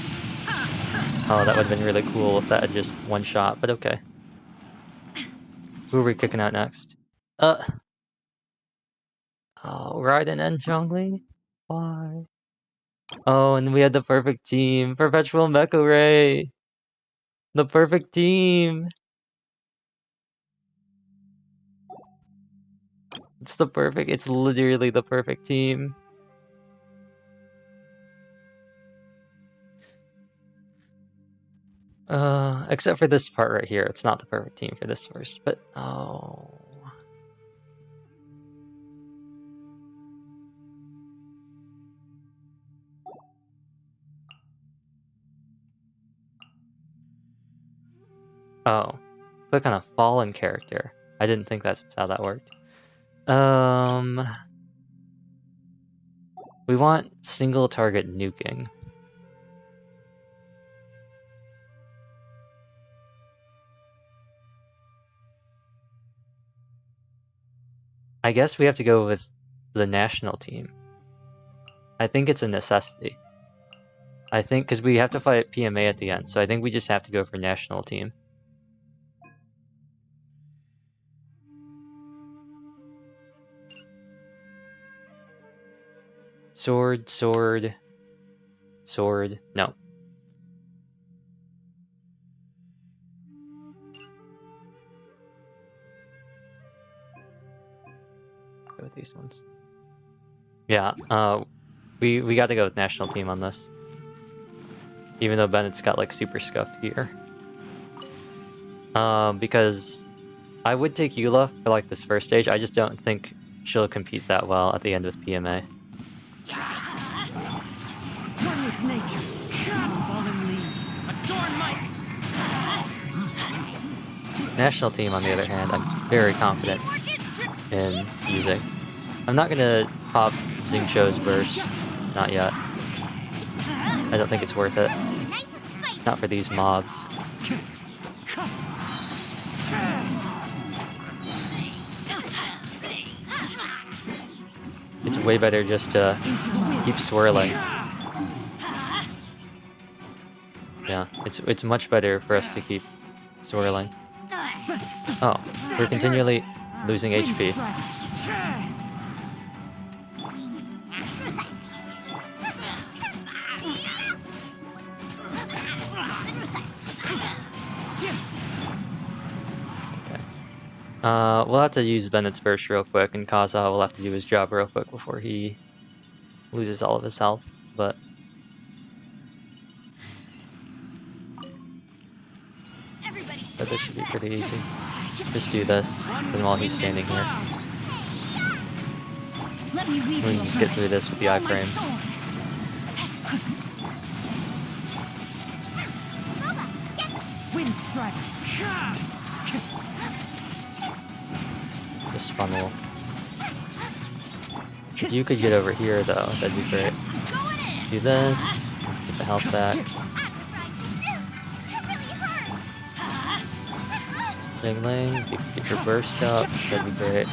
Oh, that would have been really cool if that had just one shot, but okay. Who are we kicking out next? Oh, Raiden and Zhongli? Why? Oh, and we had the perfect team. Perpetual Mecha Ray! The perfect team! It's literally the perfect team. Except for this part right here. It's not the perfect team for this first, but oh. Oh. Click on a fallen character. I didn't think that's how that worked. We want single target nuking. I guess we have to go with the national team. I think it's a necessity. I think because we have to fight PMA at the end, so I think we just have to go for national team. Sword, sword, sword. No. Go with these ones. Yeah, we got to go with national team on this. Even though Bennett's got like super scuffed gear. Because I would take Eula for like this first stage. I just don't think she'll compete that well at the end with PMA. One with nature. Fallen leaves. Adorn my... National team, on the other hand, I'm very confident in using. I'm not gonna pop Xingqiu's burst. Not yet. I don't think it's worth it. Not for these mobs. It's way better just to keep swirling. Yeah, it's much better for us to keep swirling. Oh, we're continually losing HP. We'll have to use Bennett's burst real quick, and Kaza will have to do his job real quick before he loses all of his health, but... this should be pretty easy. Just do this, and while he's standing here. We can just get through this with the iframes. Wind strike. Just funnel. If you could get over here, though, that'd be great. Do this, get the health back. Ling, get your burst up, that'd be great.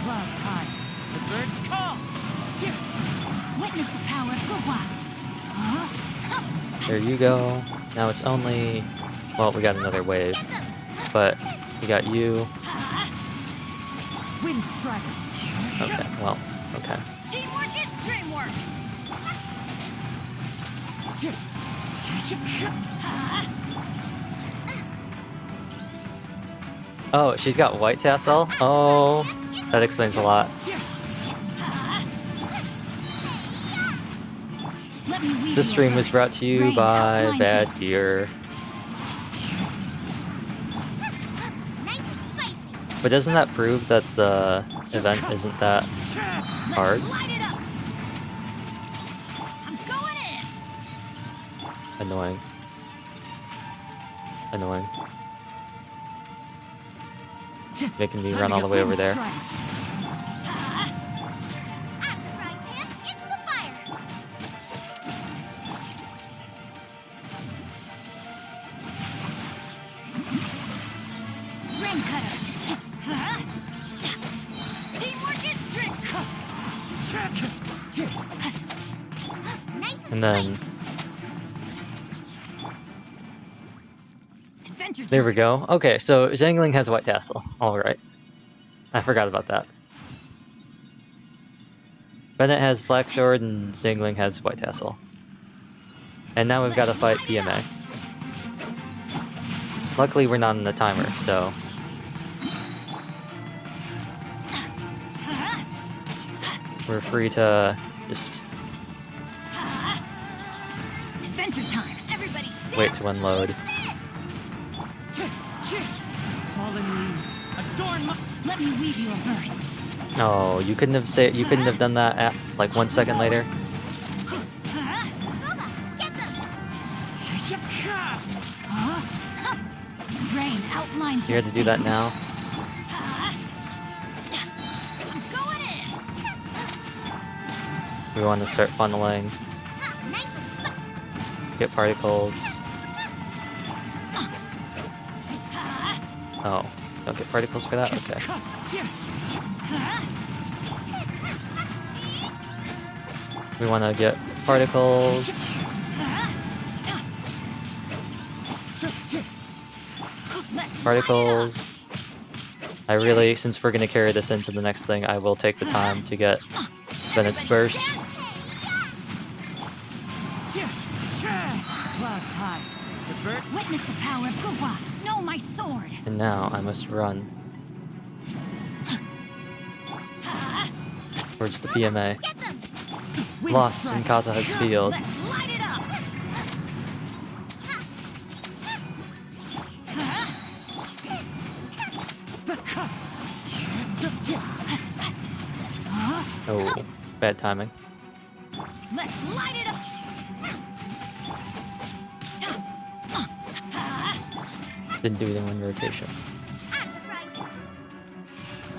Clouds high. The birds call. Witness the power of Guhua. There you go. Now it's only... Well, we got another wave. But we got you. Wind strike. Okay, well, okay. Teamwork is dreamwork. Oh, she's got white tassel? Oh, that explains a lot. This stream was brought to you by Bad Gear. But doesn't that prove that the event isn't that hard? Annoying. Annoying. Making me run all the way over there. And then... There we go. Okay, so Zhangling has white tassel. Alright. I forgot about that. Bennett has black sword and Zhangling has white tassel. And now we've got to fight PMA. Luckily we're not in the timer, so... we're free to just... wait to unload. Let me weave you a verse. Oh, you couldn't have done that at like 1 second later. outlines You had to do that now. I'm going in. We want to start funneling. Nice and spot. Get particles. Oh, don't get particles for that? Okay. We want to get particles. Particles. I really, since we're going to carry this into the next thing, I will take the time to get Bennett's burst. Clouds high. Witness the power of Guwa. No, my sword. And now I must run towards the PMA. Lost in Kazuha's field. Let's light it up. Oh, bad timing. Let's light it up. Didn't do it in one rotation.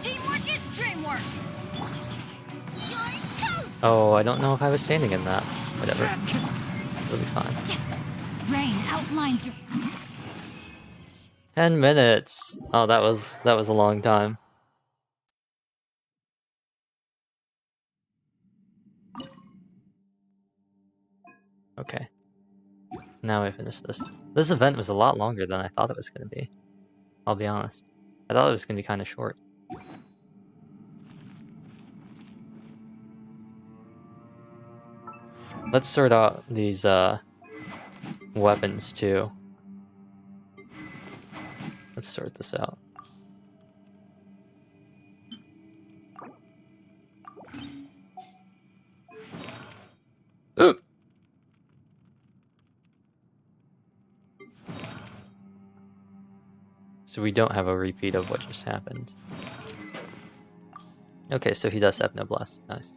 Teamwork is dreamwork. You're toast. Oh, I don't know if I was standing in that. Whatever. It'll be fine. Rain outlines your 10 minutes! Oh, that was a long time. Okay. Now I finished this. This event was a lot longer than I thought it was going to be. I'll be honest. I thought it was going to be kind of short. Let's sort out these weapons too. Let's sort this out. Ooh! So we don't have a repeat of what just happened. Okay, so he does have Noblesse. Nice.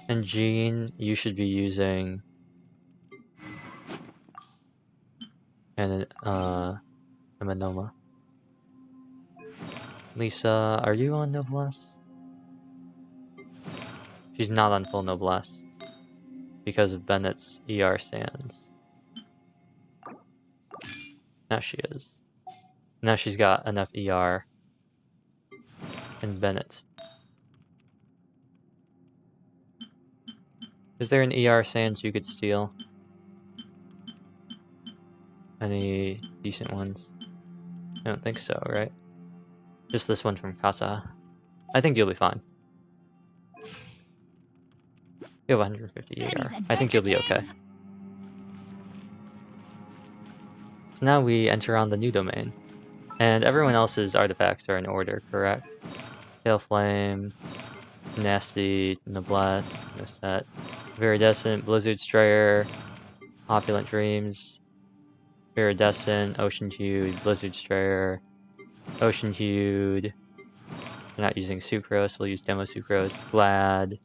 And Jean, you should be using an Manoma. Lisa, are you on Noblesse? She's not on full Noblesse because of Bennett's ER sands. Now she is. Now she's got enough ER and Bennett. Is there an ER sands you could steal? Any decent ones? I don't think so, right? Just this one from Casa. I think you'll be fine. You have 150 ER. I think you'll be okay. So now we enter on the new domain. And everyone else's artifacts are in order, correct? Tail Flame, Nasty, Noblesse, no set. Viridescent, Blizzard Strayer, Opulent Dreams, Viridescent, Ocean Hued, Blizzard Strayer, Ocean Hued. We're not using Sucrose, we'll use Demo Sucrose. Glad,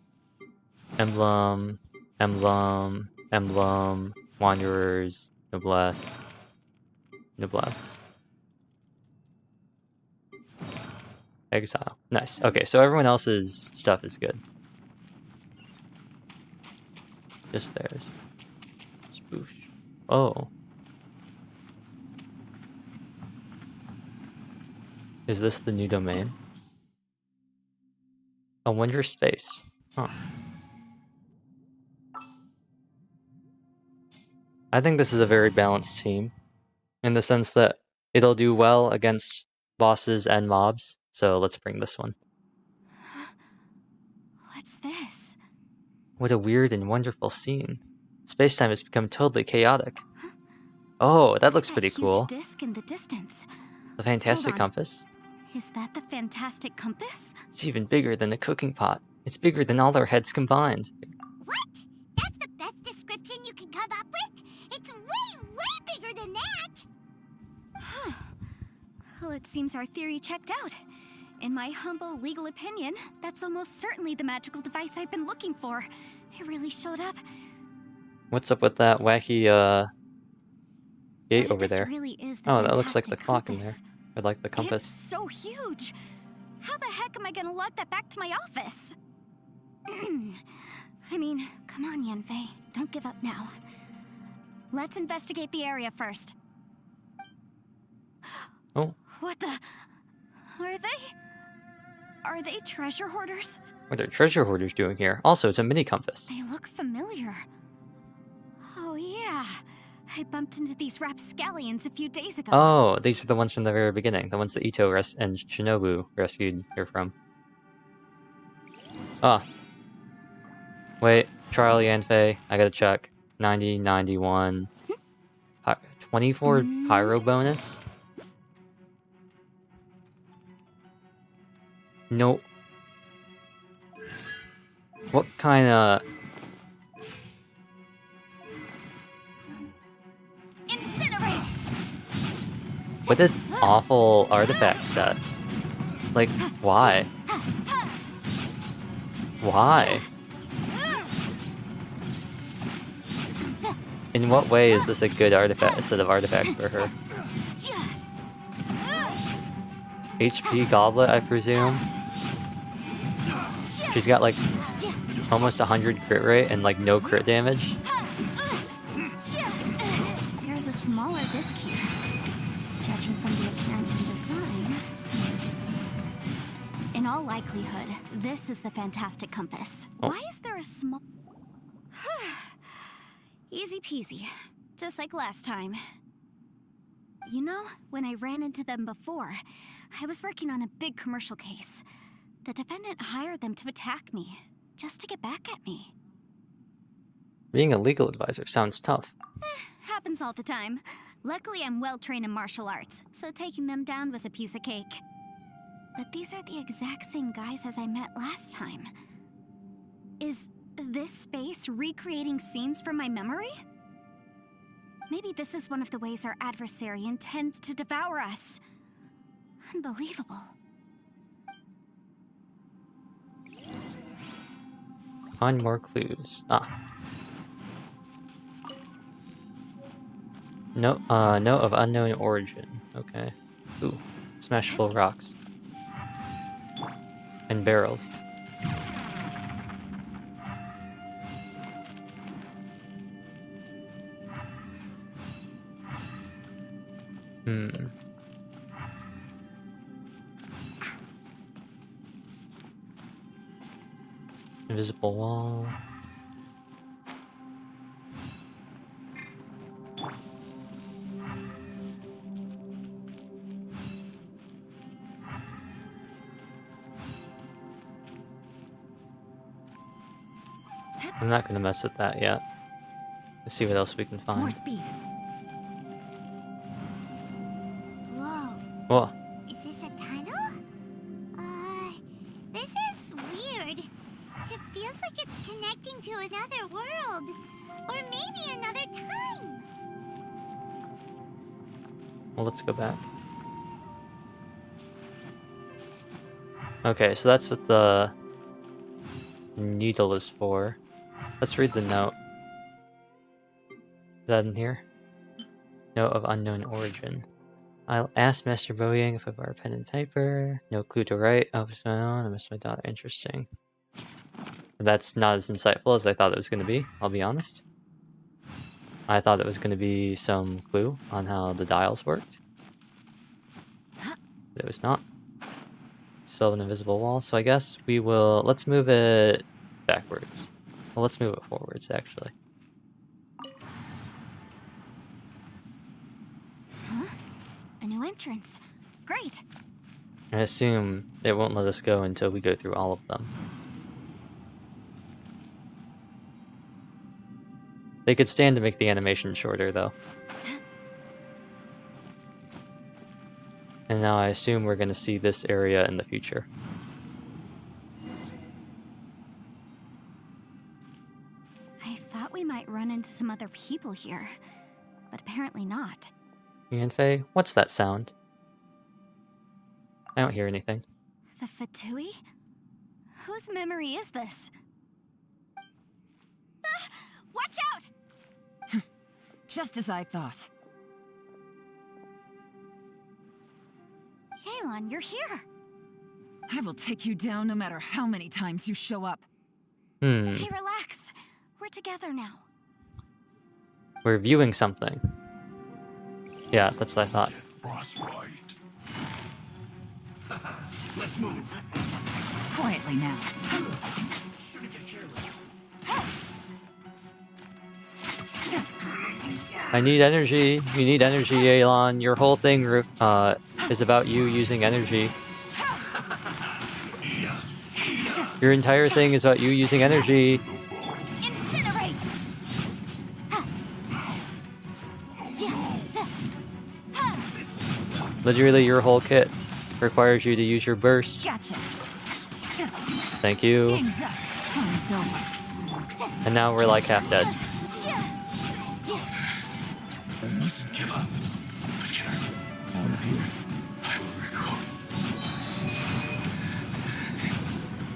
Emblem, Emblem, Emblem, Wanderers, Noblesse, Noblesse. Exile. Nice. Okay, so everyone else's stuff is good. Just theirs. Spoosh. Oh. Is this the new domain? A Wonder Space. Huh. I think this is a very balanced team, in the sense that it'll do well against bosses and mobs, so let's bring this one. What's this? What a weird and wonderful scene. Space-time has become totally chaotic. Oh, that looks pretty cool. Huge disc in the distance. The fantastic Hold on. compass. Is that the fantastic compass? It's even bigger than a cooking pot. It's bigger than all our heads combined. What? That's the best description you can come up with? It's way bigger than that! Well, it seems our theory checked out. In my humble legal opinion, that's almost certainly the magical device I've been looking for. It really showed up. What's up with that wacky, gate What if over this there. really is the Oh, that looks like the fantastic clock in there. compass? Or like the It's compass. so huge. How the heck am I gonna lug that back to my office? I mean, come on, Yanfei. Don't give up now. Let's investigate the area first. Oh, What the? Are they? Are they treasure hoarders? what are treasure hoarders doing here? Also, it's a mini compass. They look familiar. Oh yeah. I bumped into these rapscallions a few days ago. Oh, these are the ones from the very beginning. The ones that Ito and Shinobu rescued her from. Ah. Wait, Trial Yanfei, I gotta check. 90, 91. 24 pyro bonus? Nope. What kind of... Incinerate! What an awful artifact set. Like, why? Why? In what way is this a good set of artifacts for her? HP goblet, I presume? She's got like almost 100 crit rate and like no crit damage. There's a smaller disc here. Judging from the appearance and design. In all likelihood, this is the fantastic compass. Oh. Why is there a small... Easy peasy. Just like last time. You know, when I ran into them before, I was working on a big commercial case. The defendant hired them to attack me, just to get back at me. Being a legal advisor sounds tough. Happens all the time. Luckily, I'm well-trained in martial arts, so taking them down was a piece of cake. But these are the exact same guys as I met last time. Is this space recreating scenes from my memory? Maybe this is one of the ways our adversary intends to devour us. Unbelievable. Find more clues. Ah. Note of unknown origin. Okay. Ooh. Smashable rocks. And barrels. Invisible wall. I'm not gonna mess with that yet. Let's see what else we can find. More speed. Whoa. Whoa. Is this a tunnel? This is weird. It feels like it's connecting to another world. Or maybe another time. Well, let's go back. Okay, so that's what the needle is for. Let's read the note. Is that in here? Note of unknown origin. I'll ask Master Boyang if I borrow pen and paper. No clue to write. Oh, what's going on? I miss my daughter. Interesting. That's not as insightful as I thought it was going to be, I'll be honest. I thought it was going to be some clue on how the dials worked. But it was not. Still have an invisible wall, so I guess we will... Let's move it backwards. Well, let's move it forwards, actually. Huh? A new entrance. Great. I assume they won't let us go until we go through all of them. They could stand to make the animation shorter, though. And now I assume we're going to see this area in the future. I thought we might run into some other people here, but apparently not. Yanfei, what's that sound? I don't hear anything. The Fatui? Whose memory is this? Ah, watch out! Just as I thought. Yelan, you're here. I will take you down no matter how many times you show up. Hey, relax. We're together now. We're viewing something. Yeah, that's what I thought. Frostbite. Let's move. Quietly now. Shouldn't get careless. I need energy. You need energy, Yelan. Your whole thing is about you using energy. Your entire thing is about you using energy. Incinerate! Literally, your whole kit requires you to use your burst. Gotcha. Thank you. Game's up. Time's over. And now we're like half dead. I mustn't give up. But can I out of here? I will recall.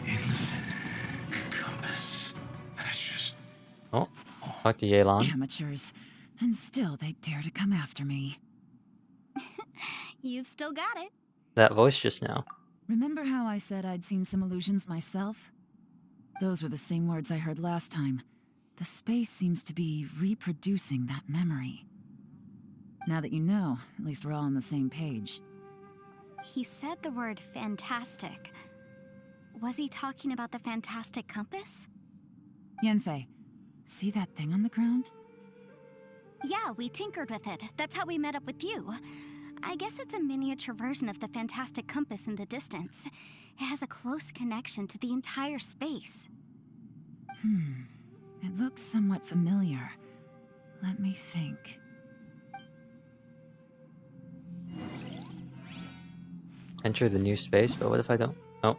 In the compass. That's just. Oh, talk to Yelan. Amateurs. And still they dare to come after me. You've still got it. That voice just now. Remember how I said I'd seen some illusions myself? Those were the same words I heard last time. The space seems to be reproducing that memory. Now that you know, at least we're all on the same page. He said the word fantastic. Was he talking about the fantastic compass? Yanfei, see that thing on the ground? Yeah, we tinkered with it. That's how we met up with you. I guess it's a miniature version of the fantastic compass in the distance. It has a close connection to the entire space. It looks somewhat familiar. Let me think. Enter the new space, but what if I don't? Oh.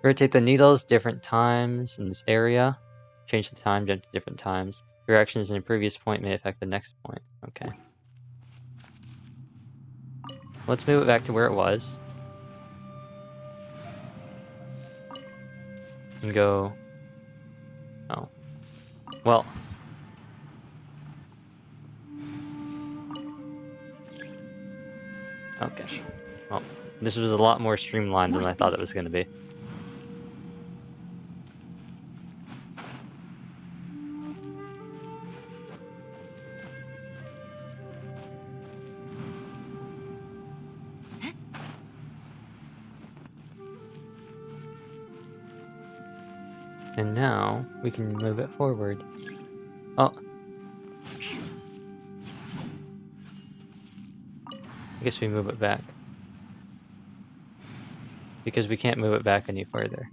Rotate the needles different times in this area. Change the time jump to different times. Your actions in a previous point may affect the next point. Okay. Let's move it back to where it was. And go... Oh. Well. Okay. Well, this was a lot more streamlined than I thought it was going to be. And now we can move it forward. Oh. I guess we move it back. Because we can't move it back any further.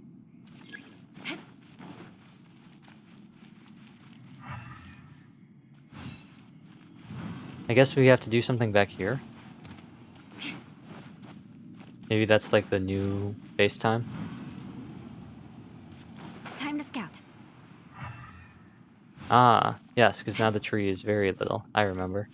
I guess we have to do something back here. Maybe that's like the new base time. Time to scout. Ah, yes, because now the tree is very little. I remember.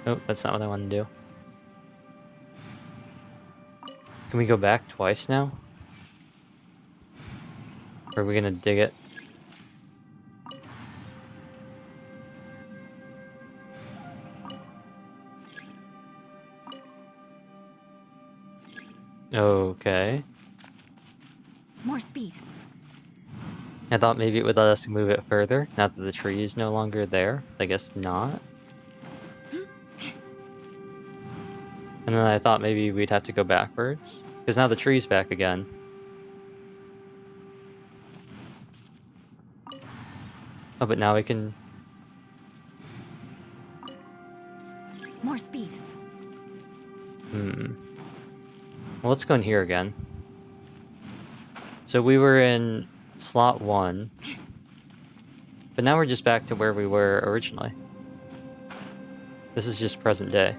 Oh, that's not what I want to do. Can we go back twice now? Or are we gonna dig it? Okay. More speed. I thought maybe it would let us move it further, now that the tree is no longer there. I guess not. And then I thought maybe we'd have to go backwards, because now the tree's back again. Oh, but now we can... More speed. Well, let's go in here again. So we were in slot 1. But now we're just back to where we were originally. This is just present day.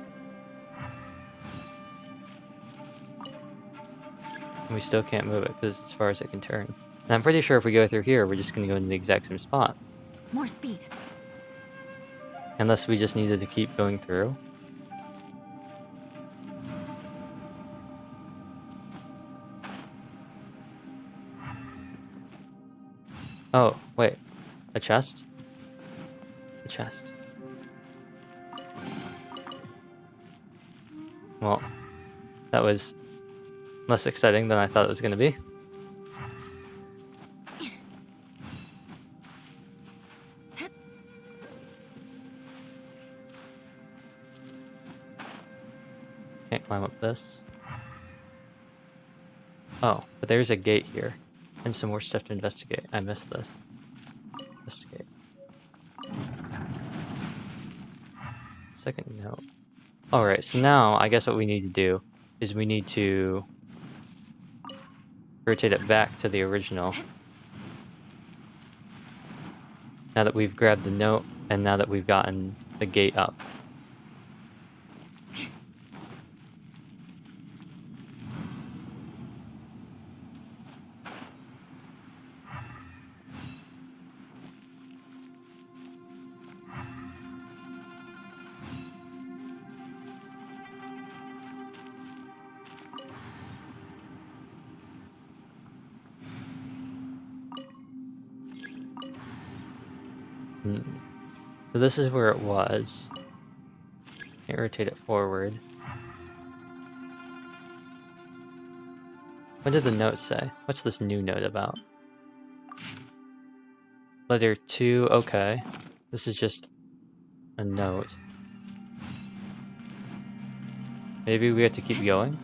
And we still can't move it because it's as far as it can turn. And I'm pretty sure if we go through here, we're just going to go into the exact same spot. More speed. Unless we just needed to keep going through. Oh, wait. A chest? A chest. Well, that was less exciting than I thought it was going to be. Can't climb up this. Oh, but there's a gate here. And some more stuff to investigate. I missed this. Investigate. Second note. Alright, so now I guess what we need to do is we need to rotate it back to the original. Now that we've grabbed the note and now that we've gotten the gate up. So this is where it was. Can't rotate it forward. What did the note say? What's this new note about? Letter 2, okay. This is just a note. Maybe we have to keep going?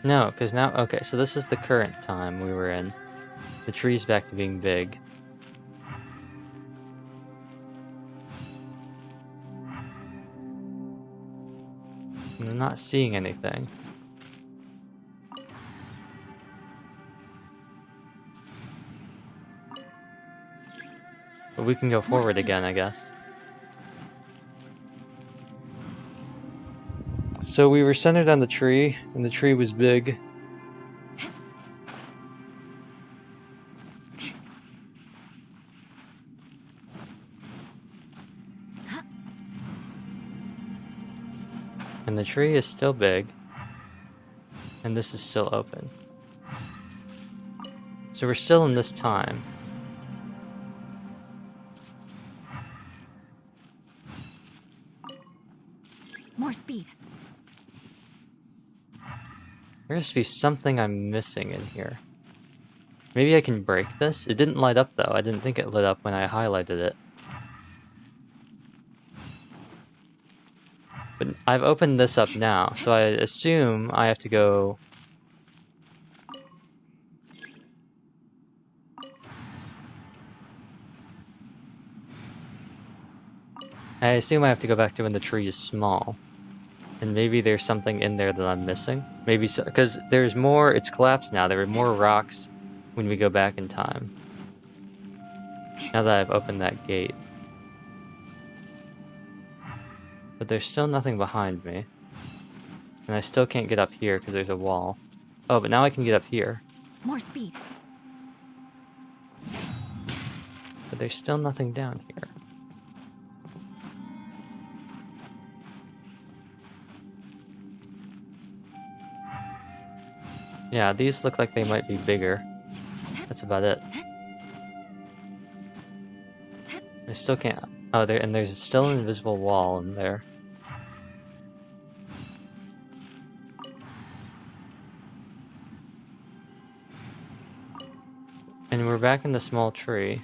No, because now, okay, so this is the current time we were in. The tree's back to being big. I'm not seeing anything. But we can go forward again, I guess. So we were centered on the tree, and the tree was big. And the tree is still big. And this is still open. So we're still in this time. More speed. There has to be something I'm missing in here. Maybe I can break this? It didn't light up though. I didn't think it lit up when I highlighted it. But I've opened this up now, so I assume I have to go... I assume I have to go back to when the tree is small. And maybe there's something in there that I'm missing. Maybe so, because there's more, it's collapsed now. There were more rocks when we go back in time. Now that I've opened that gate. But there's still nothing behind me. And I still can't get up here because there's a wall. Oh, but now I can get up here. More speed. But there's still nothing down here. Yeah, these look like they might be bigger. That's about it. I still can't... Oh, and there's still an invisible wall in there. And we're back in the small tree.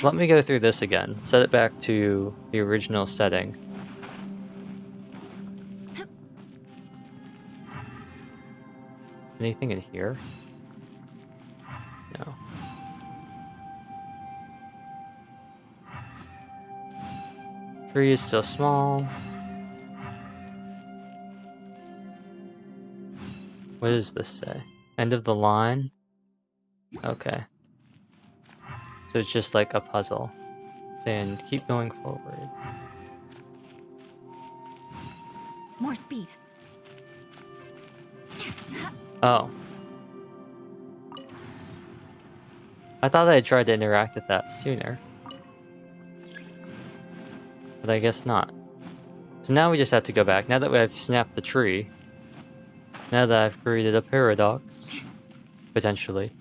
Let me go through this again. Set it back to the original setting. Anything in here? No. Tree is still small. What does this say? End of the line? Okay. So it's just like a puzzle. Saying keep going forward. More speed. Oh. I thought I had tried to interact with that sooner. But I guess not. So now we just have to go back. Now that I've snapped the tree, now that I've created a paradox, potentially.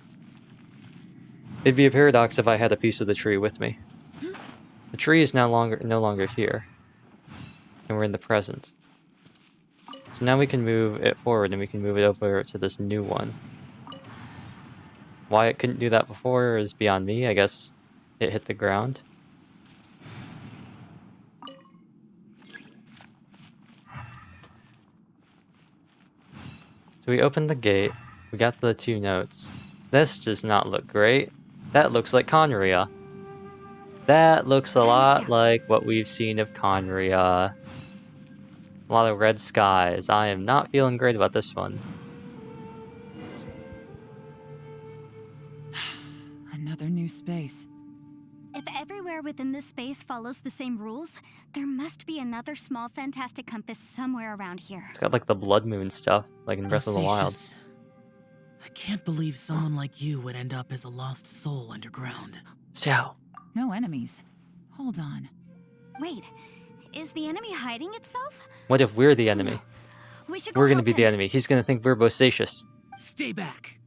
It'd be a paradox if I had a piece of the tree with me. The tree is no longer here, and we're in the present. So now we can move it forward, and we can move it over to this new one. Why it couldn't do that before is beyond me. I guess it hit the ground. So we opened the gate, we got the 2 notes. This does not look great. That looks like Conria. That looks a lot like what we've seen of Conria. A lot of red skies. I am not feeling great about this one. Another new space. If everywhere within this space follows the same rules, there must be another small fantastic compass somewhere around here. It's got like the blood moon stuff, like in Breath of the Wild. Bosacius, I can't believe someone like you would end up as a lost soul underground. Xiao. No enemies. Hold on. Wait, is the enemy hiding itself? What if we're the enemy? We should go We're gonna help be the him. enemy. He's gonna think we're Bosacius. Stay back.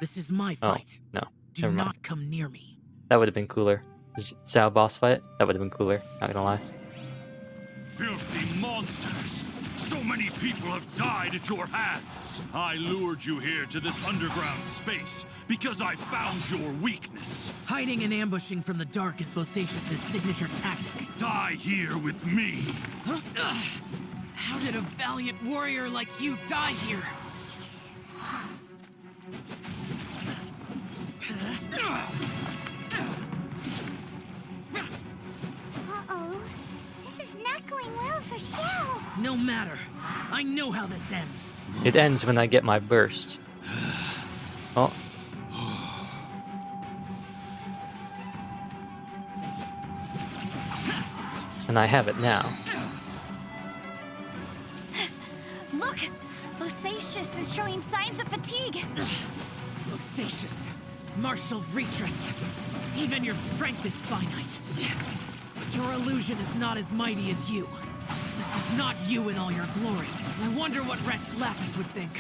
This is my Oh, fight. no. Do Never mind. not come near me. That would have been cooler. Xiao boss fight? That would have been cooler, not gonna lie. Filthy monsters! So many people have died at your hands! I lured you here to this underground space because I found your weakness. Hiding and ambushing from the dark is Bosacius' signature tactic. Die here with me! Huh? How did a valiant warrior like you die here? Uh-oh. This is not going well for Xiao. No matter. I know how this ends. It ends when I get my burst. Oh. And I have it now. Look! Bosacius is showing signs of fatigue. Bosacius, martial Vitras. Even your strength is finite. Your illusion is not as mighty as you. This is not you in all your glory. I wonder what Rex Lapis would think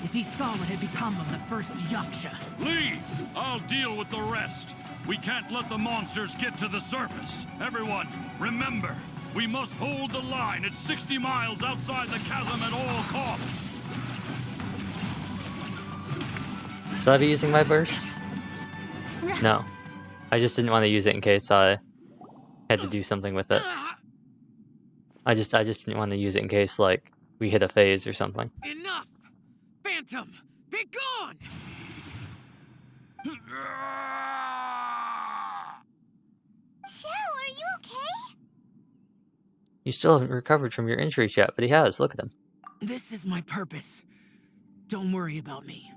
if he saw what had become of the first Yaksha. Leave! I'll deal with the rest. We can't let the monsters get to the surface. Everyone, remember, we must hold the line at 60 miles outside the chasm at all costs. Should I be using my burst? No. I just didn't want to use it in case I had to do something with it. I just didn't want to use it in case, like, we hit a phase or something. Enough! Phantom, be gone! Xiao, are you okay? You still haven't recovered from your injuries yet, but he has. Look at him. This is my purpose. Don't worry about me.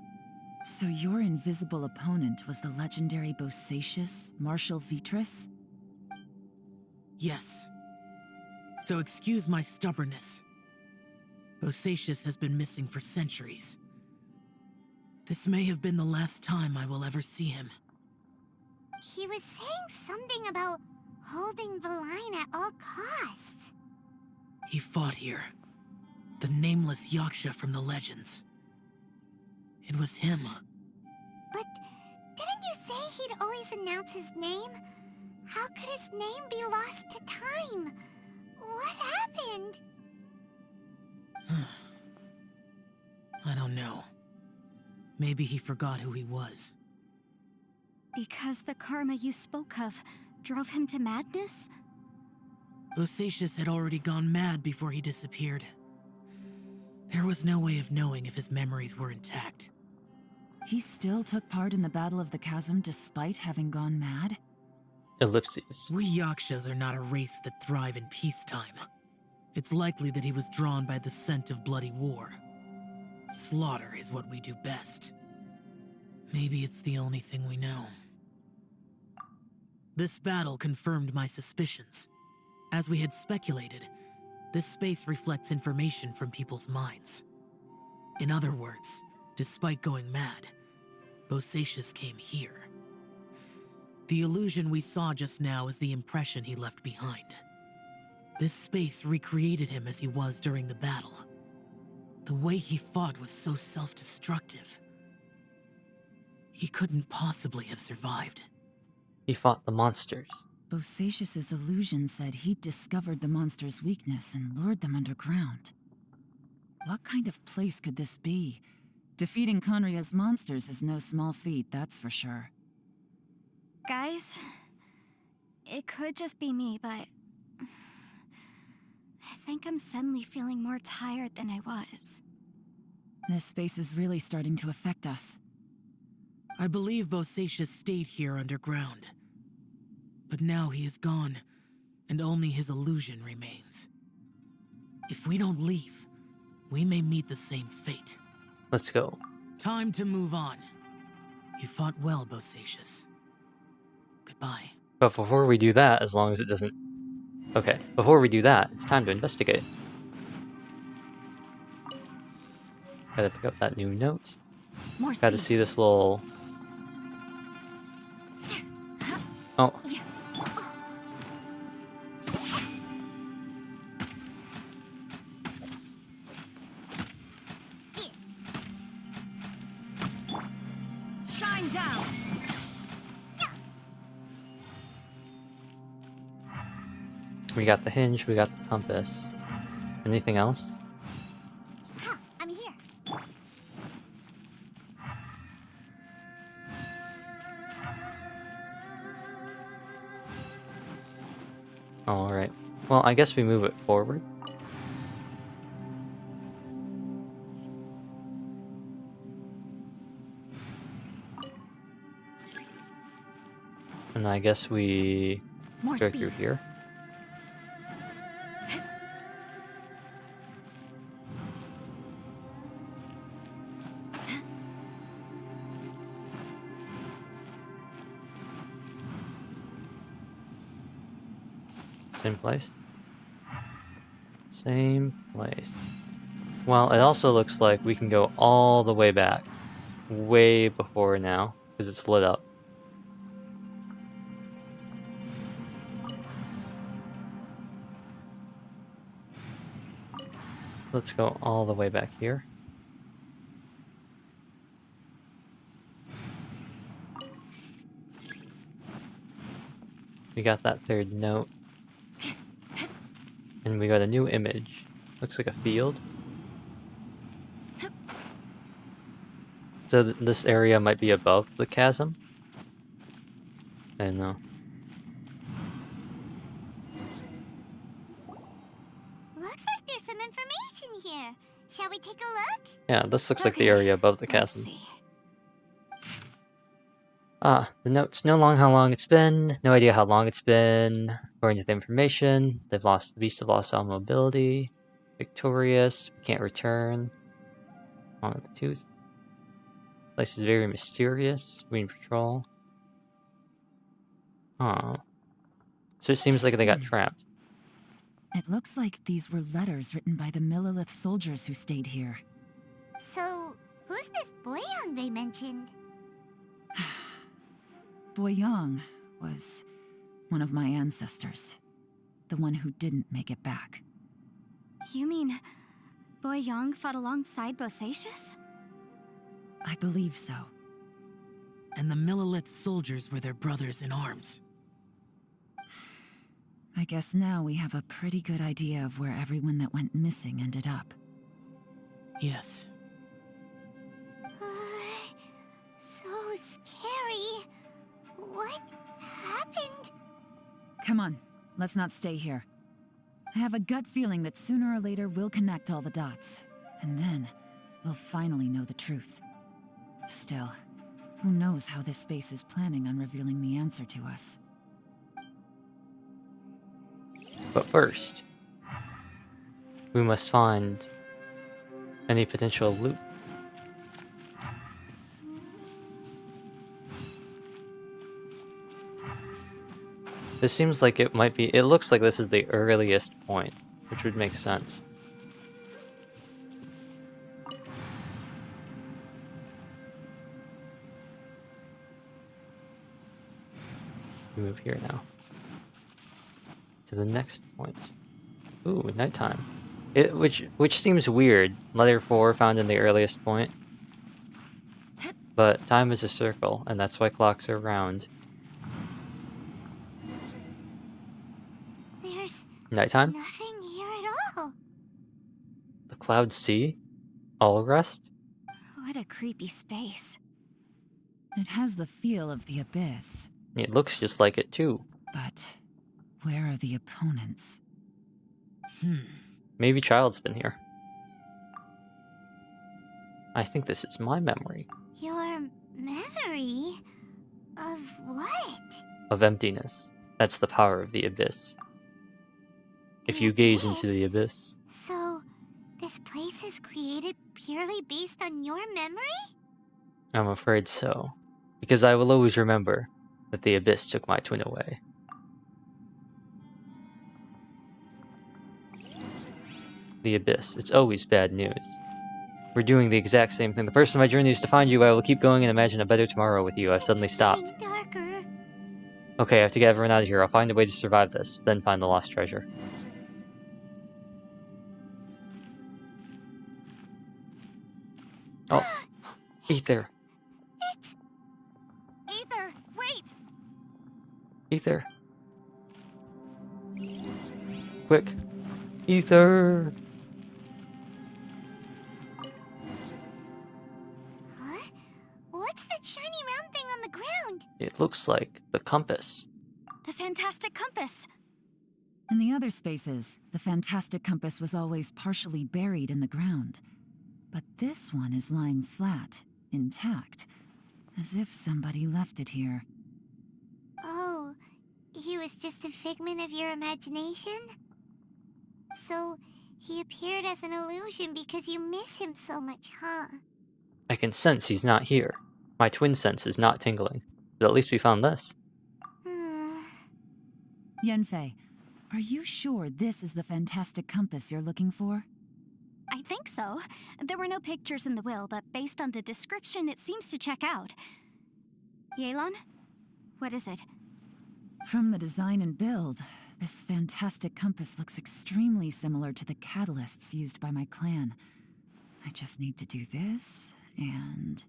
So your invisible opponent was the legendary Bosacius, Marshal Vitras? Yes. So excuse my stubbornness. Bosacius has been missing for centuries. This may have been the last time I will ever see him. He was saying something about holding the line at all costs. He fought here. The nameless Yaksha from the legends. It was him. But didn't you say he'd always announce his name? How could his name be lost to time? What happened? I don't know. Maybe he forgot who he was. Because the karma you spoke of drove him to madness? Bosacius had already gone mad before he disappeared. There was no way of knowing if his memories were intact. He still took part in the Battle of the Chasm despite having gone mad? Ellipses. We Yakshas are not a race that thrive in peacetime. It's likely that he was drawn by the scent of bloody war. Slaughter is what we do best. Maybe it's the only thing we know. This battle confirmed my suspicions. As we had speculated, this space reflects information from people's minds. In other words, despite going mad, Bosacius came here. The illusion we saw just now is the impression he left behind. This space recreated him as he was during the battle. The way he fought was so self-destructive. He couldn't possibly have survived. He fought the monsters. Bosacius's illusion said he'd discovered the monster's weakness and lured them underground. What kind of place could this be? Defeating Conria's monsters is no small feat, that's for sure. Guys, it could just be me, but I think I'm suddenly feeling more tired than I was. This space is really starting to affect us. I believe Bosacius stayed here underground. But now he is gone, and only his illusion remains. If we don't leave, we may meet the same fate. Let's go. Time to move on. You fought well, Bosacius. Goodbye. But before we do that, as long as it doesn't... Okay, before we do that, it's time to investigate. Gotta pick up that new note. Gotta see this little... Oh. Shine down. We got the hinge, we got the compass. Anything else? I'm here. Alright. Well, I guess we move it forward. And I guess we go through here. Same place? Same place. Well, it also looks like we can go all the way back. Way before now, because it's lit up. Let's go all the way back here. We got that third note. And we got a new image. Looks like a field. So this area might be above the chasm? I don't know. Looks like there's some information here. Shall we take a look? Yeah, this looks like the area above the chasm. Let's see. Ah, the notes. No long it's been. No idea how long it's been. According to the information, the beasts have lost all mobility. Victorious. We can't return. Along with the tooth. Place is very mysterious. We need patrol. Oh. So it seems like they got trapped. It looks like these were letters written by the Millilith soldiers who stayed here. So, who's this Boyang they mentioned? Boyang was one of my ancestors. The one who didn't make it back. You mean Boyang fought alongside Bosacius? I believe so. And the Millilith soldiers were their brothers in arms. I guess now we have a pretty good idea of where everyone that went missing ended up. Yes. So scary. What happened? Come on, let's not stay here. I have a gut feeling that sooner or later we'll connect all the dots. And then, we'll finally know the truth. Still, who knows how this space is planning on revealing the answer to us. But first, we must find any potential loot. This seems like it might be... It looks like this is the earliest point, which would make sense. We move here now. To the next point. Ooh, nighttime. Which seems weird. Letter 4 found in the earliest point. But time is a circle, and that's why clocks are round. There's Nighttime? nothing here at all. The clouds see? All rest? What a creepy space. It has the feel of the abyss. It looks just like it too. But where are the opponents? Maybe Child's been here. I think this is my memory. Your memory? Of what? Of emptiness. That's the power of the abyss. If you gaze into the abyss. So, this place is created purely based on your memory? I'm afraid so. Because I will always remember that the abyss took my twin away. The abyss. It's always bad news. We're doing the exact same thing. The purpose of my journey is to find you. I will keep going and imagine a better tomorrow with you. I've suddenly stopped. Darker. Okay, I have to get everyone out of here. I'll find a way to survive this, then find the lost treasure. Oh, Ether. Aether, wait! Ether. Quick. Ether. Huh? What's that shiny round thing on the ground? It looks like the compass. The fantastic compass! In the other spaces, the fantastic compass was always partially buried in the ground. But this one is lying flat, intact, as if somebody left it here. Oh, he was just a figment of your imagination? So, he appeared as an illusion because you miss him so much, huh? I can sense he's not here. My twin sense is not tingling. But at least we found this. Yanfei, are you sure this is the fantastic compass you're looking for? I think so. There were no pictures in the will, but based on the description, it seems to check out. Yelan? What is it? From the design and build, this fantastic compass looks extremely similar to the catalysts used by my clan. I just need to do this, and...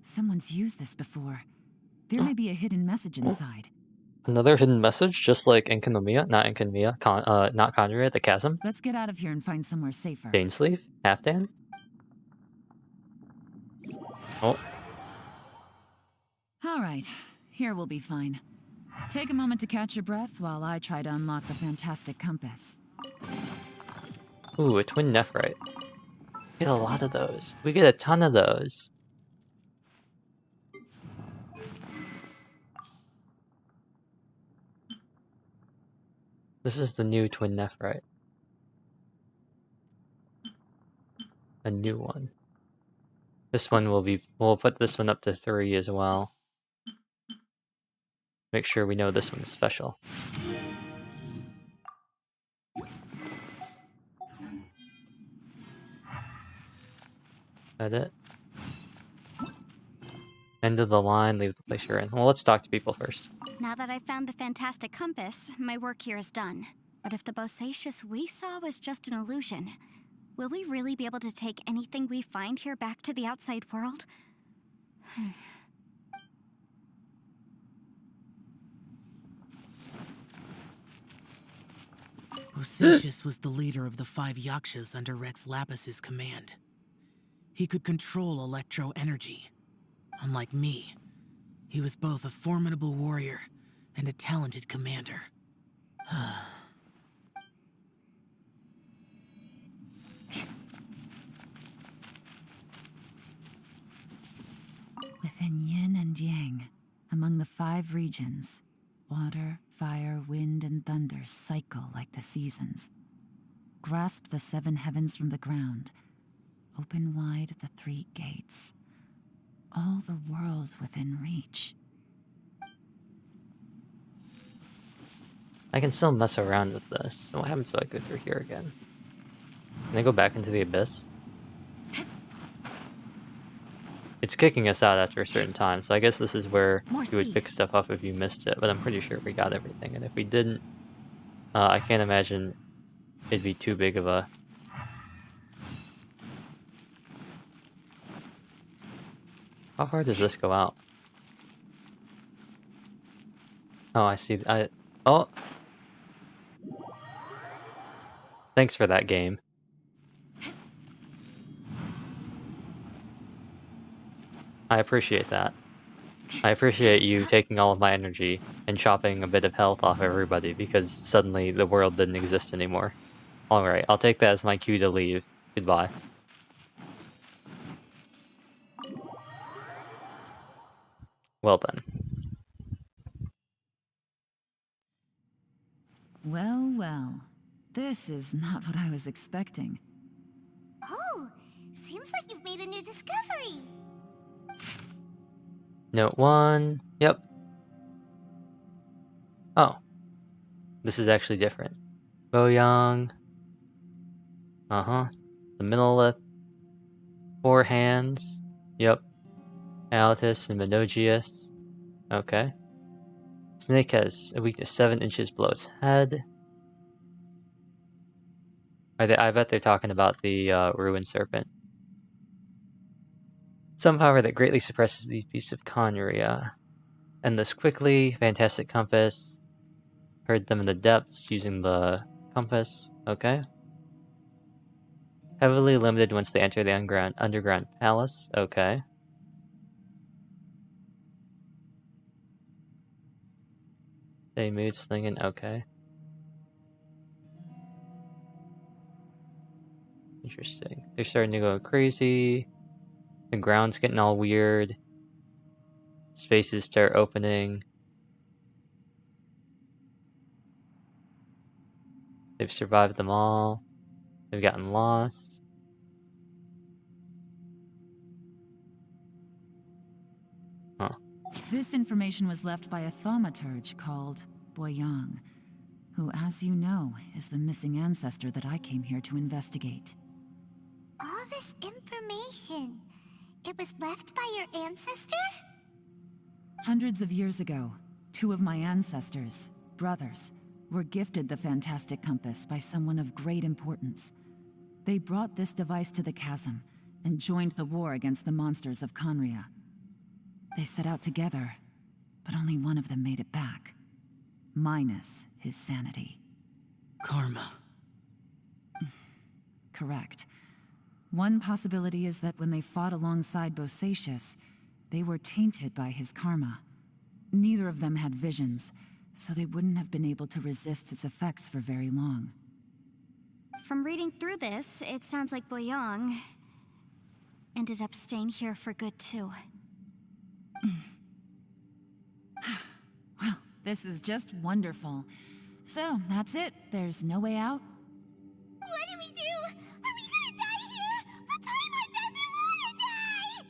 Someone's used this before. There may be a hidden message inside. Another hidden message, just like Enkanomiya, not Enkanomiya, not Conjurer at the chasm. Let's get out of here and find somewhere safer. Dainsleeve? Halfdan? Oh. All right, here we'll be fine. Take a moment to catch your breath while I try to unlock the fantastic compass. Ooh, a twin nephrite. We get a lot of those. We get a ton of those. This is the new twin nephrite. A new one. This one we'll put this one up to 3 as well. Make sure we know this one's special. That it? End of the line, leave the place you're in. Well, let's talk to people first. Now that I've found the fantastic compass, my work here is done. But if the Bosacious we saw was just an illusion, will we really be able to take anything we find here back to the outside world? Bosacious was the leader of the 5 Yakshas under Rex Lapis's command. He could control electro energy. Unlike me, he was both a formidable warrior and a talented commander. Within yin and yang, among the 5 regions, water, fire, wind, and thunder cycle like the seasons. Grasp the 7 heavens from the ground. Open wide the 3 gates. All the worlds within reach. I can still mess around with this. So what happens if I go through here again? Can I go back into the abyss? It's kicking us out after a certain time, so I guess this is where More you would speed. pick stuff up if you missed it, but I'm pretty sure we got everything, and if we didn't, I can't imagine it'd be too big of a... How far does this go out? Oh, I see. Oh! Thanks for that game. I appreciate that. I appreciate you taking all of my energy and chopping a bit of health off everybody because suddenly the world didn't exist anymore. Alright, I'll take that as my cue to leave. Goodbye. Well then. Well, well. This is not what I was expecting. Oh, seems like you've made a new discovery. Note 1. Yep. Oh. This is actually different. Boyang. Uh-huh. The Monolith. 4 hands. Yep. Alatus and Minogius. Okay. Snake has a weakness 7 inches below its head. I bet they're talking about the Ruined Serpent. Some power that greatly suppresses these beasts of Conria. End this quickly. Fantastic compass. Heard them in the depths using the compass. Okay. Heavily limited once they enter the underground palace. Okay. They mood slinging. Okay. Interesting. They're starting to go crazy. The ground's getting all weird. Spaces start opening. They've survived them all. They've gotten lost. Huh. This information was left by a thaumaturge called Boyang, who, as you know, is the missing ancestor that I came here to investigate. All this information, it was left by your ancestor? Hundreds of years ago, 2 of my ancestors, brothers, were gifted the fantastic compass by someone of great importance. They brought this device to the chasm and joined the war against the monsters of Conria. They set out together, but only one of them made it back, minus his sanity. Karma. Correct. One possibility is that when they fought alongside Bosacius, they were tainted by his karma. Neither of them had visions, so they wouldn't have been able to resist its effects for very long. From reading through this, it sounds like Boyang ended up staying here for good too. Well, this is just wonderful. So, that's it. There's no way out? What do we do? Are we gonna die here? But Paimon doesn't wanna die!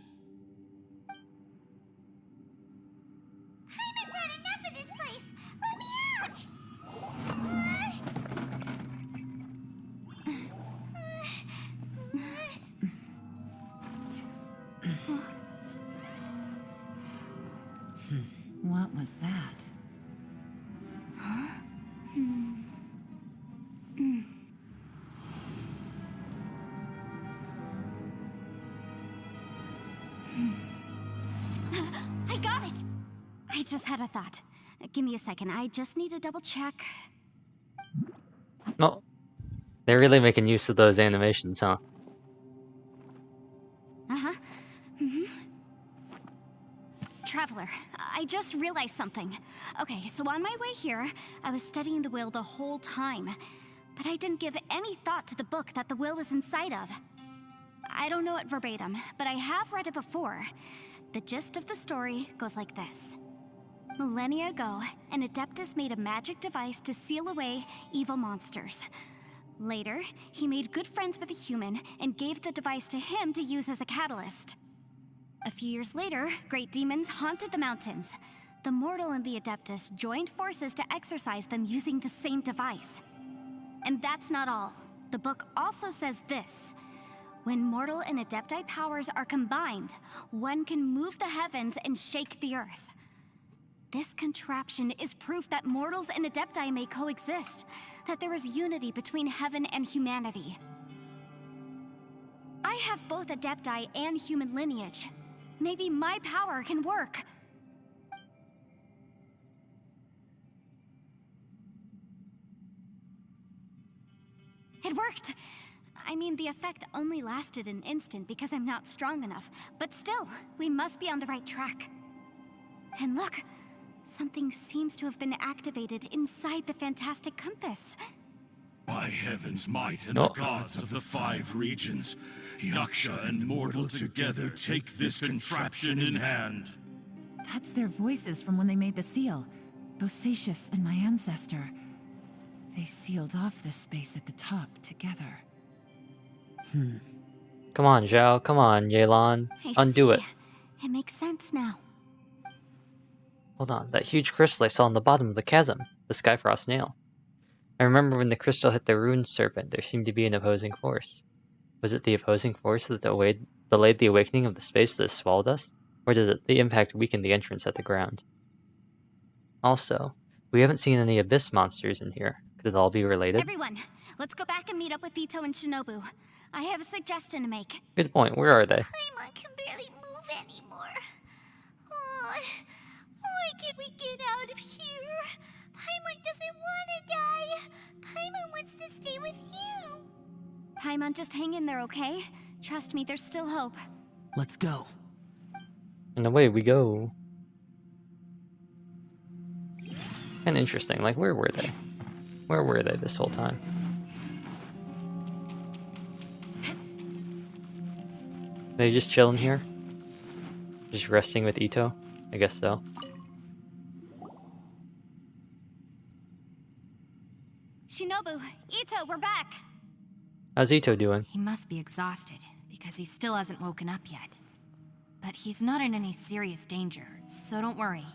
Paimon's had enough of this place! Let me out! What was that? I got it! I just had a thought. Give me a second, I just need to double check. Oh. They're really making use of those animations, huh? Uh-huh. Traveler, I just realized something. Okay, so on my way here, I was studying the will the whole time, but I didn't give any thought to the book that the will was inside of. I don't know it verbatim, but I have read it before. The gist of the story goes like this. Millennia ago, an Adeptus made a magic device to seal away evil monsters. Later, he made good friends with a human and gave the device to him to use as a catalyst. A few years later, great demons haunted the mountains. The mortal and the Adeptus joined forces to exorcise them using the same device. And that's not all. The book also says this. When mortal and adepti powers are combined, one can move the heavens and shake the earth. This contraption is proof that mortals and adepti may coexist, that there is unity between heaven and humanity. I have both adepti and human lineage. Maybe my power can work. It worked! I mean, the effect only lasted an instant because I'm not strong enough, but still, we must be on the right track. And look, something seems to have been activated inside the fantastic compass. By heaven's might and the gods of the 5 regions, Yaksha and mortal together take this contraption in hand. That's their voices from when they made the seal. Bosacius and my ancestor. They sealed off this space at the top together. Come on, Zhao. Come on, Yelan. Undo it. It makes sense now. Hold on. That huge crystal I saw on the bottom of the chasm. The Skyfrost nail. I remember when the crystal hit the rune serpent, there seemed to be an opposing force. Was it the opposing force that delayed the awakening of the space that swallowed us? Or did the impact weaken the entrance at the ground? Also, we haven't seen any abyss monsters in here. Could it all be related? Everyone, let's go back and meet up with Ito and Shinobu. I have a suggestion to make. Good point. Where are they? Paimon can barely move anymore. Oh, why can't we get out of here? Paimon doesn't want to die. Paimon wants to stay with you. Paimon, just hang in there, okay? Trust me, there's still hope. Let's go. And away we go. And interesting, like, where were they? Where were they this whole time? They just chilling here? Just resting with Ito? I guess so. Shinobu, Ito, we're back! How's Ito doing? He must be exhausted, because he still hasn't woken up yet. But he's not in any serious danger, so don't worry.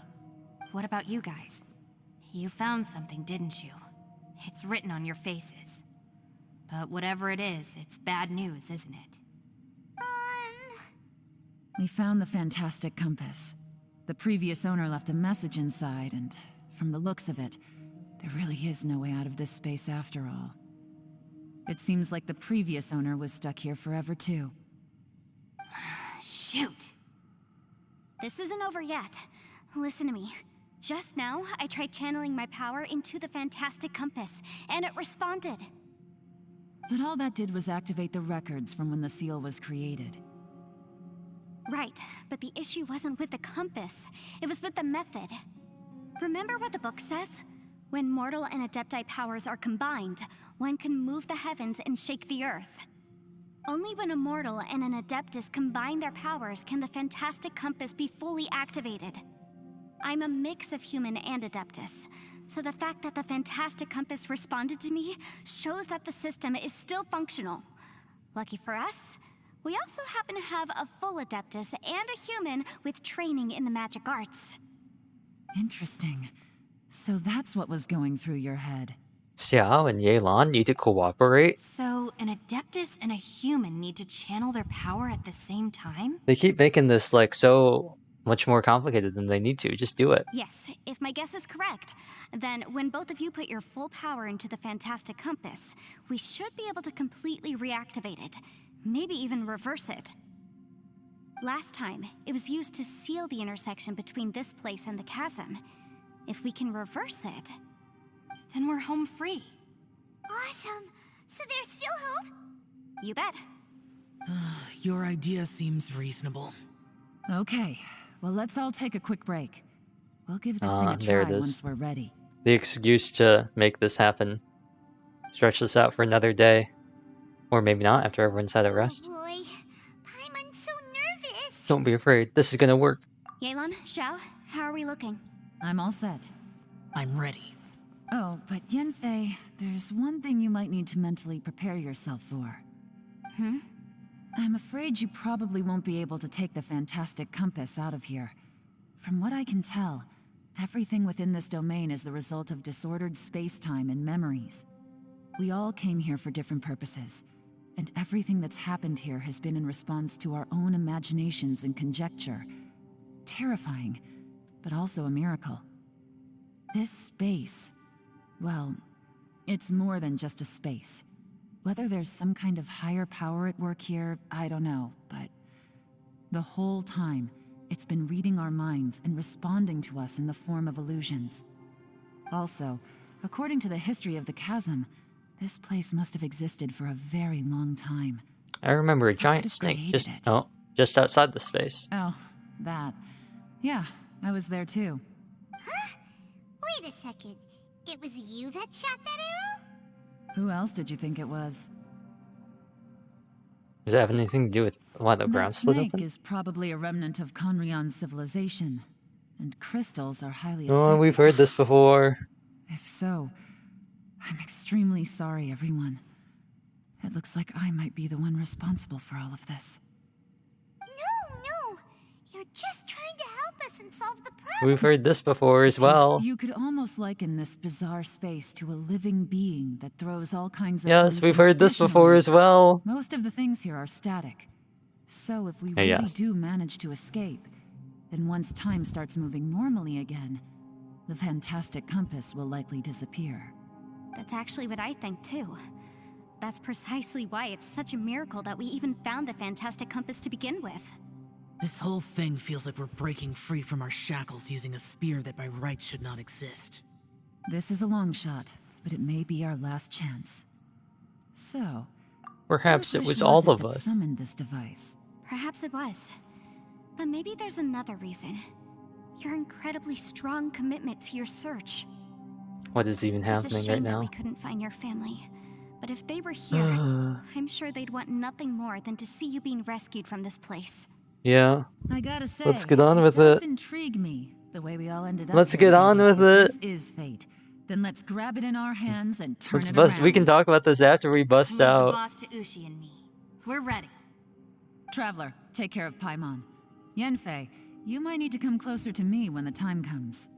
What about you guys? You found something, didn't you? It's written on your faces. But whatever it is, it's bad news, isn't it? We found the fantastic compass. The previous owner left a message inside, and from the looks of it, there really is no way out of this space after all. It seems like the previous owner was stuck here forever too. Shoot! This isn't over yet. Listen to me. Just now, I tried channeling my power into the fantastic compass, and it responded. But all that did was activate the records from when the seal was created. Right, but the issue wasn't with the compass. It was with the method. Remember what the book says? When mortal and adepti powers are combined, one can move the heavens and shake the earth. Only when a mortal and an adeptus combine their powers can the fantastic compass be fully activated. I'm a mix of human and adeptus, so the fact that the fantastic compass responded to me shows that the system is still functional. Lucky for us, we also happen to have a full adeptus and a human with training in the magic arts. Interesting. So that's what was going through your head. Xiao and Yelan need to cooperate? So, an Adeptus and a human need to channel their power at the same time? They keep making this, like, so much more complicated than they need to. Just do it. Yes, if my guess is correct, then when both of you put your full power into the fantastic compass, we should be able to completely reactivate it. Maybe even reverse it. Last time, it was used to seal the intersection between this place and the chasm. If we can reverse it, then we're home free. Awesome! So there's still hope? You bet. Your idea seems reasonable. Okay, well let's all take a quick break. We'll give this thing a try once we're ready. The excuse to make this happen. Stretch this out for another day. Or maybe not, after everyone's had a rest. Oh boy, Paimon's so nervous. Don't be afraid, this is gonna work. Yelan, Xiao, how are we looking? I'm all set. I'm ready. Oh, but Yanfei, there's one thing you might need to mentally prepare yourself for. I'm afraid you probably won't be able to take the fantastic compass out of here. From what I can tell, everything within this domain is the result of disordered space-time and memories. We all came here for different purposes, And everything that's happened here has been in response to our own imaginations and conjecture. Terrifying, but also a miracle. This space, well, it's more than just a space. Whether there's some kind of higher power at work here, I don't know, but the whole time, it's been reading our minds and responding to us in the form of illusions. Also, according to the history of the chasm, this place must have existed for a very long time. I remember a What giant could have snake created just outside the space. Oh, that. Yeah, I was there too. Huh? Wait a second. It was you that shot that arrow? Who else did you think it was? Does that have anything to do with why the ground That split snake open? is probably a remnant of Conrion's civilization, and crystals are highly Oh, we've effective. heard this before. If so, I'm extremely sorry, everyone. It looks like I might be the one responsible for all of this. No. You're just trying to help us and solve the problem. We've heard this before as well. You could almost liken this bizarre space to a living being that throws all kinds of... Yes, we've heard this before as well. Most of the things here are static. So if we Hey, really yes. do manage to escape, then once time starts moving normally again, the fantastic compass will likely disappear. That's actually what I think too. That's precisely why it's such a miracle that we even found the fantastic compass to begin with. This whole thing feels like we're breaking free from our shackles using a spear that by rights should not exist. This is a long shot, but it may be our last chance. So, Perhaps it whose was wish all it of that us. summoned this device? Perhaps it was. But maybe there's another reason. Your incredibly strong commitment to your search. What is even It's a happening shame right that now? we couldn't find your family. But if they were here, I'm sure they'd want nothing more than to see you being rescued from this place. Yeah. I gotta say, Let's get on with does it. intrigue me, the way we all ended up Let's here get on together. with it. If this is fate, then let's grab it in our hands and turn Let's it bust. around. We can talk about this after we bust Leave the out. boss to Ushi and me. We're ready. Traveler, take care of Paimon. Yanfei, you might need to come closer to me when the time comes.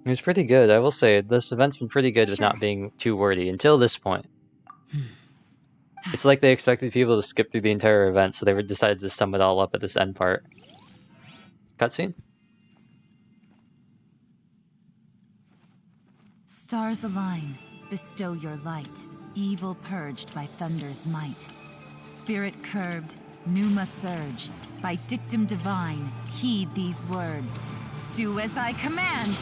It was pretty good, I will say. This event's been pretty good with Sure. not being too wordy until this point. It's like they expected people to skip through the entire event, so they decided to sum it all up at this end part. Cutscene? Stars align, bestow your light. Evil purged by thunder's might. Spirit curbed, pneuma surge. By dictum divine, heed these words. Do as I command!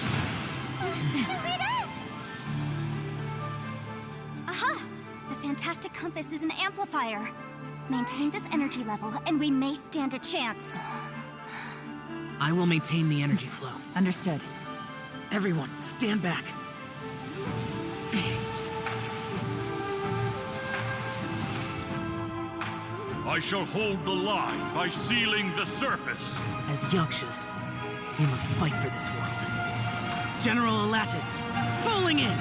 Aha! The fantastic compass is an amplifier. Maintain this energy level, and we may stand a chance. I will maintain the energy flow. Understood. Everyone, stand back. I shall hold the line by sealing the surface. As Yakshas, we must fight for this world. General Alatus, falling in!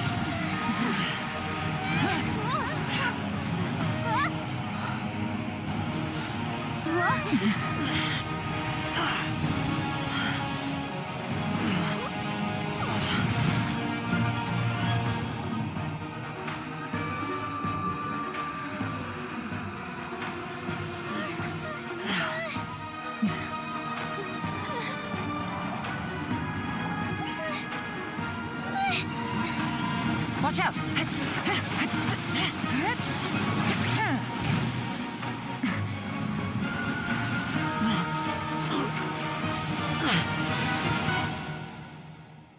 Watch out!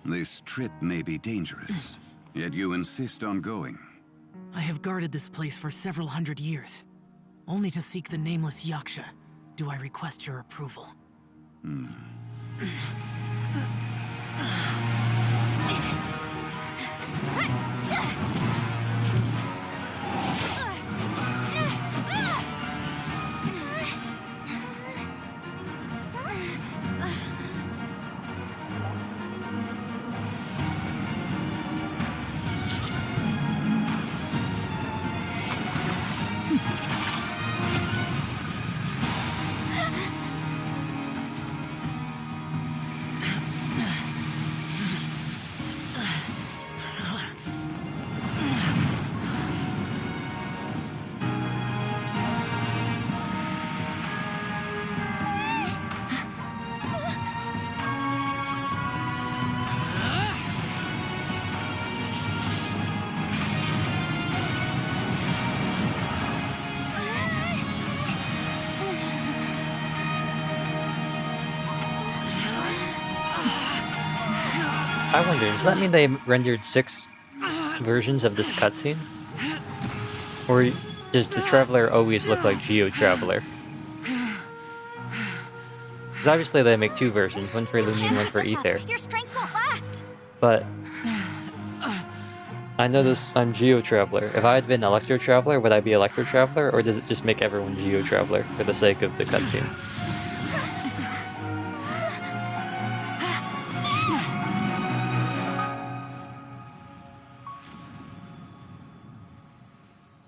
This trip may be dangerous, yet you insist on going. I have guarded this place for several hundred years. Only to seek the nameless Yaksha do I request your approval. I wonder, does that mean they rendered 6 versions of this cutscene? Or does the Traveler always look like Geo Traveler? Because obviously they make 2 versions, one for Illumine, one for Ether. Your strength won't last. But I notice I'm Geo Traveler. If I had been Electro Traveler, would I be Electro Traveler, or does it just make everyone Geo Traveler for the sake of the cutscene?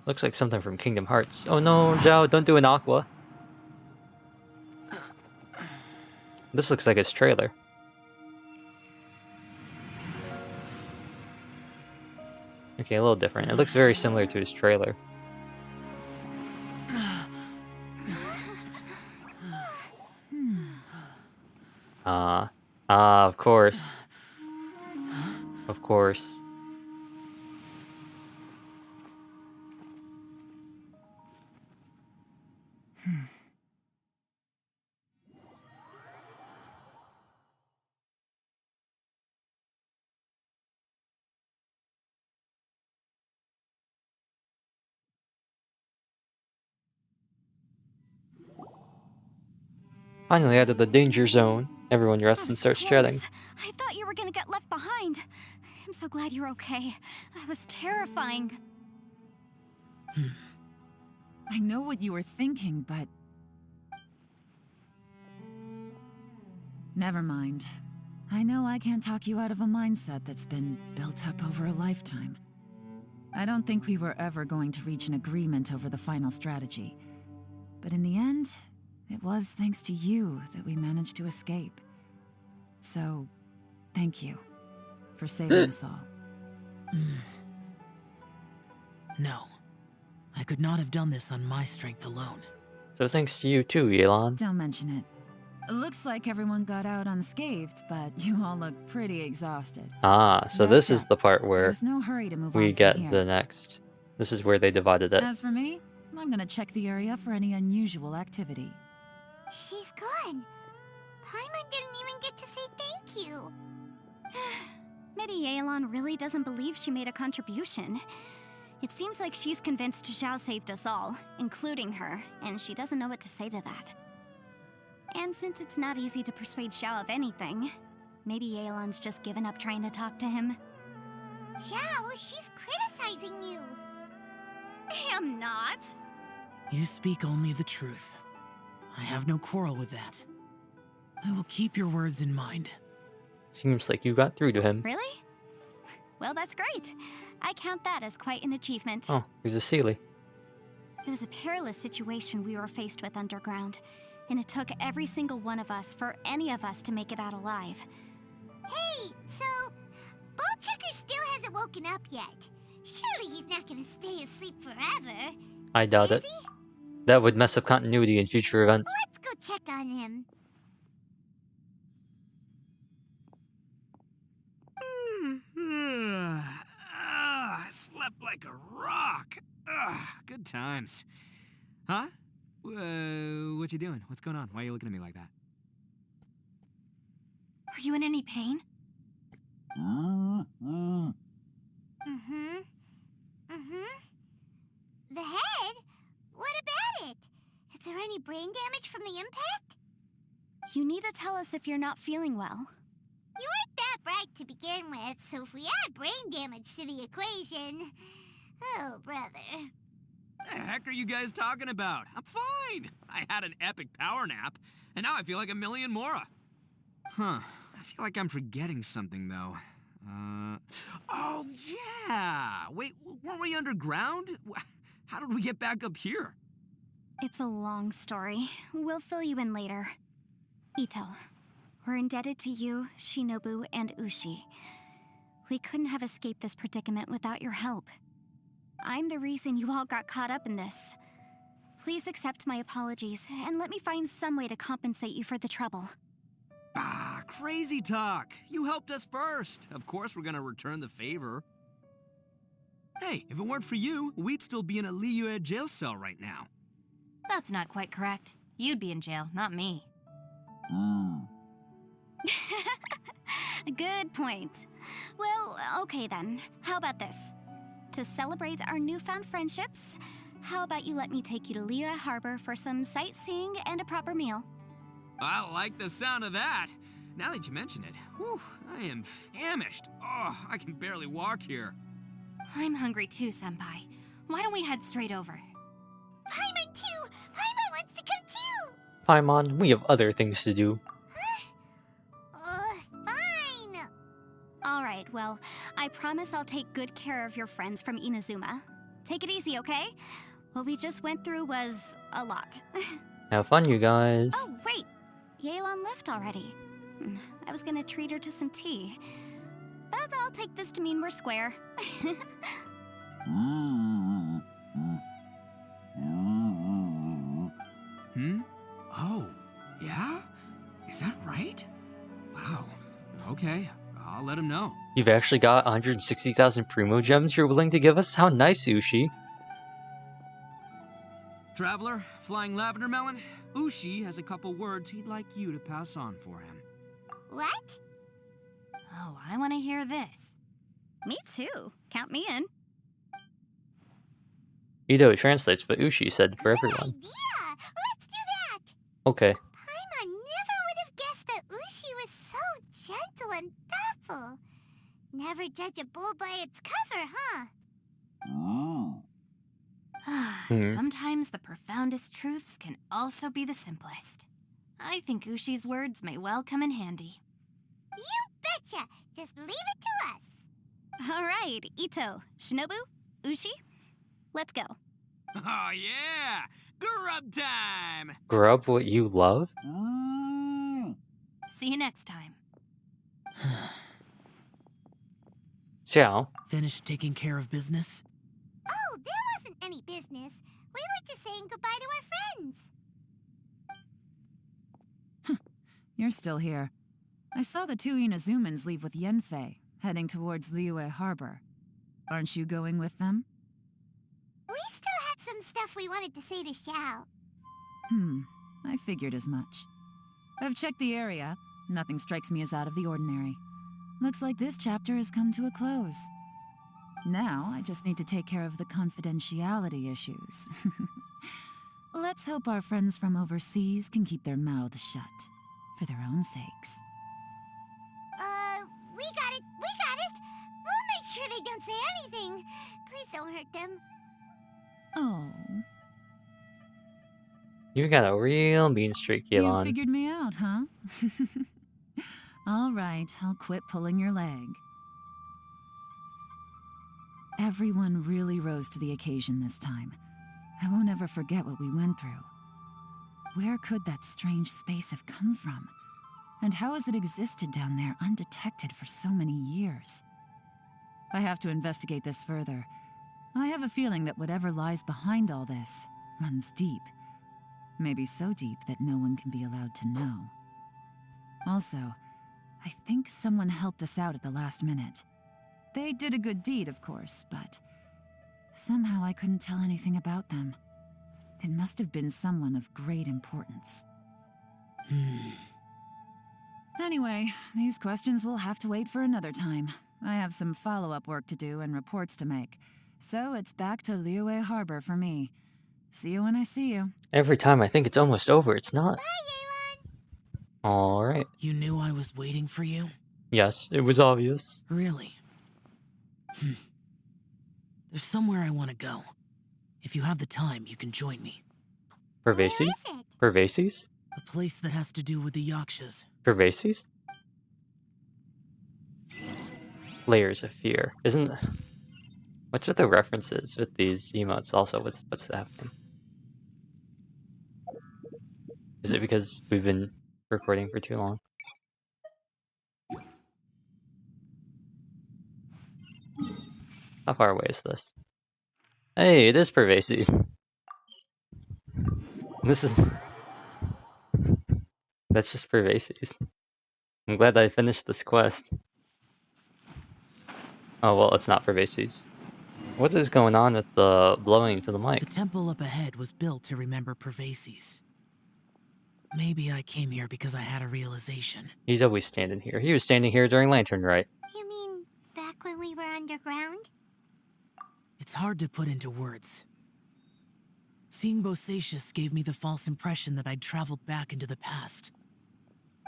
Looks like something from Kingdom Hearts. Oh no, Zhao, don't do an Aqua. This looks like his trailer. Okay, a little different. It looks very similar to his trailer. Of course. Of course. Finally out of the danger zone. Everyone rests and starts chatting. I thought you were gonna get left behind. I'm so glad you're okay. That was terrifying. I know what you were thinking, but... Never mind. I know I can't talk you out of a mindset that's been built up over a lifetime. I don't think we were ever going to reach an agreement over the final strategy. But in the end, it was thanks to you that we managed to escape. So, thank you for saving us all. No. I could not have done this on my strength alone. So thanks to you too, Yelan. Don't mention it. It looks like everyone got out unscathed, but you all look pretty exhausted. Ah, so this is the part where There's no hurry to move we on get from here. the next. This is where they divided it. As for me, I'm gonna check the area for any unusual activity. She's gone. Paimon didn't even get to say thank you. Maybe Yelan really doesn't believe she made a contribution. It seems like she's convinced Zhao saved us all, including her, and she doesn't know what to say to that. And since it's not easy to persuade Zhao of anything, maybe Yelan's just given up trying to talk to him. Zhao, she's criticizing you. I am not. You speak only the truth. I have no quarrel with that. I will keep your words in mind. Seems like you got through to him. Really? Well, that's great. I count that as quite an achievement. Oh, he's a Seelie. It was a perilous situation we were faced with underground, and it took every single one of us for any of us to make it out alive. Hey, so Ballchecker still hasn't woken up yet. Surely he's not gonna stay asleep forever. I doubt it. That would mess up continuity in future events. Let's go check on him. I slept like a rock. Good times. Huh? What you doing? What's going on? Why are you looking at me like that? Are you in any pain? The head? What about it? Is there any brain damage from the impact? You need to tell us if you're not feeling well. You weren't that bright to begin with, so if we add brain damage to the equation... Oh, brother. The heck are you guys talking about? I'm fine. I had an epic power nap, and now I feel like a million more. Huh. I feel like I'm forgetting something, though. Oh, yeah! Wait, weren't we underground? How did we get back up here? It's a long story. We'll fill you in later. Ito, we're indebted to you, Shinobu, and Ushi. We couldn't have escaped this predicament without your help. I'm the reason you all got caught up in this. Please accept my apologies, and let me find some way to compensate you for the trouble. Ah, crazy talk. You helped us first. Of course we're gonna return the favor. Hey, if it weren't for you, we'd still be in a Liyue jail cell right now. That's not quite correct. You'd be in jail, not me. Good point. Well, okay then. How about this? To celebrate our newfound friendships, how about you let me take you to Liyue Harbor for some sightseeing and a proper meal? I like the sound of that. Now that you mention it, whew, I am famished. Oh, I can barely walk here. I'm hungry too, Senpai. Why don't we head straight over? Paimon too! Paimon wants to come too! Paimon, we have other things to do. Fine! Alright, well, I promise I'll take good care of your friends from Inazuma. Take it easy, okay? What we just went through was a lot. Have fun, you guys. Oh, wait! Yelan left already. I was gonna treat her to some tea. But I'll take this to mean we're square. Oh, yeah? Is that right? Wow. Okay, I'll let him know. You've actually got 160,000 Primo Gems you're willing to give us? How nice, Ushi. Traveler, Flying Lavender Melon, Ushi has a couple words he'd like you to pass on for him. What? Oh, I want to hear this. Me too. Count me in. Ito translates what Ushi said for everyone. Yeah! Let's do that! Okay. Paimon never would have guessed that Ushi was so gentle and thoughtful. Never judge a bull by its cover, huh? Sometimes the profoundest truths can also be the simplest. I think Ushi's words may well come in handy. You betcha! Just leave it to us! Alright, Ito, Shinobu, Ushi, let's go. Oh yeah! Grub time! Grub what you love? See you next time. Xiao. Finished taking care of business? Oh, there wasn't any business. We were just saying goodbye to our friends. You're still here. I saw the two Inazumans leave with Yanfei, heading towards Liyue Harbor. Aren't you going with them? We still had some stuff we wanted to say to Xiao. I figured as much. I've checked the area. Nothing strikes me as out of the ordinary. Looks like this chapter has come to a close. Now, I just need to take care of the confidentiality issues. Let's hope our friends from overseas can keep their mouths shut, for their own sakes. We got it! We got it! We'll make sure they don't say anything. Please don't hurt them. Oh. You got a real mean streak, You Yelan. figured me out, huh? All right, I'll quit pulling your leg. Everyone really rose to the occasion this time. I won't ever forget what we went through. Where could that strange space have come from? And how has it existed down there undetected for so many years? I have to investigate this further. I have a feeling that whatever lies behind all this runs deep. Maybe so deep that no one can be allowed to know. Also, I think someone helped us out at the last minute. They did a good deed, of course, but somehow I couldn't tell anything about them. It must have been someone of great importance. Anyway, these questions will have to wait for another time. I have some follow-up work to do and reports to make. So it's back to Liyue Harbor for me. See you when I see you. Every time I think it's almost over, it's not. Bye, Yelan! Alright. You knew I was waiting for you? Yes, it was obvious. Really? There's somewhere I want to go. If you have the time, you can join me. Pervases? Where is it? Pervases? A place that has to do with the Yakshas. Pervases? Layers of fear. Isn't... What's with the references with these emotes also? What's happening? Is it because we've been recording for too long? How far away is this? Hey, it is Pervases. This is... That's just Pervases. I'm glad I finished this quest. Oh, well, it's not Pervases. What is going on with the blowing to the mic? The temple up ahead was built to remember Pervases. Maybe I came here because I had a realization. He's always standing here. He was standing here during Lantern Rite. You mean back when we were underground? It's hard to put into words. Seeing Bosacius gave me the false impression that I'd traveled back into the past.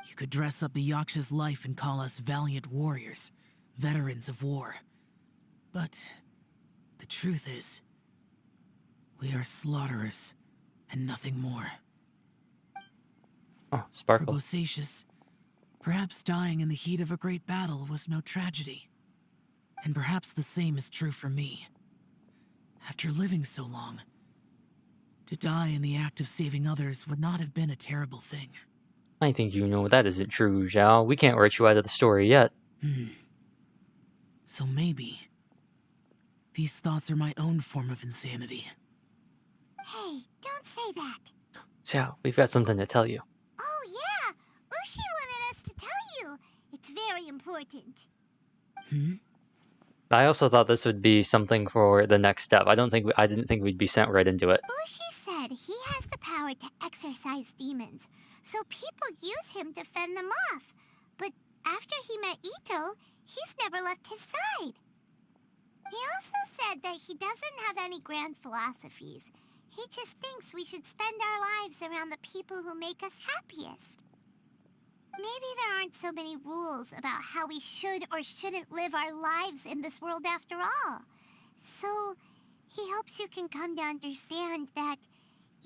You could dress up the Yaksha's life and call us valiant warriors, veterans of war. But the truth is, we are slaughterers and nothing more. Oh, Sparkle. For Bosacius, perhaps dying in the heat of a great battle was no tragedy. And perhaps the same is true for me. After living so long, to die in the act of saving others would not have been a terrible thing. I think you know that isn't true, Zhao. We can't write you out of the story yet. So maybe these thoughts are my own form of insanity. Hey, don't say that. Zhao, we've got something to tell you. Oh yeah, Ushi wanted us to tell you. It's very important. I also thought this would be something for the next step. I didn't think we'd be sent right into it. Ushi said he has the power to exorcise demons, so people use him to fend them off. But after he met Ito, he's never left his side. He also said that he doesn't have any grand philosophies. He just thinks we should spend our lives around the people who make us happiest. Maybe there aren't so many rules about how we should or shouldn't live our lives in this world after all. So, he hopes you can come to understand that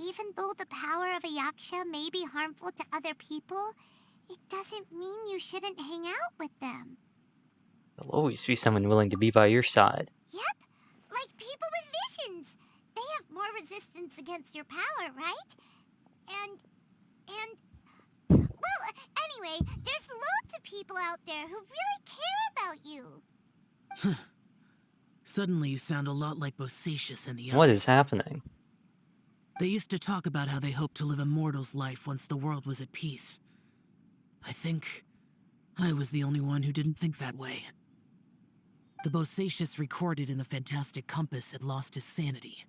even though the power of a Yaksha may be harmful to other people, it doesn't mean you shouldn't hang out with them. There'll always be someone willing to be by your side. Yep, like people with visions. They have more resistance against your power, right? And... Well, anyway, there's loads of people out there who really care about you. Suddenly you sound a lot like Bosacius and the others. What is happening? They used to talk about how they hoped to live a mortal's life once the world was at peace. I think I was the only one who didn't think that way. The Bosacius recorded in the Fantastic Compass had lost his sanity.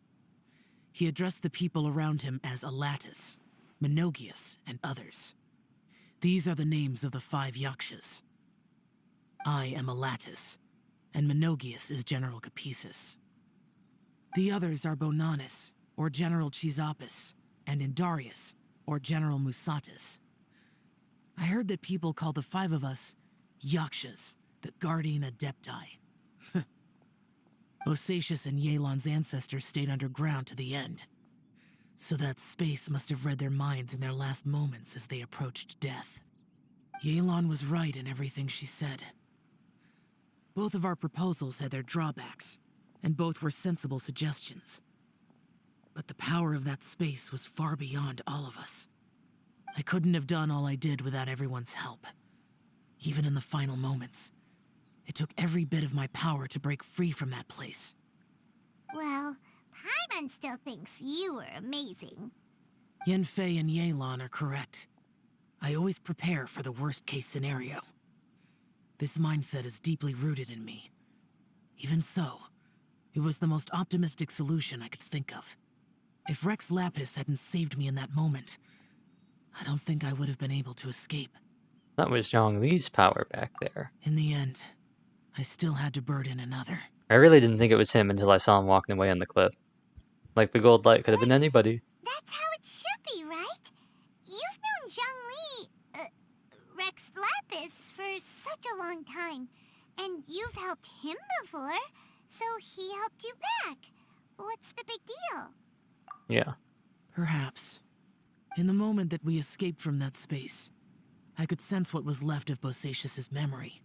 He addressed the people around him as Alatus, Menogius, and others. These are the names of the 5 Yakshas. I am Alatus, and Menogius is General Capisis. The others are Bonanis, or General Chisapis, and Indarius, or General Musatis. I heard that people call the 5 of us Yakshas, the Guardian Adepti. Bosacius and Yelan's ancestors stayed underground to the end, so that space must have read their minds in their last moments as they approached death. Yelan was right in everything she said. Both of our proposals had their drawbacks, and both were sensible suggestions. But the power of that space was far beyond all of us. I couldn't have done all I did without everyone's help. Even in the final moments, it took every bit of my power to break free from that place. Well, Paimon still thinks you were amazing. Yanfei and Yelan are correct. I always prepare for the worst-case scenario. This mindset is deeply rooted in me. Even so, it was the most optimistic solution I could think of. If Rex Lapis hadn't saved me in that moment, I don't think I would have been able to escape. That was Zhongli's power back there. In the end, I still had to burden another. I really didn't think it was him until I saw him walking away on the cliff. Like the gold light could have been anybody. That's how it should be, right? You've known Zhongli, Rex Lapis, for such a long time. And you've helped him before, so he helped you back. What's the big deal? Yeah. Perhaps. In the moment that we escaped from that space, I could sense what was left of Bosacius's memory.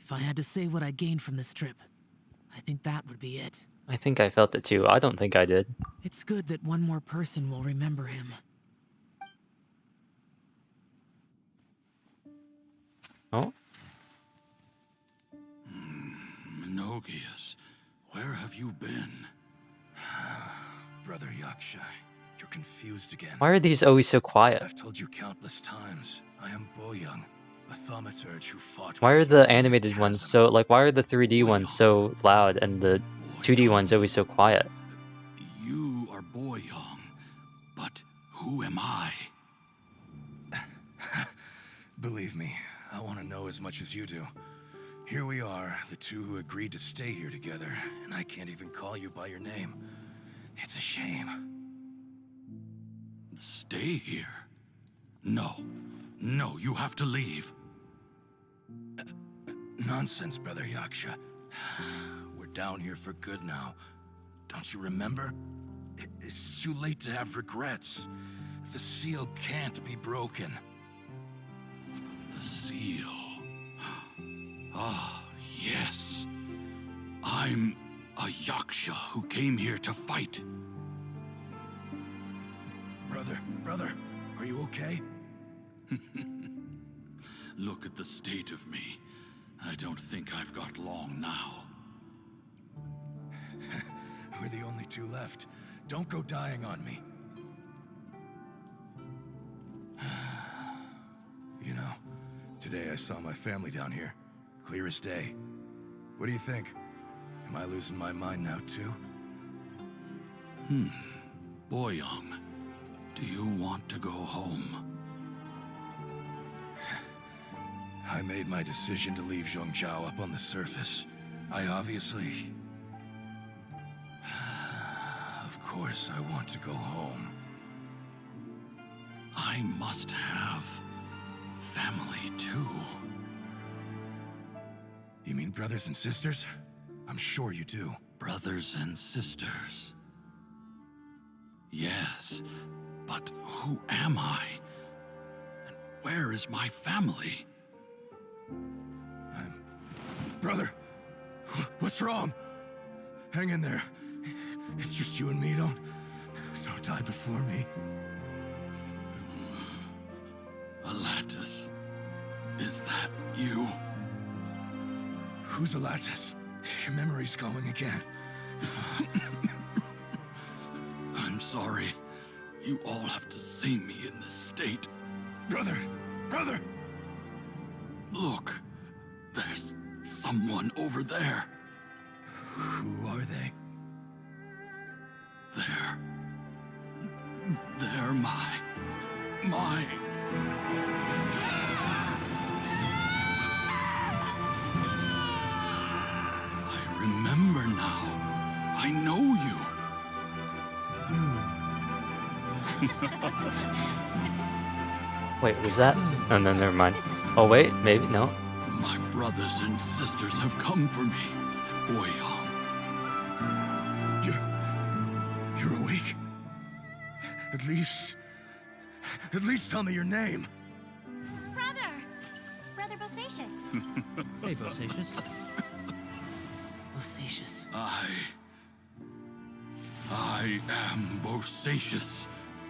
If I had to say what I gained from this trip, I think that would be it. I think I felt it too. I don't think I did. It's good that one more person will remember him. Oh? Menogius, where have you been? Brother Yaksha, you're confused again. Why are these always so quiet? I've told you countless times, I am Boyoung, a thaumaturge who fought. Why are the animated ones so, like, why are the 3D ones so loud and the 2D ones always so quiet? You are Boyoung, but who am I? Believe me, I want to know as much as you do. Here we are, the two who agreed to stay here together, and I can't even call you by your name. It's a shame. Stay here? No. No, you have to leave. Nonsense, Brother Yaksha. We're down here for good now. Don't you remember? It's too late to have regrets. The seal can't be broken. The seal. Ah, yes. I'm a Yaksha who came here to fight. Brother, are you okay? Look at the state of me. I don't think I've got long now. We're the only two left. Don't go dying on me. You know, today I saw my family down here. Clear as day. What do you think? Am I losing my mind now, too? Boyoung, do you want to go home? I made my decision to leave Zhongzhou up on the surface. I obviously... Of course I want to go home. I must have family too. You mean brothers and sisters? I'm sure you do. Brothers and sisters. Yes, but who am I? And where is my family? Brother, what's wrong? Hang in there. It's just you and me. Don't die before me. Alatus, is that you? Who's Alatus? Your memory's going again. I'm sorry. You all have to see me in this state. Brother! Look, there's someone over there. Who are they? They're my... I remember now. I know you. Wait, was that? Oh, no, never mind. Oh, wait, maybe, no. My brothers and sisters have come for me, Boyoung. You're awake? At least tell me your name. Brother Bosacius. Hey, Bosacius. Bosacius. I am Bosacius,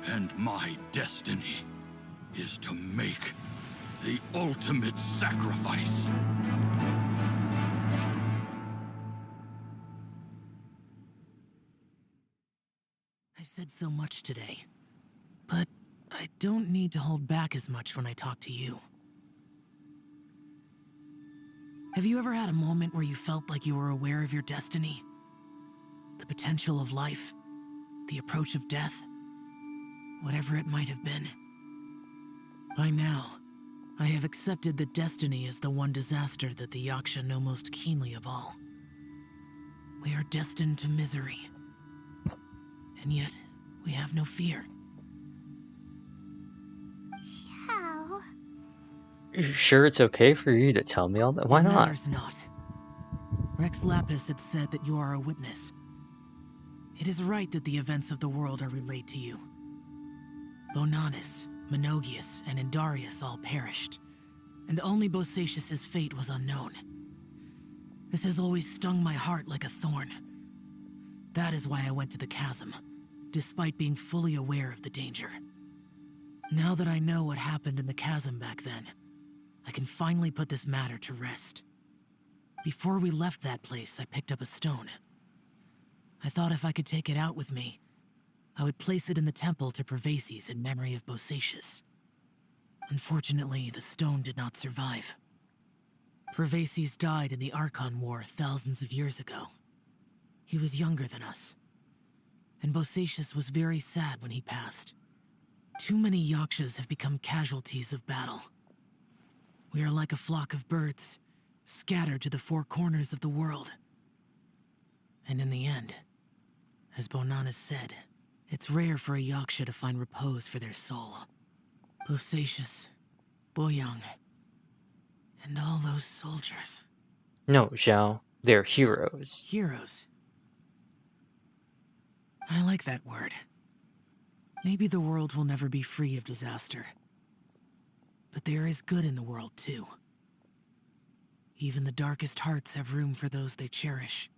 and my destiny is to make the ultimate sacrifice. I've said so much today, but I don't need to hold back as much when I talk to you. Have you ever had a moment where you felt like you were aware of your destiny? The potential of life? The approach of death? Whatever it might have been. By now, I have accepted that destiny is the one disaster that the Yaksha know most keenly of all. We are destined to misery. And yet, we have no fear. Xiao. You sure it's okay for you to tell me all that? Why It not? matters not. Rex Lapis had said that you are a witness. It is right that the events of the world are relayed to you. Bonanis, Menogius, and Indarius all perished, and only Bosacius's fate was unknown. This has always stung my heart like a thorn. That is why I went to the chasm, despite being fully aware of the danger. Now that I know what happened in the chasm back then, I can finally put this matter to rest. Before we left that place, I picked up a stone. I thought if I could take it out with me, I would place it in the temple to Pervases in memory of Bosacius. Unfortunately, the stone did not survive. Pervases died in the Archon War thousands of years ago. He was younger than us, and Bosacius was very sad when he passed. Too many Yakshas have become casualties of battle. We are like a flock of birds, scattered to the four corners of the world. And in the end, as Bonanas said, it's rare for a Yaksha to find repose for their soul. Bosacius, Boyang, and all those soldiers. No, Xiao. They're heroes. Heroes. I like that word. Maybe the world will never be free of disaster. But there is good in the world, too. Even the darkest hearts have room for those they cherish.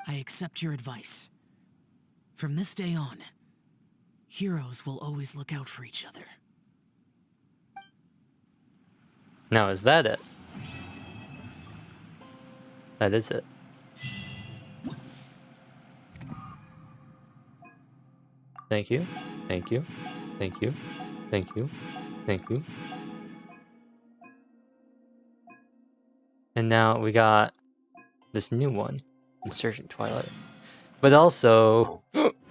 I accept your advice. From this day on, heroes will always look out for each other. Now, is that it? That is it. Thank you. Thank you. Thank you. Thank you. Thank you. And now we got this new one, Insurgent Twilight. But also,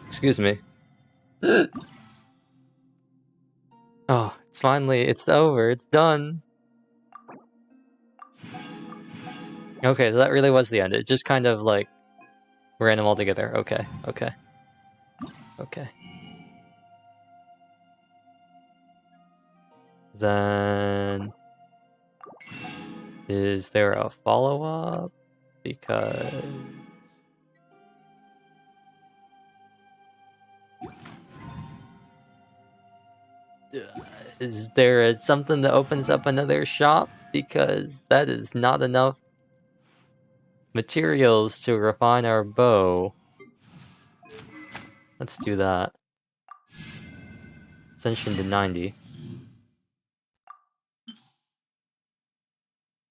excuse me. Oh, it's over, it's done. Okay, so that really was the end. It just kind of like ran them all together. Okay, okay. Okay. Then is there a follow-up? Because is there something that opens up another shop? Because that is not enough materials to refine our bow. Let's do that. Ascension to 90.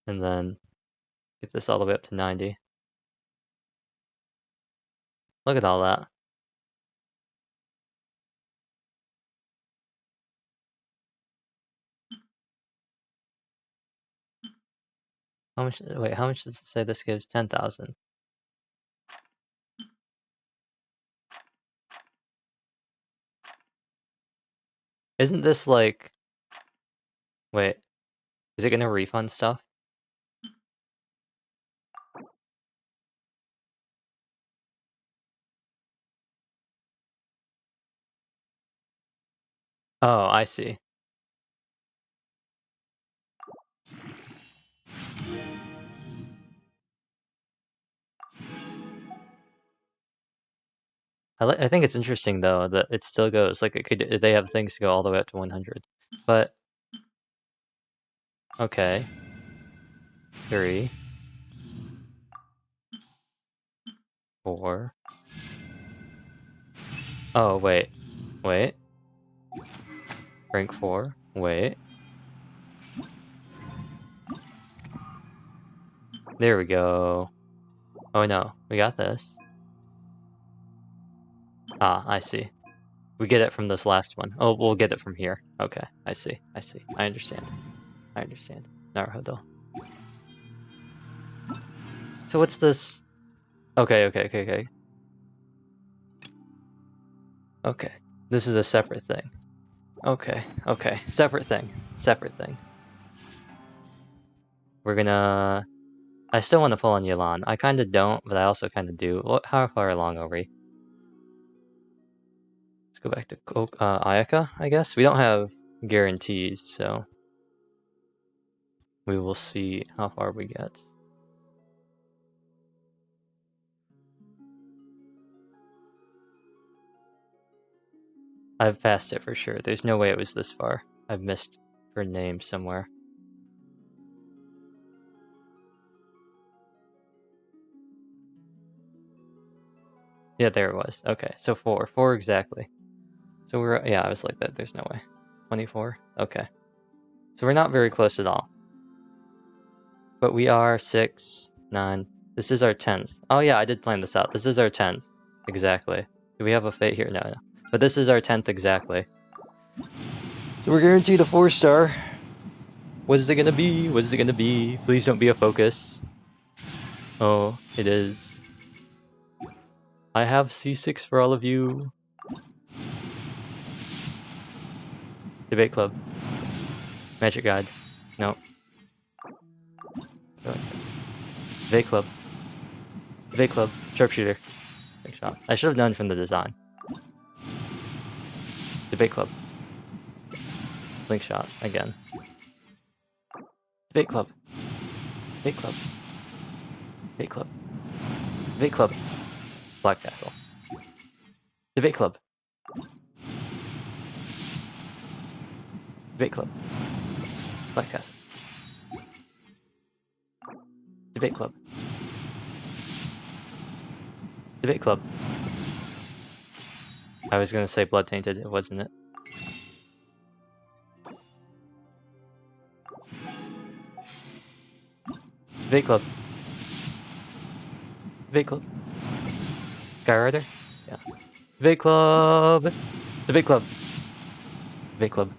And then get this all the way up to 90. Look at all that. How much? Wait, how much does it say this gives? 10,000. Isn't this like... Wait, is it gonna refund stuff? Oh, I see. I think it's interesting though that it still goes like it could. They have things to go all the way up to 100, but okay. 3, 4. Oh wait, rank 4. Wait. There we go. Oh no, we got this. Ah, I see. We get it from this last one. Oh, we'll get it from here. Okay, I see. I understand. Naruhodo. So what's this? Okay. Okay, this is a separate thing. Okay, separate thing. We're gonna... I still want to pull on Yelan. I kind of don't, but I also kind of do. How far along are we? Let's go back to Ayaka, I guess. We don't have guarantees, so we will see how far we get. I've passed it for sure. There's no way it was this far. I've missed her name somewhere. Yeah, there it was. Okay, so 4 exactly. So we're, yeah, I was like that. There's no way. 24. Okay, so we're not very close at all. But we are 6, 9. This is our 10th. Oh yeah, I did plan this out. This is our 10th exactly. Do we have a fate here? No. But this is our 10th exactly. So we're guaranteed a 4-star. What is it gonna be? Please don't be a focus. Oh, it is. I have C6 for all of you. Debate club. Magic guide. No. Debate club. Debate club. Sharpshooter. Slingshot. I should have known from the design. Debate club. Slingshot again. Debate club. Debate club. Debate club. Debate club. Black Castle. Debate club. Debate club. Black Castle. Debate club. Debate club. I was gonna say blood tainted, it wasn't it? Debate club. Debate club. Skyrider? Yeah. Debate club. Debate club. Debate club.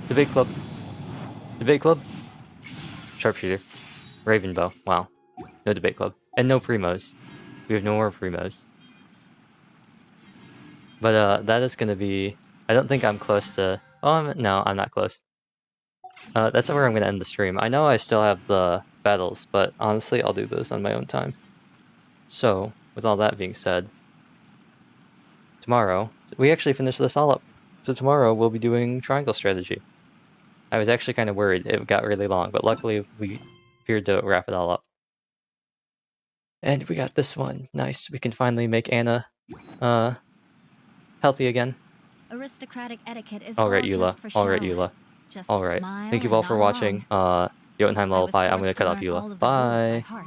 Debate club. Debate club. Sharpshooter. Ravenbow. Wow. No debate club. And no primos. We have no more primos. But that is gonna be. I don't think I'm close to. Oh, no, I'm not close. That's where I'm gonna end the stream. I know I still have the battles, but honestly, I'll do those on my own time. So, with all that being said, tomorrow we actually finished this all up. So tomorrow we'll be doing triangle strategy. I was actually kind of worried it got really long, but luckily we appeared to wrap it all up. And we got this one. Nice. We can finally make Anna healthy again. Aristocratic etiquette is All right, all Eula. just for All right, show. Eula. Just All right. smile Thank you and all for nod watching. along. Jotunheim I was Lullaby. I'm gonna forced cut to off learn all Eula. of the rules by Bye. heart.